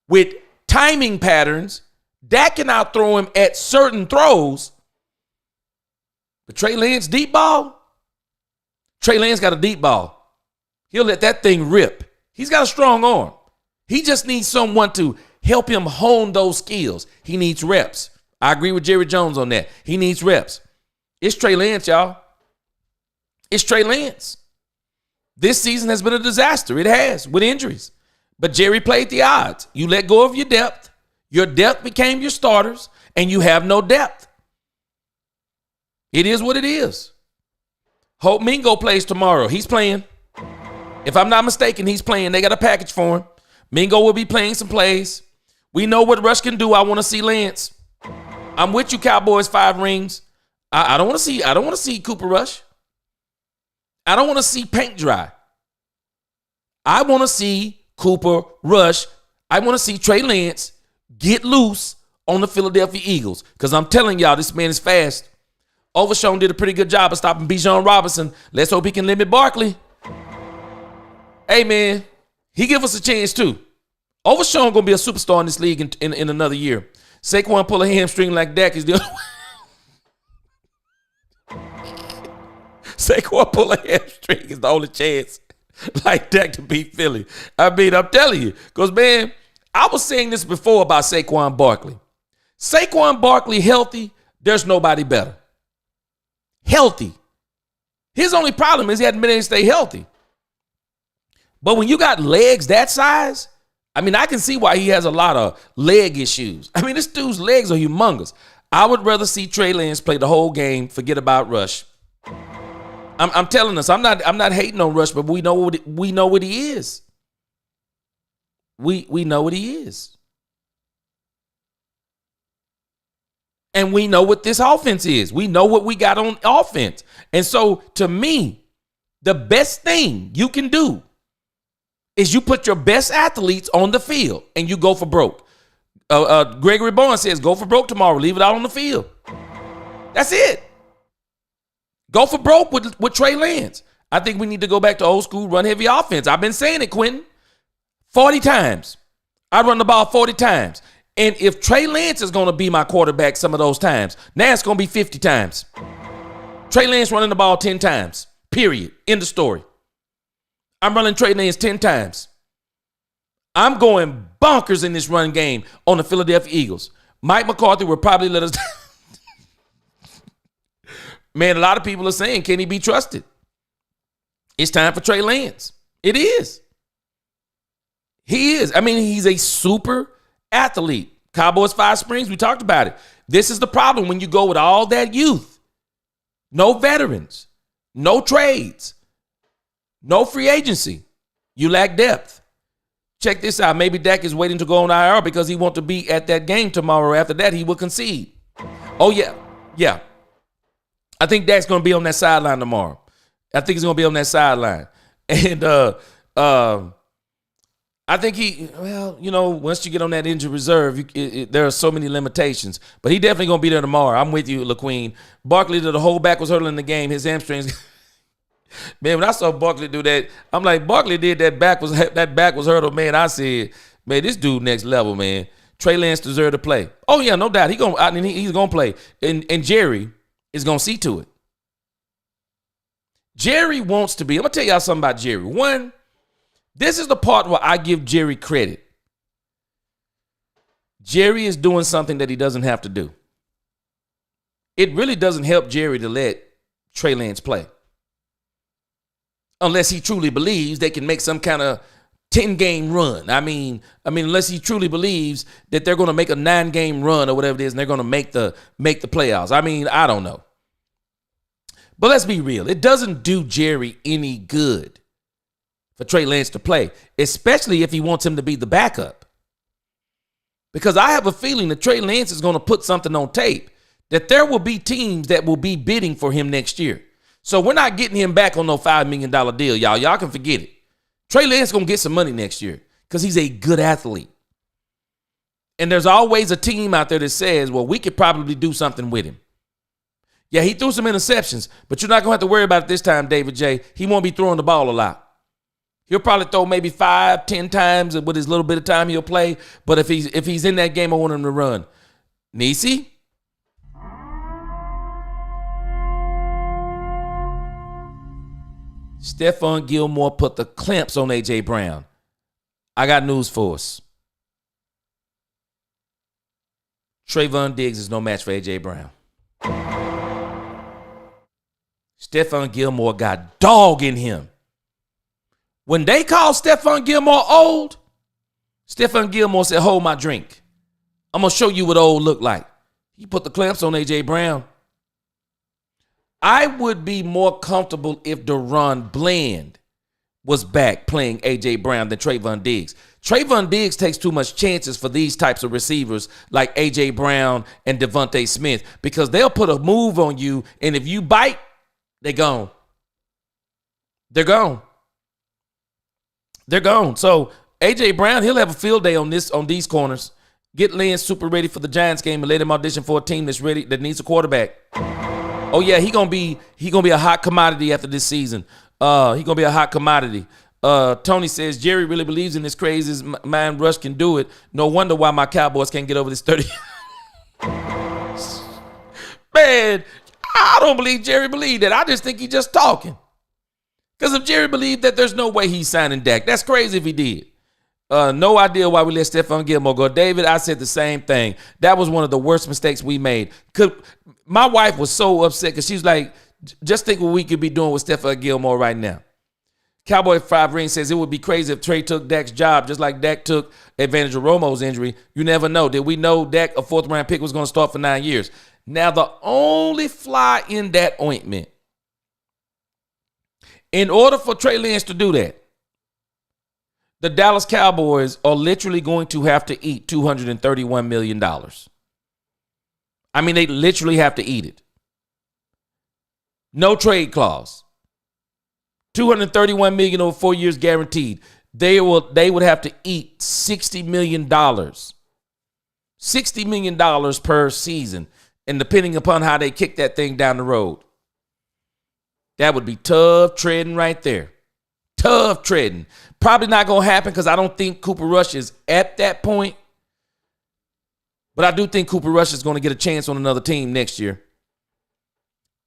Speaker 1: with timing patterns. Dak can outthrow him at certain throws. But Trey Lance, deep ball? Trey Lance got a deep ball. He'll let that thing rip. He's got a strong arm. He just needs someone to help him hone those skills. He needs reps. I agree with Jerry Jones on that. He needs reps. It's Trey Lance, y'all. It's Trey Lance. This season has been a disaster. It has, with injuries. But Jerry played the odds. You let go of your depth. Your depth became your starters, and you have no depth. It is what it is. Hope Mingo plays tomorrow. He's playing. If I'm not mistaken, he's playing. They got a package for him. Mingo will be playing some plays. We know what Rush can do. I want to see Lance. I'm with you, Cowboys 5 rings. I don't want to see Cooper Rush. I don't want to see paint dry. I want to see Cooper Rush. I want to see Trey Lance get loose on the Philadelphia Eagles. Because I'm telling y'all, this man is fast. Overshown did a pretty good job of stopping Bijan Robinson. Let's hope he can limit Barkley. Hey, man, he give us a chance too. Overshown going to be a superstar in this league in another year. Saquon pull a hamstring like Dak is the other way. Saquon pull a hamstring is the only chance like Dak to beat Philly. I'm telling you. Because, man, I was saying this before about Saquon Barkley. Saquon Barkley healthy, there's nobody better. Healthy. His only problem is he hadn't been able to stay healthy. But when you got legs that size, I can see why he has a lot of leg issues. This dude's legs are humongous. I would rather see Trey Lance play the whole game, forget about Rush. I'm telling us, I'm not hating on Rush, but we know what he is. We know what he is. And we know what this offense is. We know what we got on offense. And so, to me, the best thing you can do is you put your best athletes on the field and you go for broke. Gregory Barnes says, go for broke tomorrow. Leave it out on the field. That's it. Go for broke with Trey Lance. I think we need to go back to old school run-heavy offense. I've been saying it, Quentin, 40 times. I run the ball 40 times. And if Trey Lance is going to be my quarterback some of those times, now it's going to be 50 times. Trey Lance running the ball 10 times, period. End of story. I'm running Trey Lance 10 times. I'm going bonkers in this run game on the Philadelphia Eagles. Mike McCarthy will probably let us Man, a lot of people are saying, can he be trusted? It's time for Trey Lance. It is. He is. He's a super athlete. Cowboys 5 Springs, we talked about it. This is the problem when you go with all that youth. No veterans, no trades, no free agency. You lack depth. Check this out. Maybe Dak is waiting to go on IR because he wants to be at that game tomorrow. After that, he will concede. Oh, yeah. Yeah. I think Dak's going to be on that sideline tomorrow. I think he's going to be on that sideline. And I think once you get on that injured reserve, there are so many limitations. But he definitely going to be there tomorrow. I'm with you, LaQueen. Barkley, the whole back was hurting in the game. His hamstrings. Man, when I saw Barkley do that, I'm like, Barkley did that back was hurdle, man. I said, man, this dude next level, man. Trey Lance deserved to play. Oh, yeah, no doubt. He's going to play. And Jerry is going to see to it. Jerry wants to be. I'm going to tell y'all something about Jerry. One, this is the part where I give Jerry credit. Jerry is doing something that he doesn't have to do. It really doesn't help Jerry to let Trey Lance play. Unless he truly believes they can make some kind of 10-game run. I mean, unless he truly believes that they're going to make a 9-game run or whatever it is, and they're going to make the playoffs. I mean, I don't know. But let's be real. It doesn't do Jerry any good for Trey Lance to play, especially if he wants him to be the backup. Because I have a feeling that Trey Lance is going to put something on tape that there will be teams that will be bidding for him next year. So we're not getting him back on no $5 million deal, y'all. Y'all can forget it. Trey Lance going to get some money next year because he's a good athlete. And there's always a team out there that says, well, we could probably do something with him. Yeah, he threw some interceptions, but you're not going to have to worry about it this time, David J. He won't be throwing the ball a lot. He'll probably throw maybe 5-10 times with his little bit of time he'll play. But if he's in that game, I want him to run. Nisi? Stephon Gilmore put the clamps on A.J. Brown. I got news for us. Trayvon Diggs is no match for A.J. Brown. Stephon Gilmore got dog in him. When they called Stephon Gilmore old, Stephon Gilmore said, hold my drink. I'm going to show you what old look like. He put the clamps on A.J. Brown. I would be more comfortable if Deron Bland was back playing A.J. Brown than Trayvon Diggs. Trayvon Diggs takes too much chances for these types of receivers like A.J. Brown and Devontae Smith because they'll put a move on you, and if you bite, they're gone. They're gone. They're gone. So A.J. Brown, he'll have a field day on these corners. Get Lance super ready for the Giants game and let him audition for a team that's ready, that needs a quarterback. Oh yeah, he gonna be a hot commodity after this season. He gonna be a hot commodity. Tony says Jerry really believes in this crazy mind. Rush can do it. No wonder why my Cowboys can't get over this 30. Man, I don't believe Jerry believed that. I just think he's just talking. Because if Jerry believed that, there's no way he's signing Dak. That's crazy if he did. No idea why we let Stephon Gilmore go. David, I said the same thing. That was one of the worst mistakes we made. My wife was so upset because she's like, just think what we could be doing with Stephon Gilmore right now. Cowboy 5 Ring says it would be crazy if Trey took Dak's job just like Dak took advantage of Romo's injury. You never know. Did we know Dak, a 4th-round pick, was going to start for 9 years? Now, the only fly in that ointment, in order for Trey Lance to do that, the Dallas Cowboys are literally going to have to eat $231 million. I mean, they literally have to eat it. No trade clause. $231 million over 4 years guaranteed. They would have to eat $60 million. $60 million per season. And depending upon how they kick that thing down the road. That would be tough treading right there. Tough treading. Probably not going to happen because I don't think Cooper Rush is at that point. But I do think Cooper Rush is going to get a chance on another team next year.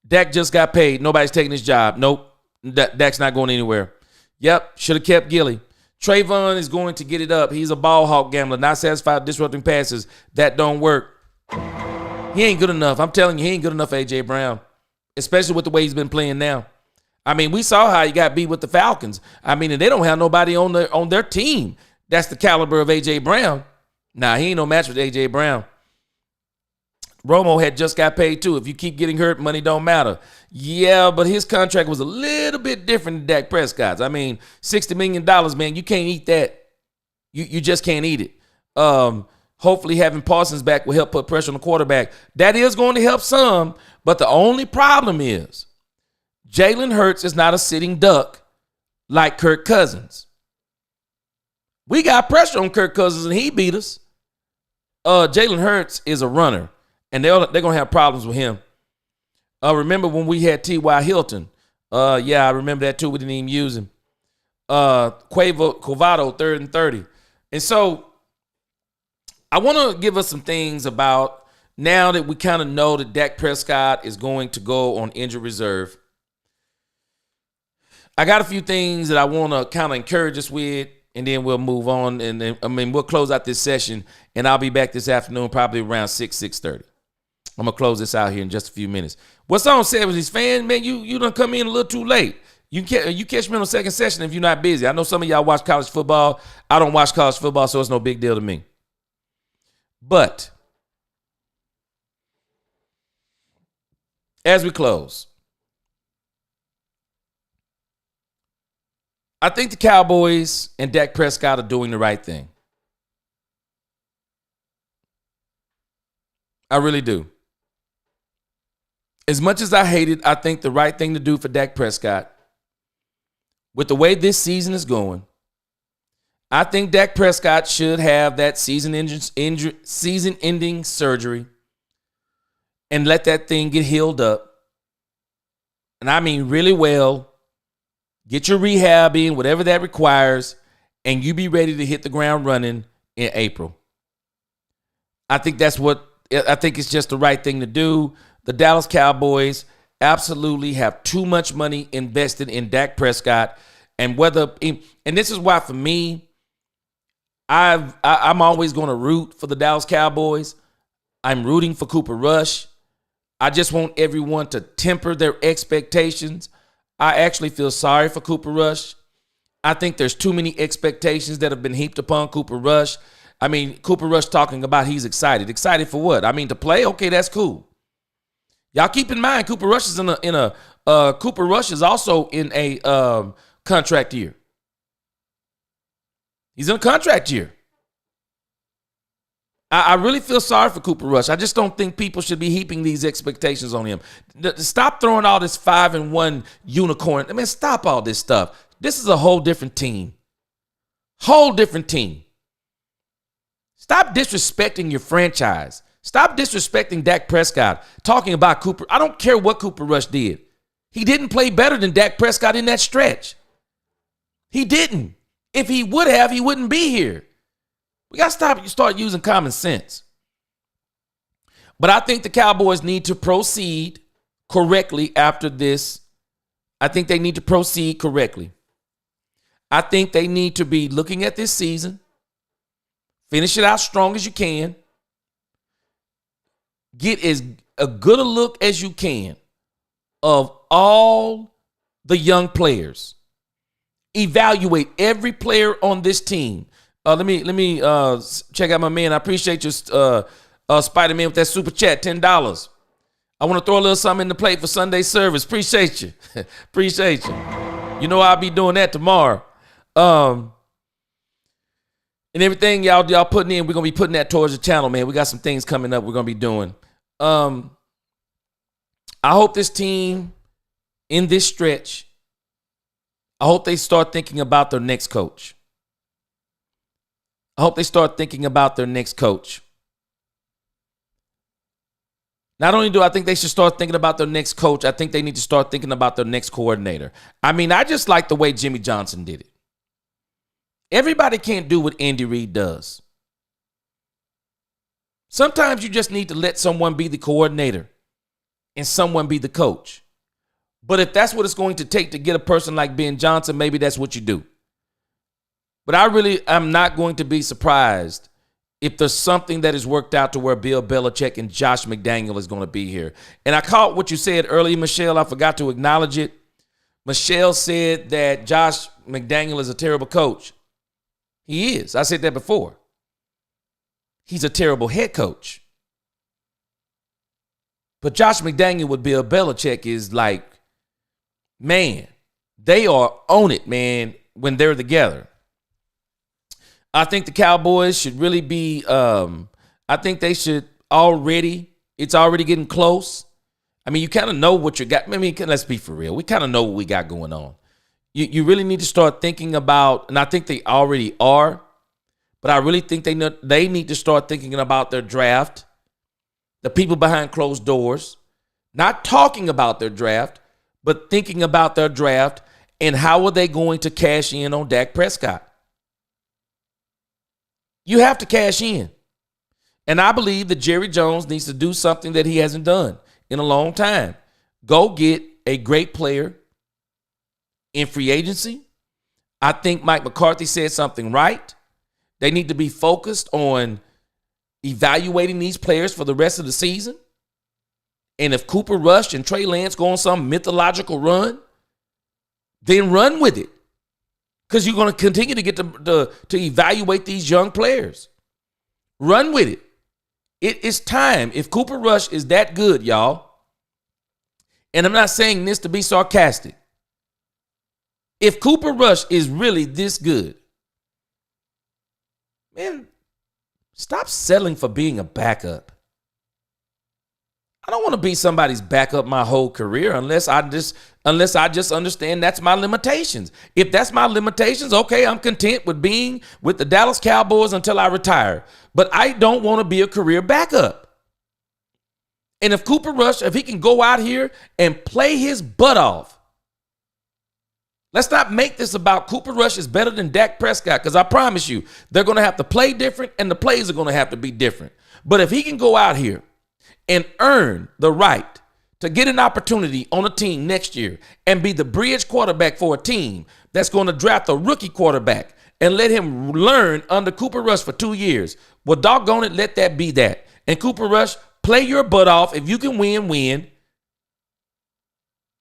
Speaker 1: Dak just got paid. Nobody's taking his job. Nope. Dak's not going anywhere. Yep. Should have kept Gilly. Trayvon is going to get it up. He's a ball hawk gambler. Not satisfied disrupting passes. That don't work. He ain't good enough. I'm telling you, he ain't good enough for A.J. Brown. Especially with the way he's been playing now. I mean, we saw how he got beat with the Falcons. I mean, and they don't have nobody on their team that's the caliber of A.J. Brown. Nah, he ain't no match with A.J. Brown. Romo had just got paid too. If you keep getting hurt, money don't matter. Yeah, but his contract was a little bit different than Dak Prescott's. I mean, $60 million, man, you can't eat that. You just can't eat it. Hopefully having Parsons back will help put pressure on the quarterback. That is going to help some, but the only problem is Jalen Hurts is not a sitting duck like Kirk Cousins. We got pressure on Kirk Cousins and he beat us. Jalen Hurts is a runner. And they're going to have problems with him. Remember when we had T.Y. Hilton? Yeah, I remember that too. We didn't even use him. Quavado, 3rd and 30. And so I want to give us some things about now that we kind of know that Dak Prescott is going to go on injured reserve. I got a few things that I want to kind of encourage us with, and then we'll move on. And then, we'll close out this session, and I'll be back this afternoon probably around 6:30. I'm going to close this out here in just a few minutes. What's on, 70s fan? Man, you done come in a little too late. You catch me on the second session if you're not busy. I know some of y'all watch college football. I don't watch college football, so it's no big deal to me. But as we close, I think the Cowboys and Dak Prescott are doing the right thing. I really do. As much as I hate it, I think the right thing to do for Dak Prescott, with the way this season is going, I think Dak Prescott should have that season-ending surgery and let that thing get healed up. And I mean really well. Get your rehab in, whatever that requires, and you be ready to hit the ground running in April. I think it's just the right thing to do. The Dallas Cowboys absolutely have too much money invested in Dak Prescott. And this is why for me, I'm always going to root for the Dallas Cowboys. I'm rooting for Cooper Rush. I just want everyone to temper their expectations. I actually feel sorry for Cooper Rush. I think there's too many expectations that have been heaped upon Cooper Rush. I mean, Cooper Rush talking about he's excited. Excited for what? I mean, to play? Okay, that's cool. Y'all keep in mind, Cooper Rush is Cooper Rush is also in a contract year. He's in a contract year. I really feel sorry for Cooper Rush. I just don't think people should be heaping these expectations on him. Stop throwing all this 5-1 unicorn. I mean, stop all this stuff. This is a whole different team. Whole different team. Stop disrespecting your franchise. Stop disrespecting Dak Prescott. Talking about Cooper. I don't care what Cooper Rush did. He didn't play better than Dak Prescott in that stretch. He didn't. If he would have, he wouldn't be here. We got to start using common sense. But I think the Cowboys need to proceed correctly after this. I think they need to proceed correctly. I think they need to be looking at this season, finish it out strong as you can, get as a good a look as you can of all the young players. Evaluate every player on this team. Let me check out my man. I appreciate you, Spider-Man, with that super chat, $10. I want to throw a little something in the plate for Sunday service. Appreciate you. Appreciate you. You know I'll be doing that tomorrow. And everything y'all putting in, we're going to be putting that towards the channel, man. We got some things coming up we're going to be doing. I hope this team in this stretch, I hope they start thinking about their next coach. I hope they start thinking about their next coach. Not only do I think they should start thinking about their next coach, I think they need to start thinking about their next coordinator. I mean, I just like the way Jimmy Johnson did it. Everybody can't do what Andy Reid does. Sometimes you just need to let someone be the coordinator and someone be the coach. But if that's what it's going to take to get a person like Ben Johnson, maybe that's what you do. But I'm not going to be surprised if there's something that is worked out to where Bill Belichick and Josh McDaniel is going to be here. And I caught what you said earlier, Michelle. I forgot to acknowledge it. Michelle said that Josh McDaniel is a terrible coach. He is. I said that before. he's a terrible head coach. But Josh McDaniel with Bill Belichick is like, man, they are on it, man, when they're together. I think the Cowboys should really be, I think they should it's already getting close. I mean, you kind of know what you got. I mean, let's be for real. We kind of know what we got going on. You really need to start thinking about, and I think they already are, but I really think they need to start thinking about their draft, the people behind closed doors, not talking about their draft, but thinking about their draft and how are they going to cash in on Dak Prescott. You have to cash in. And I believe that Jerry Jones needs to do something that he hasn't done in a long time. Go get a great player in free agency. I think Mike McCarthy said something right. They need to be focused on evaluating these players for the rest of the season. And if Cooper Rush and Trey Lance go on some mythological run, then run with it. Because you're going to continue to get to evaluate these young players. Run with it. It is time. If Cooper Rush is that good, y'all, and I'm not saying this to be sarcastic, if Cooper Rush is really this good, man, stop settling for being a backup. I don't want to be somebody's backup my whole career unless I just understand that's my limitations. If that's my limitations, okay, I'm content with being with the Dallas Cowboys until I retire. But I don't want to be a career backup. And if Cooper Rush, if he can go out here and play his butt off, let's not make this about Cooper Rush is better than Dak Prescott, because I promise you, they're going to have to play different and the plays are going to have to be different. But if he can go out here and earn the right to get an opportunity on a team next year and be the bridge quarterback for a team that's going to draft a rookie quarterback and let him learn under Cooper Rush for 2 years, well, doggone it, let that be that. And Cooper Rush, play your butt off. If you can win, win.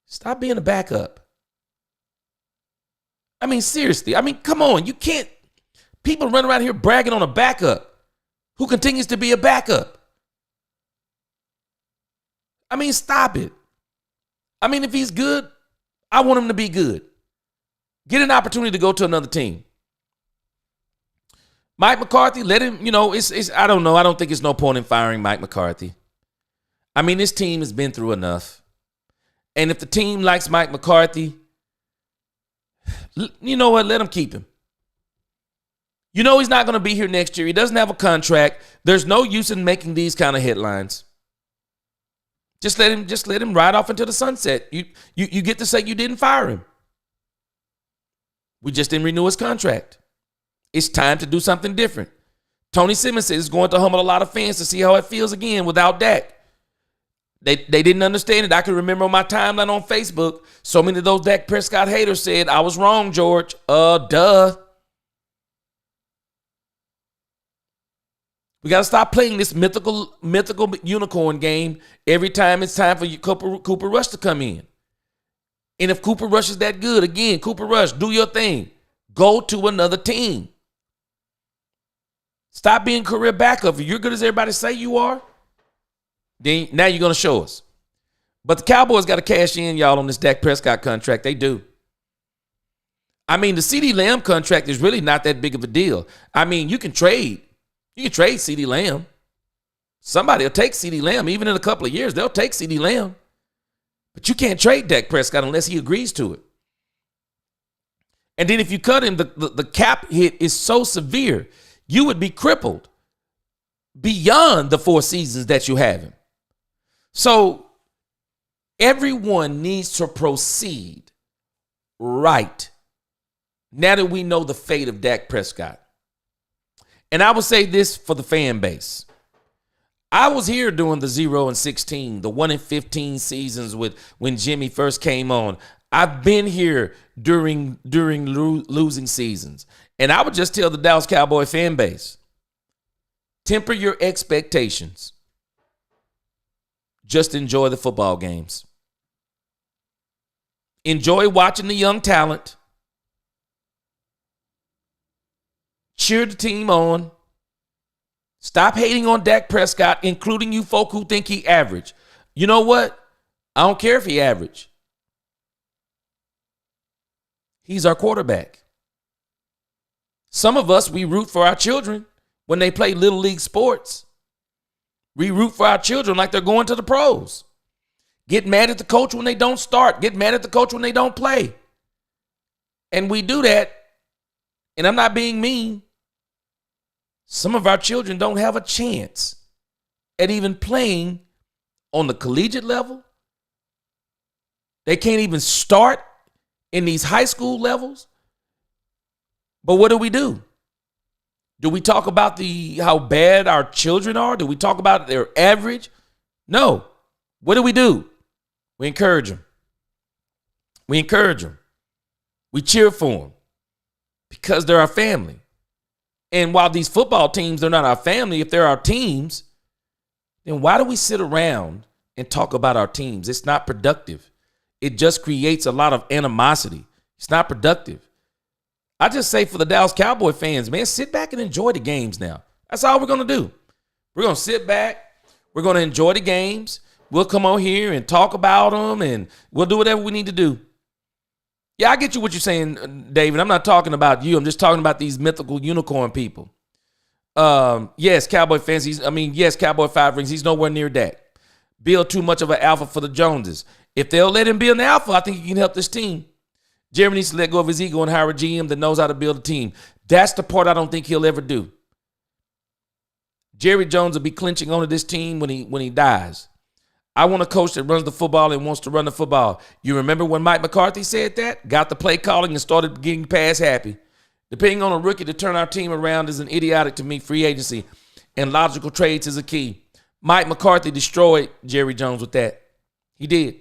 Speaker 1: Stop being a backup. I mean, seriously. I mean, come on. You can't. People run around here bragging on a backup who continues to be a backup. I mean, stop it. I mean, if he's good, I want him to be good. Get an opportunity to go to another team. Mike McCarthy, let him, I don't know. I don't think it's no point in firing Mike McCarthy. I mean, this team has been through enough. And if the team likes Mike McCarthy, you know what? Let him keep him. You know he's not going to be here next year. He doesn't have a contract. There's no use in making these kind of headlines. Just let him ride off into the sunset. You get to say you didn't fire him. We just didn't renew his contract. It's time to do something different. Tony Simmons says it's going to humble a lot of fans to see how it feels again without Dak. They didn't understand it. I can remember on my timeline on Facebook, so many of those Dak Prescott haters said, I was wrong, George. Duh. We got to stop playing this mythical unicorn game every time it's time for Cooper Rush to come in. And if Cooper Rush is that good, again, Cooper Rush, do your thing. Go to another team. Stop being career backup. If you're good as everybody say you are, then now you're going to show us. But the Cowboys got to cash in, y'all, on this Dak Prescott contract. They do. I mean, the CeeDee Lamb contract is really not that big of a deal. I mean, you can trade. You can trade CeeDee Lamb. Somebody will take CeeDee Lamb. Even in a couple of years, they'll take CeeDee Lamb. But you can't trade Dak Prescott unless he agrees to it. And then if you cut him, the cap hit is so severe, you would be crippled beyond the 4 seasons that you have him. So everyone needs to proceed right now that we know the fate of Dak Prescott. And I will say this for the fan base. I was here during the 0-16, the 1-15 seasons when Jimmy first came on. I've been here during losing seasons. And I would just tell the Dallas Cowboy fan base, temper your expectations. Just enjoy the football games. Enjoy watching the young talent. Cheer the team on. Stop hating on Dak Prescott, including you folk who think he average. You know what? I don't care if he average. He's our quarterback. Some of us, we root for our children when they play little league sports. We root for our children like they're going to the pros. Get mad at the coach when they don't start. Get mad at the coach when they don't play. And we do that, and I'm not being mean. Some of our children don't have a chance at even playing on the collegiate level. They can't even start in these high school levels. But what do? Do we talk about how bad our children are? Do we talk about their average? No. What do? We encourage them. We cheer for them because they're our family. And while these football teams, they're not our family, if they're our teams, then why do we sit around and talk about our teams? It's not productive. It just creates a lot of animosity. It's not productive. I just say for the Dallas Cowboy fans, man, sit back and enjoy the games now. That's all we're going to do. We're going to sit back. We're going to enjoy the games. We'll come on here and talk about them, and we'll do whatever we need to do. Yeah, I get you what you're saying, David. I'm not talking about you. I'm just talking about these mythical unicorn people. Yes, Cowboy fans. Yes, Cowboy 5 rings. He's nowhere near that. Bill too much of an alpha for the Joneses. If they'll let him be an alpha, I think he can help this team. Jeremy needs to let go of his ego and hire a GM that knows how to build a team. That's the part I don't think he'll ever do. Jerry Jones will be clinching onto this team when he dies. I want a coach that runs the football and wants to run the football. You remember when Mike McCarthy said that? Got the play calling and started getting pass happy. Depending on a rookie to turn our team around is an idiotic to me. Free agency and logical trades is a key. Mike McCarthy destroyed Jerry Jones with that. He did.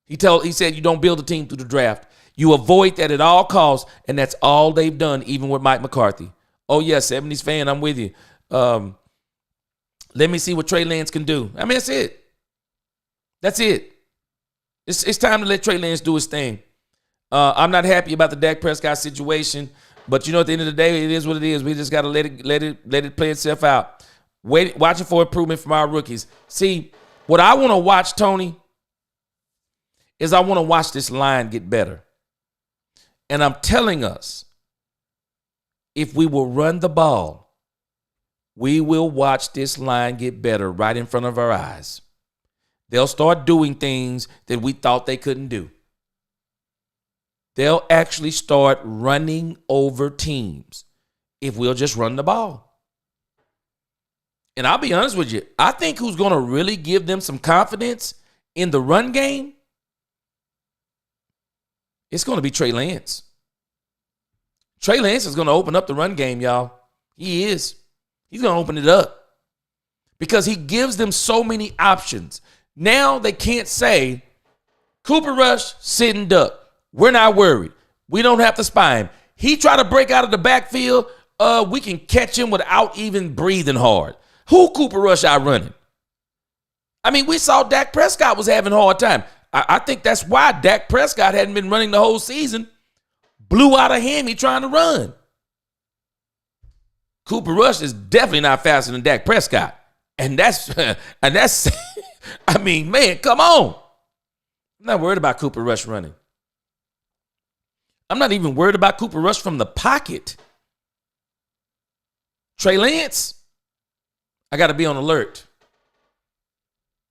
Speaker 1: He said you don't build a team through the draft. You avoid that at all costs, and that's all they've done, even with Mike McCarthy. Oh, yeah, 70s fan, I'm with you. Let me see what Trey Lance can do. I mean, that's it. That's it. It's time to let Trey Lance do his thing. I'm not happy about the Dak Prescott situation, but at the end of the day, it is what it is. We just got to let it play itself out. Watching for improvement from our rookies. See, what I want to watch, Tony, is I want to watch this line get better. And I'm telling us, if we will run the ball, we will watch this line get better right in front of our eyes. They'll start doing things that we thought they couldn't do. They'll actually start running over teams if we'll just run the ball. And I'll be honest with you, I think who's going to really give them some confidence in the run game, it's going to be Trey Lance. Trey Lance is going to open up the run game, y'all. He is. He's going to open it up because he gives them so many options. Now they can't say, Cooper Rush, sit and duck. We're not worried. We don't have to spy him. He try to break out of the backfield. We can catch him without even breathing hard. Who Cooper Rush out running? I mean, we saw Dak Prescott was having a hard time. I think that's why Dak Prescott hadn't been running the whole season. Blew out of him. He trying to run. Cooper Rush is definitely not faster than Dak Prescott. And that's I mean, man, come on. I'm not worried about Cooper Rush running. I'm not even worried about Cooper Rush from the pocket. Trey Lance, I got to be on alert.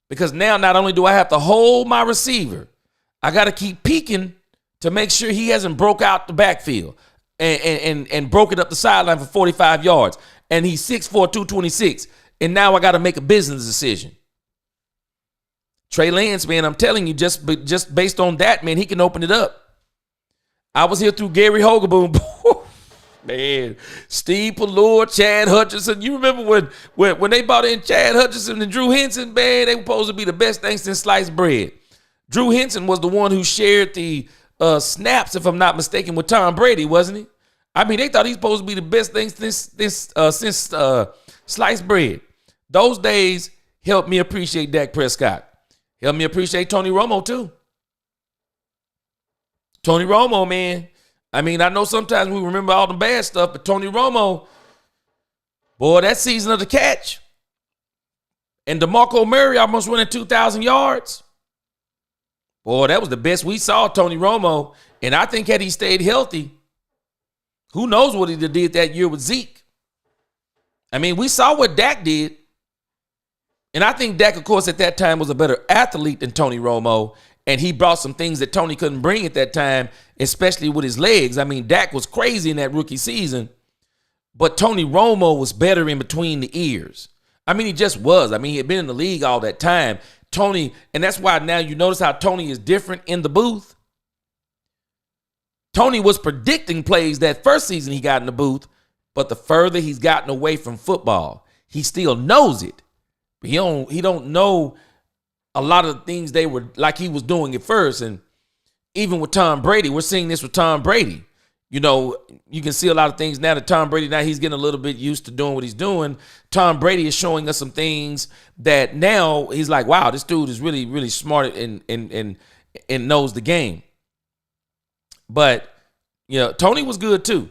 Speaker 1: Because now not only do I have to hold my receiver, I got to keep peeking to make sure he hasn't broke out the backfield and broken up the sideline for 45 yards. And he's 6'4", 226. And now I got to make a business decision. Trey Lance, man, I'm telling you, just based on that, man, he can open it up. I was here through Gary Hogaboom. Man, Steve Pallure, Chad Hutchinson. You remember when they brought in Chad Hutchinson and Drew Henson, man, they were supposed to be the best things since sliced bread. Drew Henson was the one who shared the snaps, if I'm not mistaken, with Tom Brady, wasn't he? I mean, they thought he was supposed to be the best things since sliced bread. Those days helped me appreciate Dak Prescott. Helped me appreciate Tony Romo, too. Tony Romo, man. I mean, I know sometimes we remember all the bad stuff, but Tony Romo, Boy, that season of the catch. And DeMarco Murray almost running 2,000 yards. Boy, that was the best we saw, Tony Romo. And I think had he stayed healthy, who knows what he did that year with Zeke. I mean, we saw what Dak did. And I think Dak, of course, at that time was a better athlete than Tony Romo. And he brought some things that Tony couldn't bring at that time, especially with his legs. I mean, Dak was crazy in that rookie season. But Tony Romo was better in between the ears. I mean, he just was. I mean, he had been in the league all that time. Tony, and that's why now you notice how Tony is different in the booth. Tony was predicting plays that first season he got in the booth, but the further he's gotten away from football, he still knows it. But he don't know a lot of the things they were like he was doing at first. And even with Tom Brady, we're seeing this with Tom Brady. You know, you can see a lot of things now that Tom Brady, now he's getting a little bit used to doing what he's doing. Tom Brady is showing us some things that now he's like, wow, this dude is really, really smart and knows the game. But, you know, Tony was good too.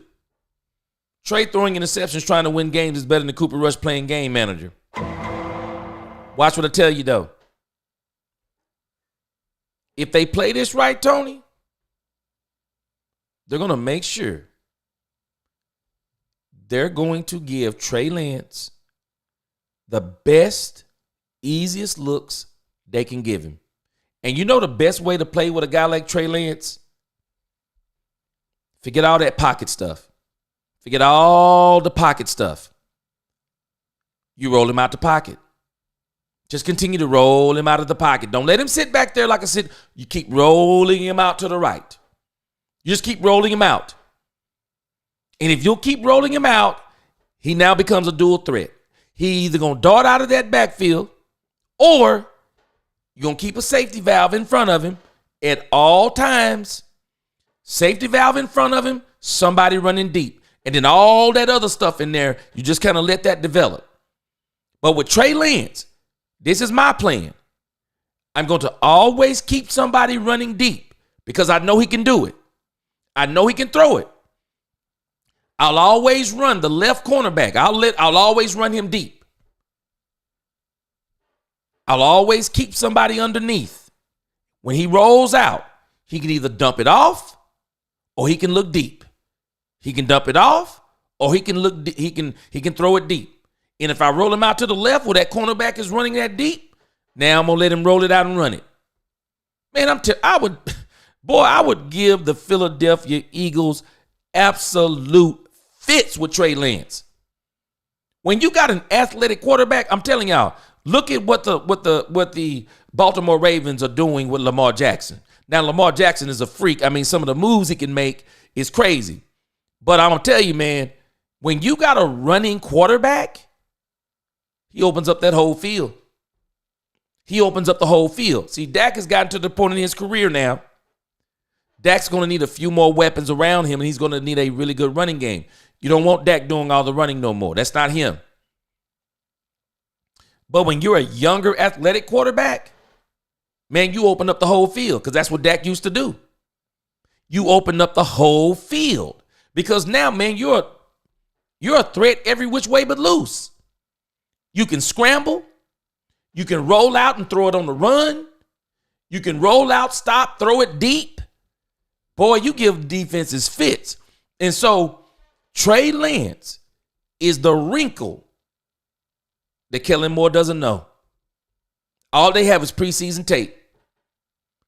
Speaker 1: Trey throwing interceptions trying to win games is better than Cooper Rush playing game manager. Watch what I tell you, though. If they play this right, Tony, they're going to make sure they're going to give Trey Lance the best, easiest looks they can give him. And you know the best way to play with a guy like Trey Lance? Forget all that pocket stuff. Forget all the pocket stuff. You roll him out the pocket. Just continue to roll him out of the pocket. Don't let him sit back there like I said. You keep rolling him out to the right. You just keep rolling him out. And if you'll keep rolling him out, he now becomes a dual threat. He either going to dart out of that backfield or you're going to keep a safety valve in front of him at all times. Safety valve in front of him, somebody running deep. And then all that other stuff in there, you just kind of let that develop. But with Trey Lance, this is my plan. I'm going to always keep somebody running deep because I know he can do it. I know he can throw it. I'll always run the left cornerback. I'll always run him deep. I'll always keep somebody underneath. When he rolls out, he can either dump it off or he can look deep. He can dump it off or he can throw it deep. And if I roll him out to the left where that cornerback is running that deep, now I'm going to let him roll it out and run it. Man, I would give the Philadelphia Eagles absolute fits with Trey Lance. When you got an athletic quarterback, I'm telling y'all, look at what the Baltimore Ravens are doing with Lamar Jackson. Now, Lamar Jackson is a freak. I mean, some of the moves he can make is crazy. But I'm going to tell you, man, when you got a running quarterback, he opens up that whole field. He opens up the whole field. See, Dak has gotten to the point in his career now. Dak's going to need a few more weapons around him, and he's going to need a really good running game. You don't want Dak doing all the running no more. That's not him. But when you're a younger athletic quarterback, man, you open up the whole field because that's what Dak used to do. You open up the whole field because now, man, you're a threat every which way but loose. You can scramble. You can roll out and throw it on the run. You can roll out, stop, throw it deep. Boy, you give defenses fits. And so Trey Lance is the wrinkle that Kellen Moore doesn't know. All they have is preseason tape.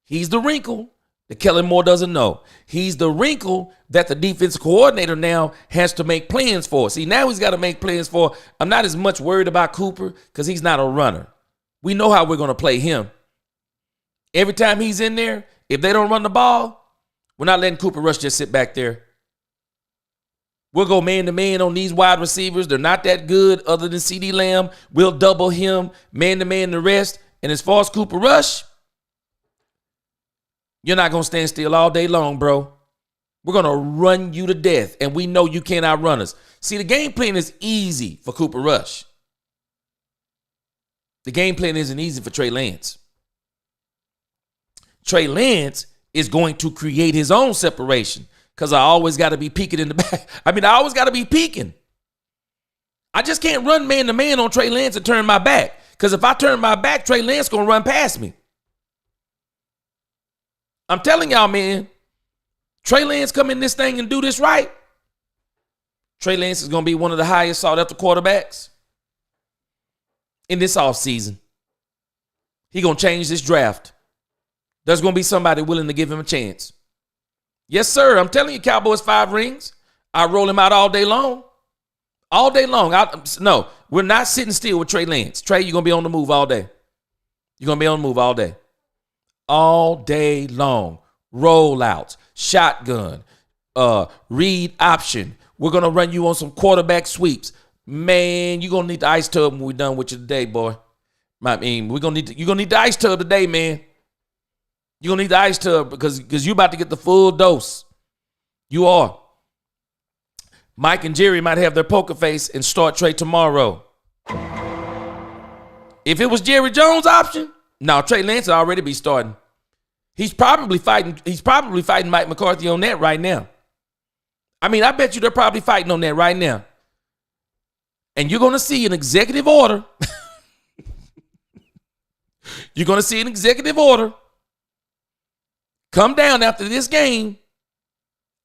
Speaker 1: He's the wrinkle that Kellen Moore doesn't know. He's the wrinkle that the defensive coordinator now has to make plans for. See, now he's got to make plans for. I'm not as much worried about Cooper because he's not a runner. We know how we're going to play him. Every time he's in there, if they don't run the ball, we're not letting Cooper Rush just sit back there. We'll go man-to-man on these wide receivers. They're not that good other than CeeDee Lamb. We'll double him, man-to-man the rest. And as far as Cooper Rush, you're not going to stand still all day long, bro. We're going to run you to death, and we know you can't outrun us. See, the game plan is easy for Cooper Rush. The game plan isn't easy for Trey Lance. Trey Lance is going to create his own separation because I always got to be peeking in the back. I always got to be peeking. I just can't run man to man on Trey Lance and turn my back. Because if I turn my back, Trey Lance going to run past me. I'm telling y'all, man, Trey Lance come in this thing and do this right. Trey Lance is going to be one of the highest sought after quarterbacks in this offseason. He going to change this draft. There's going to be somebody willing to give him a chance. Yes, sir. I'm telling you, Cowboys 5 rings. I roll him out all day long. All day long. No, we're not sitting still with Trey Lance. Trey, you're going to be on the move all day. You're going to be on the move all day. All day long. Rollouts, shotgun, read option. We're going to run you on some quarterback sweeps. Man, you're going to need the ice tub when we're done with you today, boy. I mean, you're going to need the ice tub today, man. You're going to need the ice tub because you're about to get the full dose. You are. Mike and Jerry might have their poker face and start Trey tomorrow. If it was Jerry Jones' option, no, Trey Lance would already be starting. He's probably fighting Mike McCarthy on that right now. I mean, I bet you they're probably fighting on that right now. And you're going to see an executive order. You're going to see an executive order come down after this game.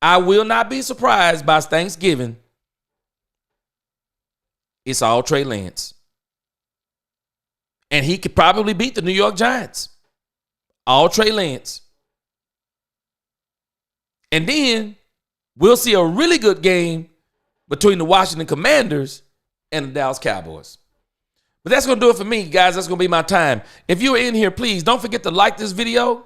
Speaker 1: I will not be surprised by Thanksgiving. It's all Trey Lance. And he could probably beat the New York Giants. All Trey Lance. And then we'll see a really good game between the Washington Commanders and the Dallas Cowboys. But that's going to do it for me, guys. That's going to be my time. If you're in here, please don't forget to like this video.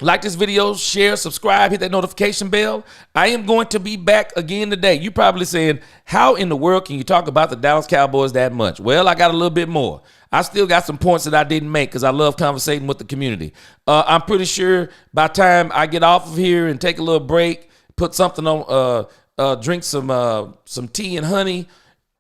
Speaker 1: Like this video, share, subscribe, hit that notification bell. I am going to be back again today. You're probably saying, how in the world can you talk about the Dallas Cowboys that much? Well, I got a little bit more. I still got some points that I didn't make because I love conversating with the community. I'm pretty sure by the time I get off of here and take a little break, put something on, drink some tea and honey,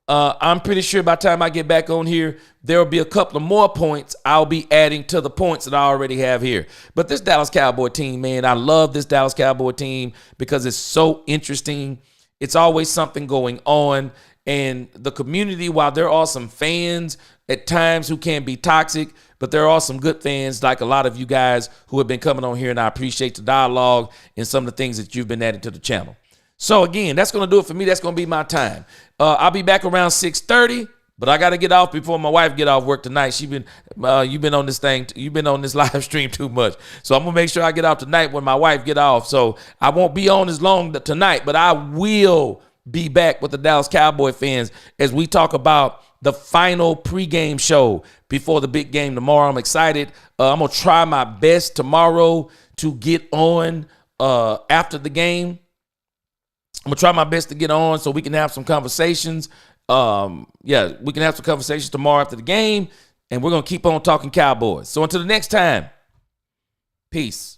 Speaker 1: I'm pretty sure by the time I get back on here, there will be a couple of more points I'll be adding to the points that I already have here. But this Dallas Cowboy team, man, I love this Dallas Cowboy team because it's so interesting. It's always something going on. And the community, while there are some fans at times who can be toxic, but there are some good fans like a lot of you guys who have been coming on here, and I appreciate the dialogue and some of the things that you've been adding to the channel. So, again, that's going to do it for me. That's going to be my time. I'll be back around 6:30, but I got to get off before my wife get off work tonight. You've been on this thing. You've been on this live stream too much. So I'm going to make sure I get off tonight when my wife get off. So I won't be on as long tonight, but I will be back with the Dallas Cowboy fans as we talk about the final pregame show before the big game tomorrow. I'm excited. I'm going to try my best tomorrow to get on after the game. I'm going to try my best to get on so we can have some conversations. We can have some conversations tomorrow after the game, and we're going to keep on talking Cowboys. So until the next time, peace.